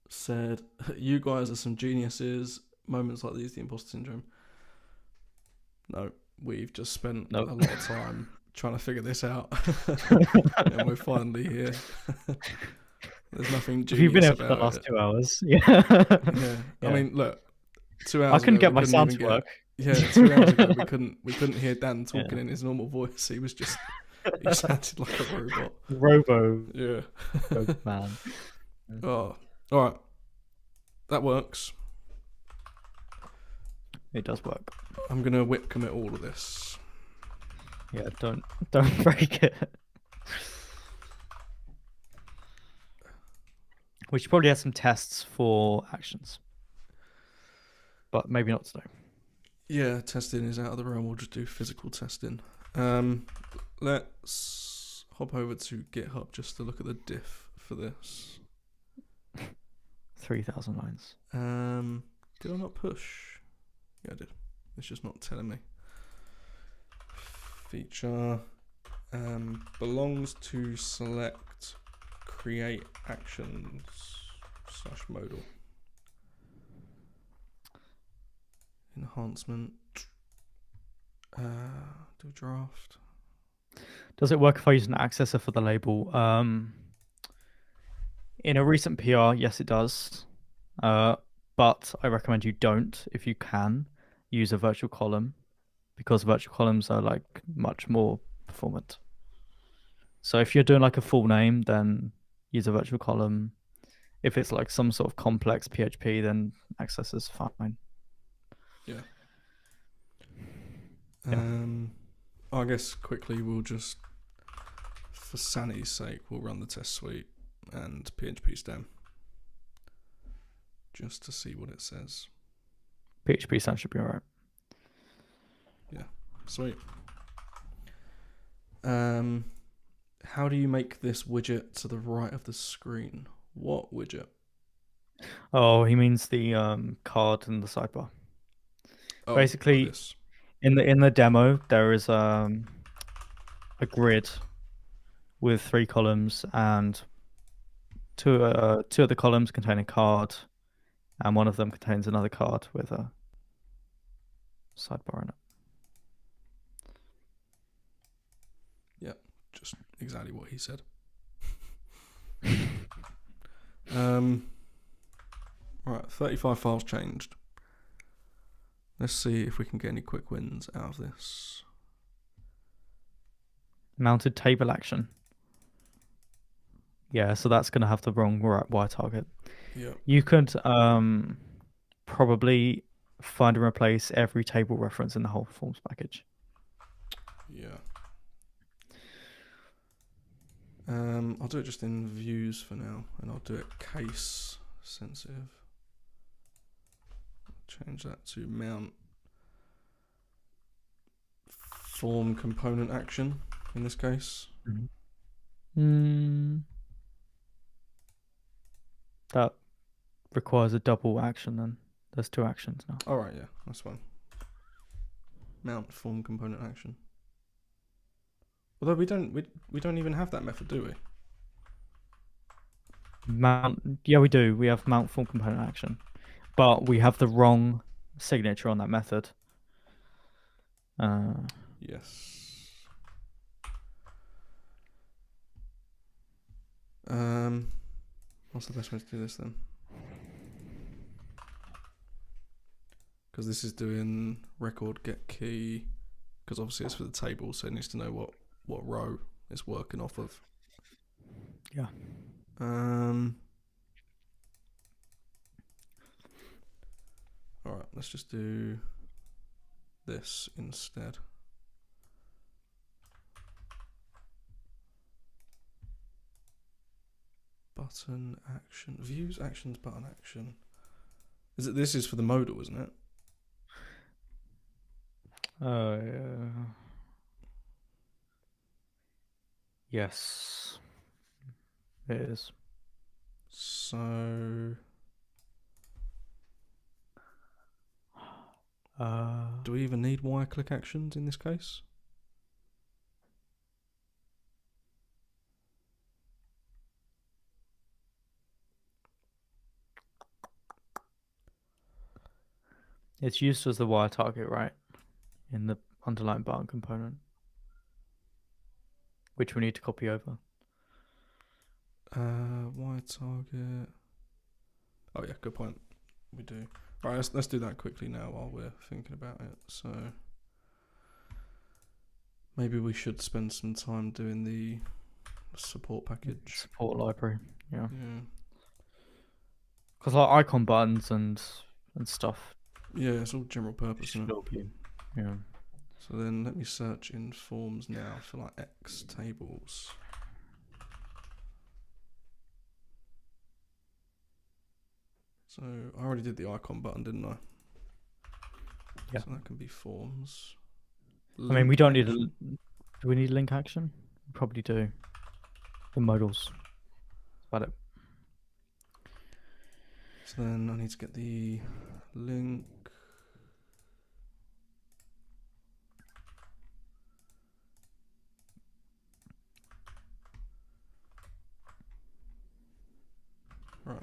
said, "You guys are some geniuses. Moments like these, the imposter syndrome." No, we've just spent a lot of time trying to figure this out, and we're finally here. There's nothing genius You've been here about for the last it. 2 hours. Yeah. I mean, look, 2 hours. I couldn't ago, get my sound to work. Yeah, 2 hours ago we couldn't hear Dan talking in his normal voice. He sounded like a robot. Robo. Yeah. Man. Oh, all right. That works. It does work. I'm gonna whip commit all of this. Yeah, don't break it. We should probably have some tests for actions, but maybe not today. Yeah, testing is out of the realm. We'll just do physical testing. Let's hop over to GitHub just to look at the diff for this. 3,000 lines. Did I not push? Yeah, I did. It's just not telling me. Feature belongs to select create actions / modal. Enhancement. Do draft. Does it work if I use an accessor for the label? In a recent PR, yes, it does. But I recommend you don't, if you can, use a virtual column, because virtual columns are like much more performant. So if you're doing like a full name, then use a virtual column. If it's like some sort of complex PHP, then access is fine. Yeah. I guess quickly we'll just, for sanity's sake, we'll run the test suite and PHP stem just to see what it says. PHP stem should be alright. Yeah, sweet. How do you make this widget to the right of the screen? What widget? Oh, he means the card in the sidebar. Oh, basically, like this. in the demo, there is a grid with 3 columns, and two of the columns contain a card, and one of them contains another card with a sidebar in it. Yeah, just exactly what he said. Right, 35 files changed. Let's see if we can get any quick wins out of this. Mounted table action. Yeah, so that's going to have the wrong Y target. Yeah. You could probably find and replace every table reference in the whole forms package. Yeah. I'll do it just in views for now, and I'll do it case sensitive. Change that to mount form component action in this case. That requires a double action then. There's two actions now. All right, yeah, that's fine. Mount form component action. Although we don't even have that method, do we? Yeah, we do. We have mount form component action, but we have the wrong signature on that method. Yes. What's the best way to do this then? Because this is doing record get key, because obviously it's for the table, so it needs to know what row it's working off of. Yeah. All right, let's just do this instead. Button action, views actions, button action. This is for the modal, isn't it? Yes, it is. So do we even need wire click actions in this case? It's used as the wire target, right? In the underlying button component, which we need to copy over. Wire target. Oh yeah, good point. We do. Right, let's do that quickly now while we're thinking about it. So maybe we should spend some time doing the support package. Support library, yeah. Yeah. Because like icon buttons and stuff. Yeah, it's all general purpose, isn't it? Yeah. So then let me search in forms now for like X tables. So I already did the icon button, didn't I? Yeah. So that can be forms. I mean, we don't need do we need link action? We probably do. The modals. That's about it. So then I need to get the link. Right,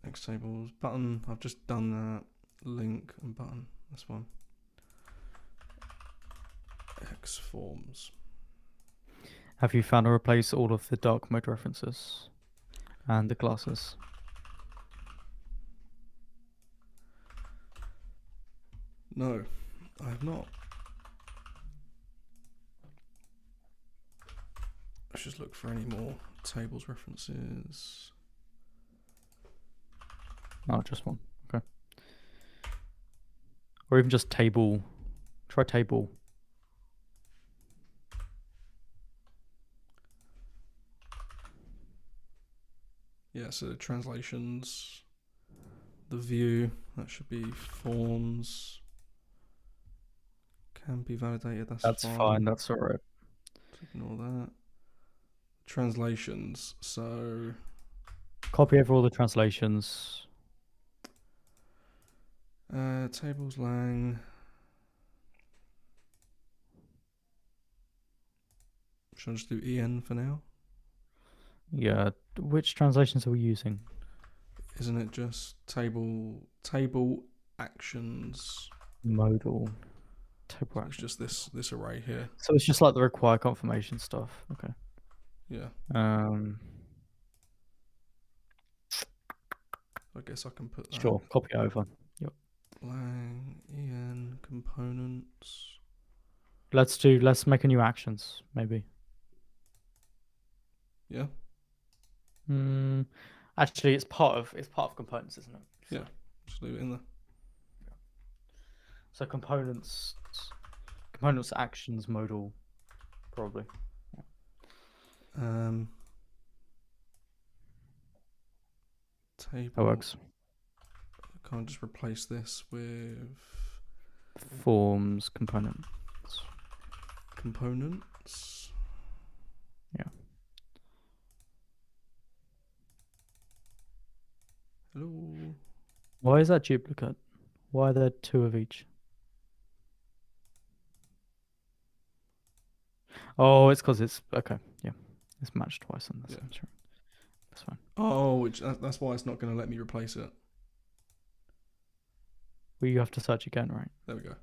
X tables, button, I've just done that. Link and button, that's fine. X forms. Have you found to replace all of the dark mode references and the classes? No, I have not. Let's just look for any more tables references. No, just one. Okay. Or even just table. Try table. Yeah, so translations, the view, that should be forms. Can be validated, that's fine. That's all right. Ignore that. Translations, so Copy over all the translations. tables lang. Should I just do en for now? Yeah. Which translations are we using? Isn't it just table actions? Modal. So it's just this array here. So it's just like the require confirmation stuff. Okay. Yeah. I guess I can put that. Sure, copy it over. Lang en components. Let's make a new actions, maybe. Yeah. Actually, it's part of components, isn't it? Yeah. Just leave it in there. So components actions modal, probably. Table. That works. Can't just replace this with Forms components. Components. Yeah. Hello. Why is that duplicate? Why are there two of each? Oh, it's because it's okay. Yeah, it's matched twice on this. Yeah. Sure. That's fine. Oh, that's why it's not going to let me replace it. Well, you have to search again, right? There we go.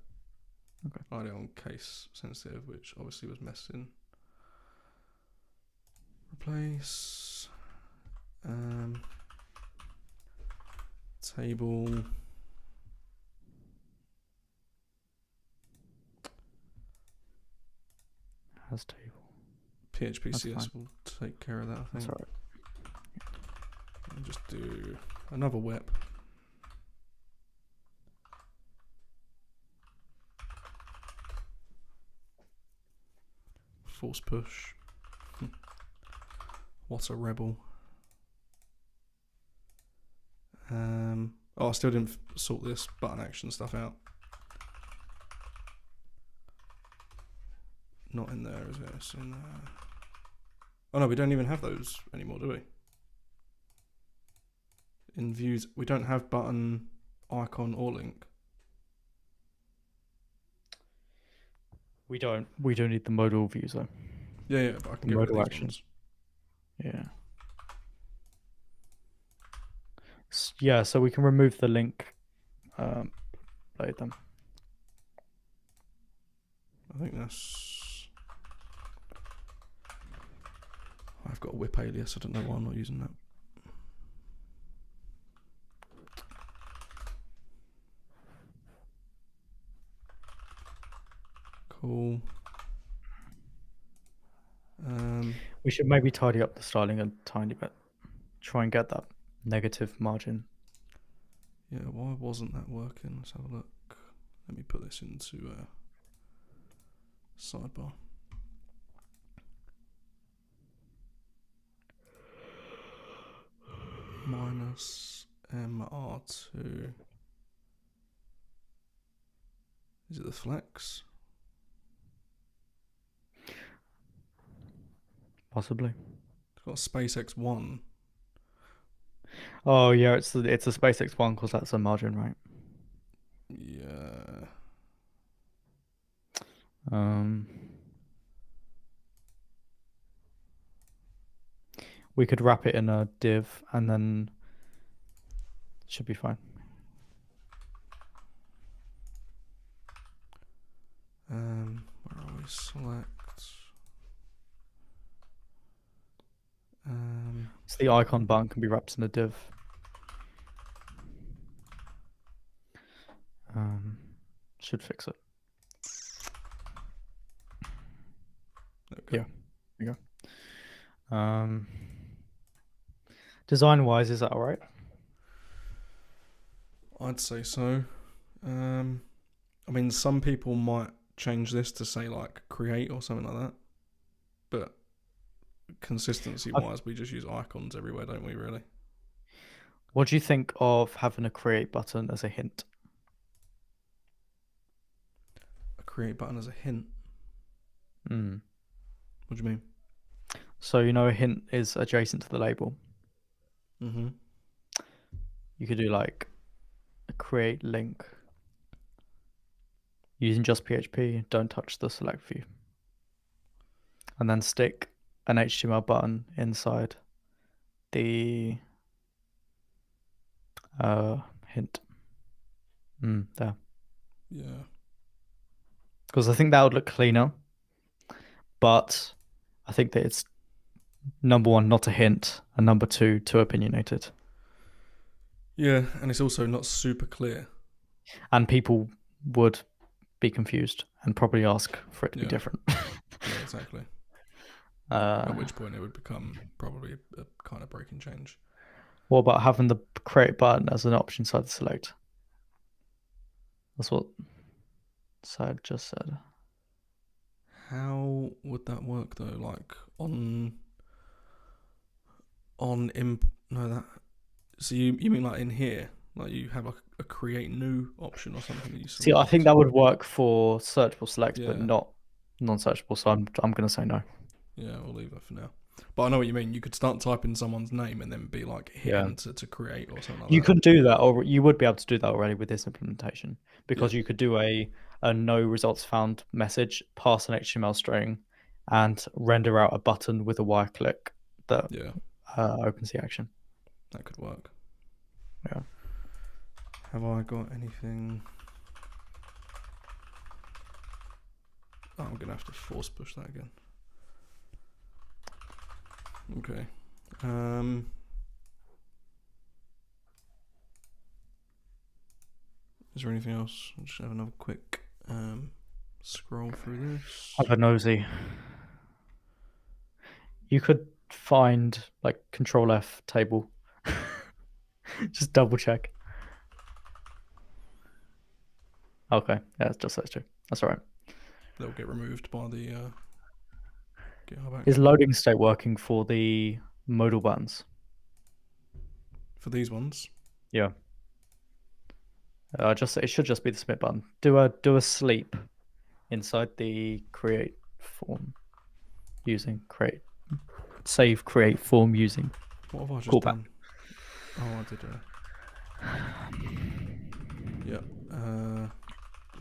Okay. I had it on case sensitive, which obviously was messing. Replace. Table. Has table. PHP-CS will take care of that, I think. That's all right. And just do another whip. Force push. What a rebel. Oh, I still didn't sort this button action stuff out. Not in there, is it? It's in there. Oh no, we don't even have those anymore, do we? In views, we don't have button, icon, or link. We don't need the modal views though. Yeah, but I can get rid of Modal these actions. ones. Yeah. Yeah, so we can remove the link. Play them. I think that's. I've got a whip alias. I don't know why I'm not using that. Cool. We should maybe tidy up the styling a tiny bit. Try and get that negative margin. Yeah, why wasn't that working? Let's have a look. Let me put this into sidebar. Minus MR2. Is it the flex? Possibly. It's got SpaceX 1. Oh yeah, it's a SpaceX one because that's a margin, right? Yeah. We could wrap it in a div and then it should be fine. Where are we? Select. So the icon button can be wrapped in a div. Should fix it. Okay. Yeah. There you go. Design wise, is that all right? I'd say so. I mean, some people might change this to say like create or something like that, but consistency wise, we just use icons everywhere, don't we? Really? What do you think of having a create button as a hint? A create button as a hint. What do you mean? So you know, a hint is adjacent to the label. Mm-hmm. You could do like a create link using just PHP. Don't touch the select view, and then stick an HTML button inside the hint. There. Yeah. Because I think that would look cleaner. But I think that it's number one, not a hint, and number two, too opinionated. Yeah, and it's also not super clear. And people would be confused and probably ask for it to be Yeah. different. Yeah, exactly. At which point it would become probably a kind of break and change. What about having the create button as an option inside the select? That's what Sad just said. How would that work though? Like on no that. So you mean like in here, like you have like a create new option or something that you See, I select? think that would work for searchable select, but Yeah. not non-searchable. So I'm gonna say no. Yeah, we'll leave that for now. But I know what you mean. You could start typing someone's name and then be like hit Yeah. enter to create or something like You that. could do that, or you would be able to do that already with this implementation, because Yeah. you could do a no results found message, pass an HTML string, and render out a button with a wire click that Yeah, opens the action. that could work. Yeah. Have I got anything? Oh, I'm gonna have to force push that again. Okay. Is there anything else? I'll just have another quick scroll through this. Have a nosy. You could find like Control F table. Just double check. Okay, yeah, it's just those two. That's all right. They'll get removed by the GitHub Is action. loading state working for the modal buttons? For these ones. Yeah. It should just be the submit button. Do a sleep inside the create form using create save create form using What have I just callback. done? Oh, I did. Yeah.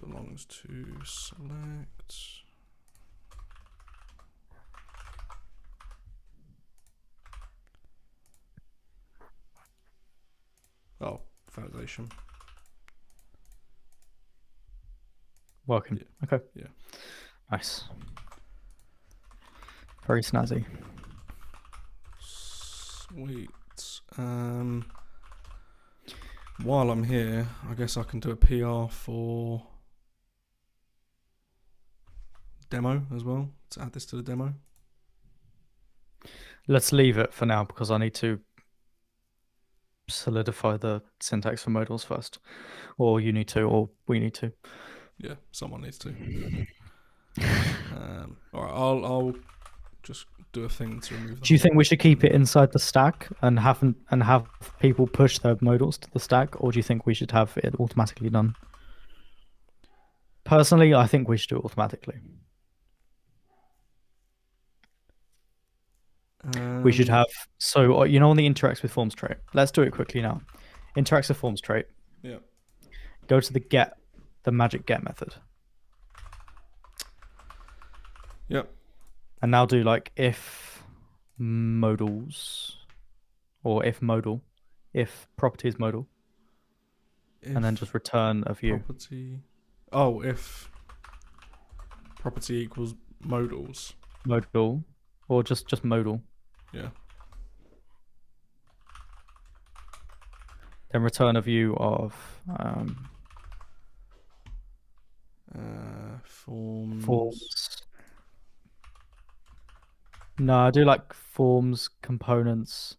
Belongs to select. Oh, validation. Working. Yeah. Okay. Yeah. Nice. Very snazzy. Sweet. While I'm here, I guess I can do a PR for demo as well. Let's add this to the demo. Let's leave it for now because I need to solidify the syntax for modals first. Or you need to, or we need to. Yeah, someone needs to. All right, I'll just do a thing to remove. Do you think we should keep it inside the stack and have people push their modals to the stack, or do you think we should have it automatically done? Personally, I think we should do it automatically. We should have on the interacts with forms trait. Let's do it quickly now. Interacts with forms trait. Yeah. Go to the magic get method. Yep. And now do like if modals, or if modal, if property is modal, and then just return a view. Property. Oh, if property equals modals. Modal, or just modal. Yeah. Then return a view of forms. No, I do like forms components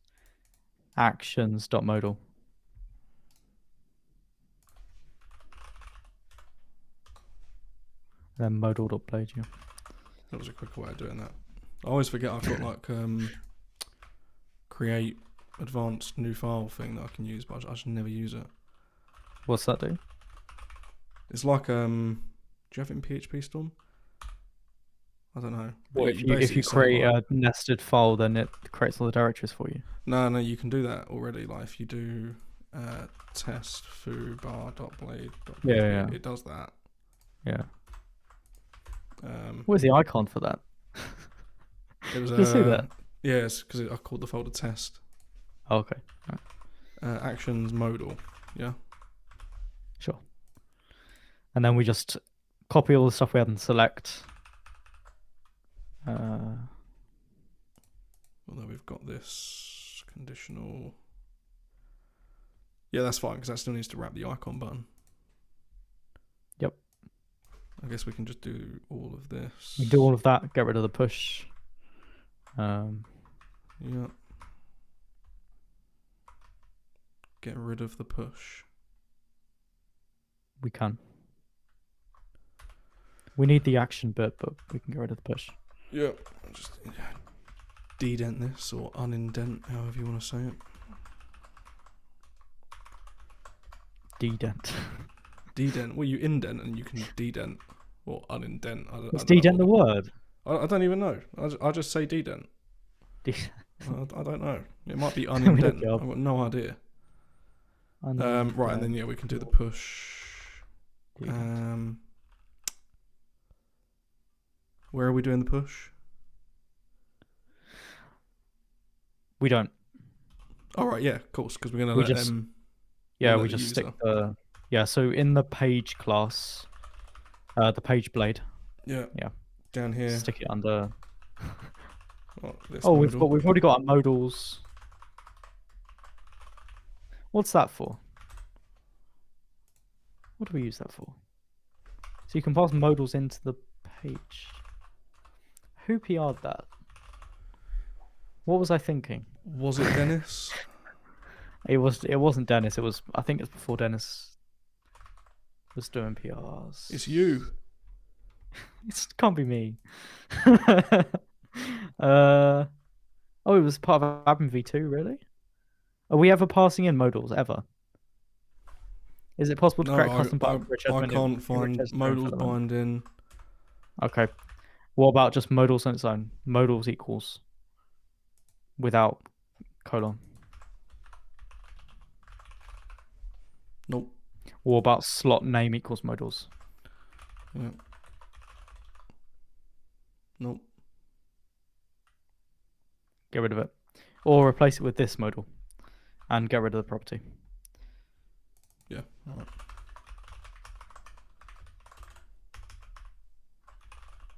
actions.modal. Then modal.playGear. That was a quicker way of doing that. I always forget I've got like create advanced new file thing that I can use, but I just never use it. What's that do? It's like do you have it in PHP Storm? I don't know. Well, if you create a nested file, then it creates all the directories for you. No, you can do that already. Like if you do test foo bar.blade, yeah, it does that. Yeah. Where's the icon for that? It was you see that? Yes, because I called the folder test. Oh, okay. Right. Actions modal. Yeah. Sure. And then we just copy all the stuff we had and select. Although we've got this conditional. Yeah, that's fine because that still needs to wrap the icon button. Yep. I guess we can just do all of this. We do all of that. Get rid of the push. Yeah. Get rid of the push. We can. We need the action bit, but we can get rid of the push. Yeah. Just dedent this or unindent, however you want to say it. Dedent. Dedent. Well, you indent and you can dedent or unindent. Is dedent the word? I don't even know. I just say dedent. Dedent. I don't know. It might be unindent. I've got no idea. Right, and then yeah, we can do the push. Where are we doing the push? We don't. All right, yeah, of course, because we're gonna let them. Yeah, we just stick the. Yeah, so in the page class, the page blade. Yeah. Yeah. Down here. Stick it under. Oh, we've already got our modals. What's that for? What do we use that for? So you can pass modals into the page. Who PR'd that? What was I thinking? Was it Dennis? It wasn't Dennis. It was. I think it's before Dennis was doing PRs. It's you. It can't be me. Oh, it was part of Admin V2, really? Are we ever passing in modals ever? Is it possible to create custom buttons? I can't find modals binding. Okay. What about just modals on its own? Modals equals without colon. Nope. What about slot name equals modals? Yeah. Nope. Get rid of it. Or replace it with this modal and get rid of the property. Yeah, all right.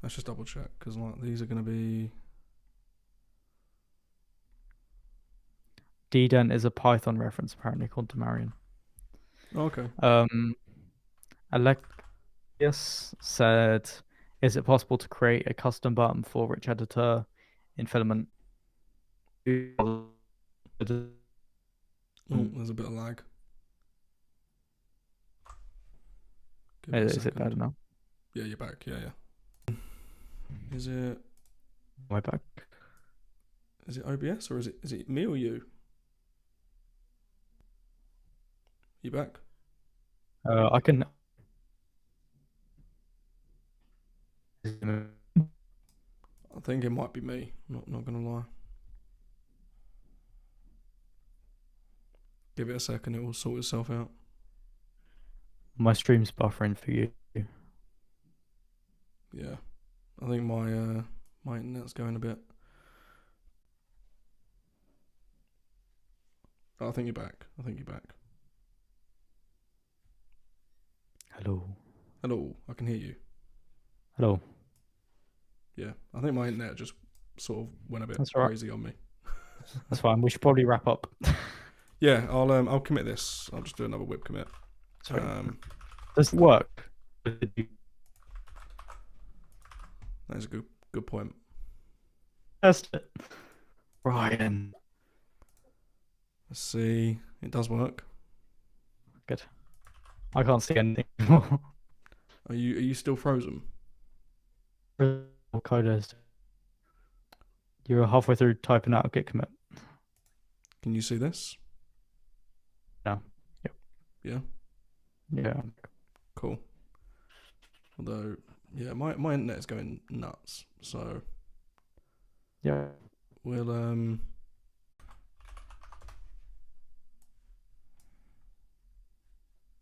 Let's just double check because like these are going to be. Dedent is a Python reference apparently called Demarion. Okay. Alexius said, "Is it possible to create a custom button for rich editor in Filament?" Oh, there's a bit of lag. Is it better now? Yeah, you're back. Yeah. Is it? Am I back? Is it OBS or is it me or you? You back? I can. I think it might be me. Not gonna lie. Give it a second, it will sort itself out. My stream's buffering for you. Yeah, I think my internet's going a bit. Oh, I think you're back. Hello, I can hear you. Hello. Yeah, I think my internet just sort of went a bit crazy on me. That's fine. We should probably wrap up. Yeah, I'll commit this. I'll just do another whip commit. Does it work? That's a good point. Test it. Ryan. Let's see. It does work. Good. I can't see anything anymore. Are you still frozen? Coders. You're halfway through typing out git commit. Can you see this? No. Yep. Yeah. Yeah. Cool. Although, yeah, my internet is going nuts. So yeah, we'll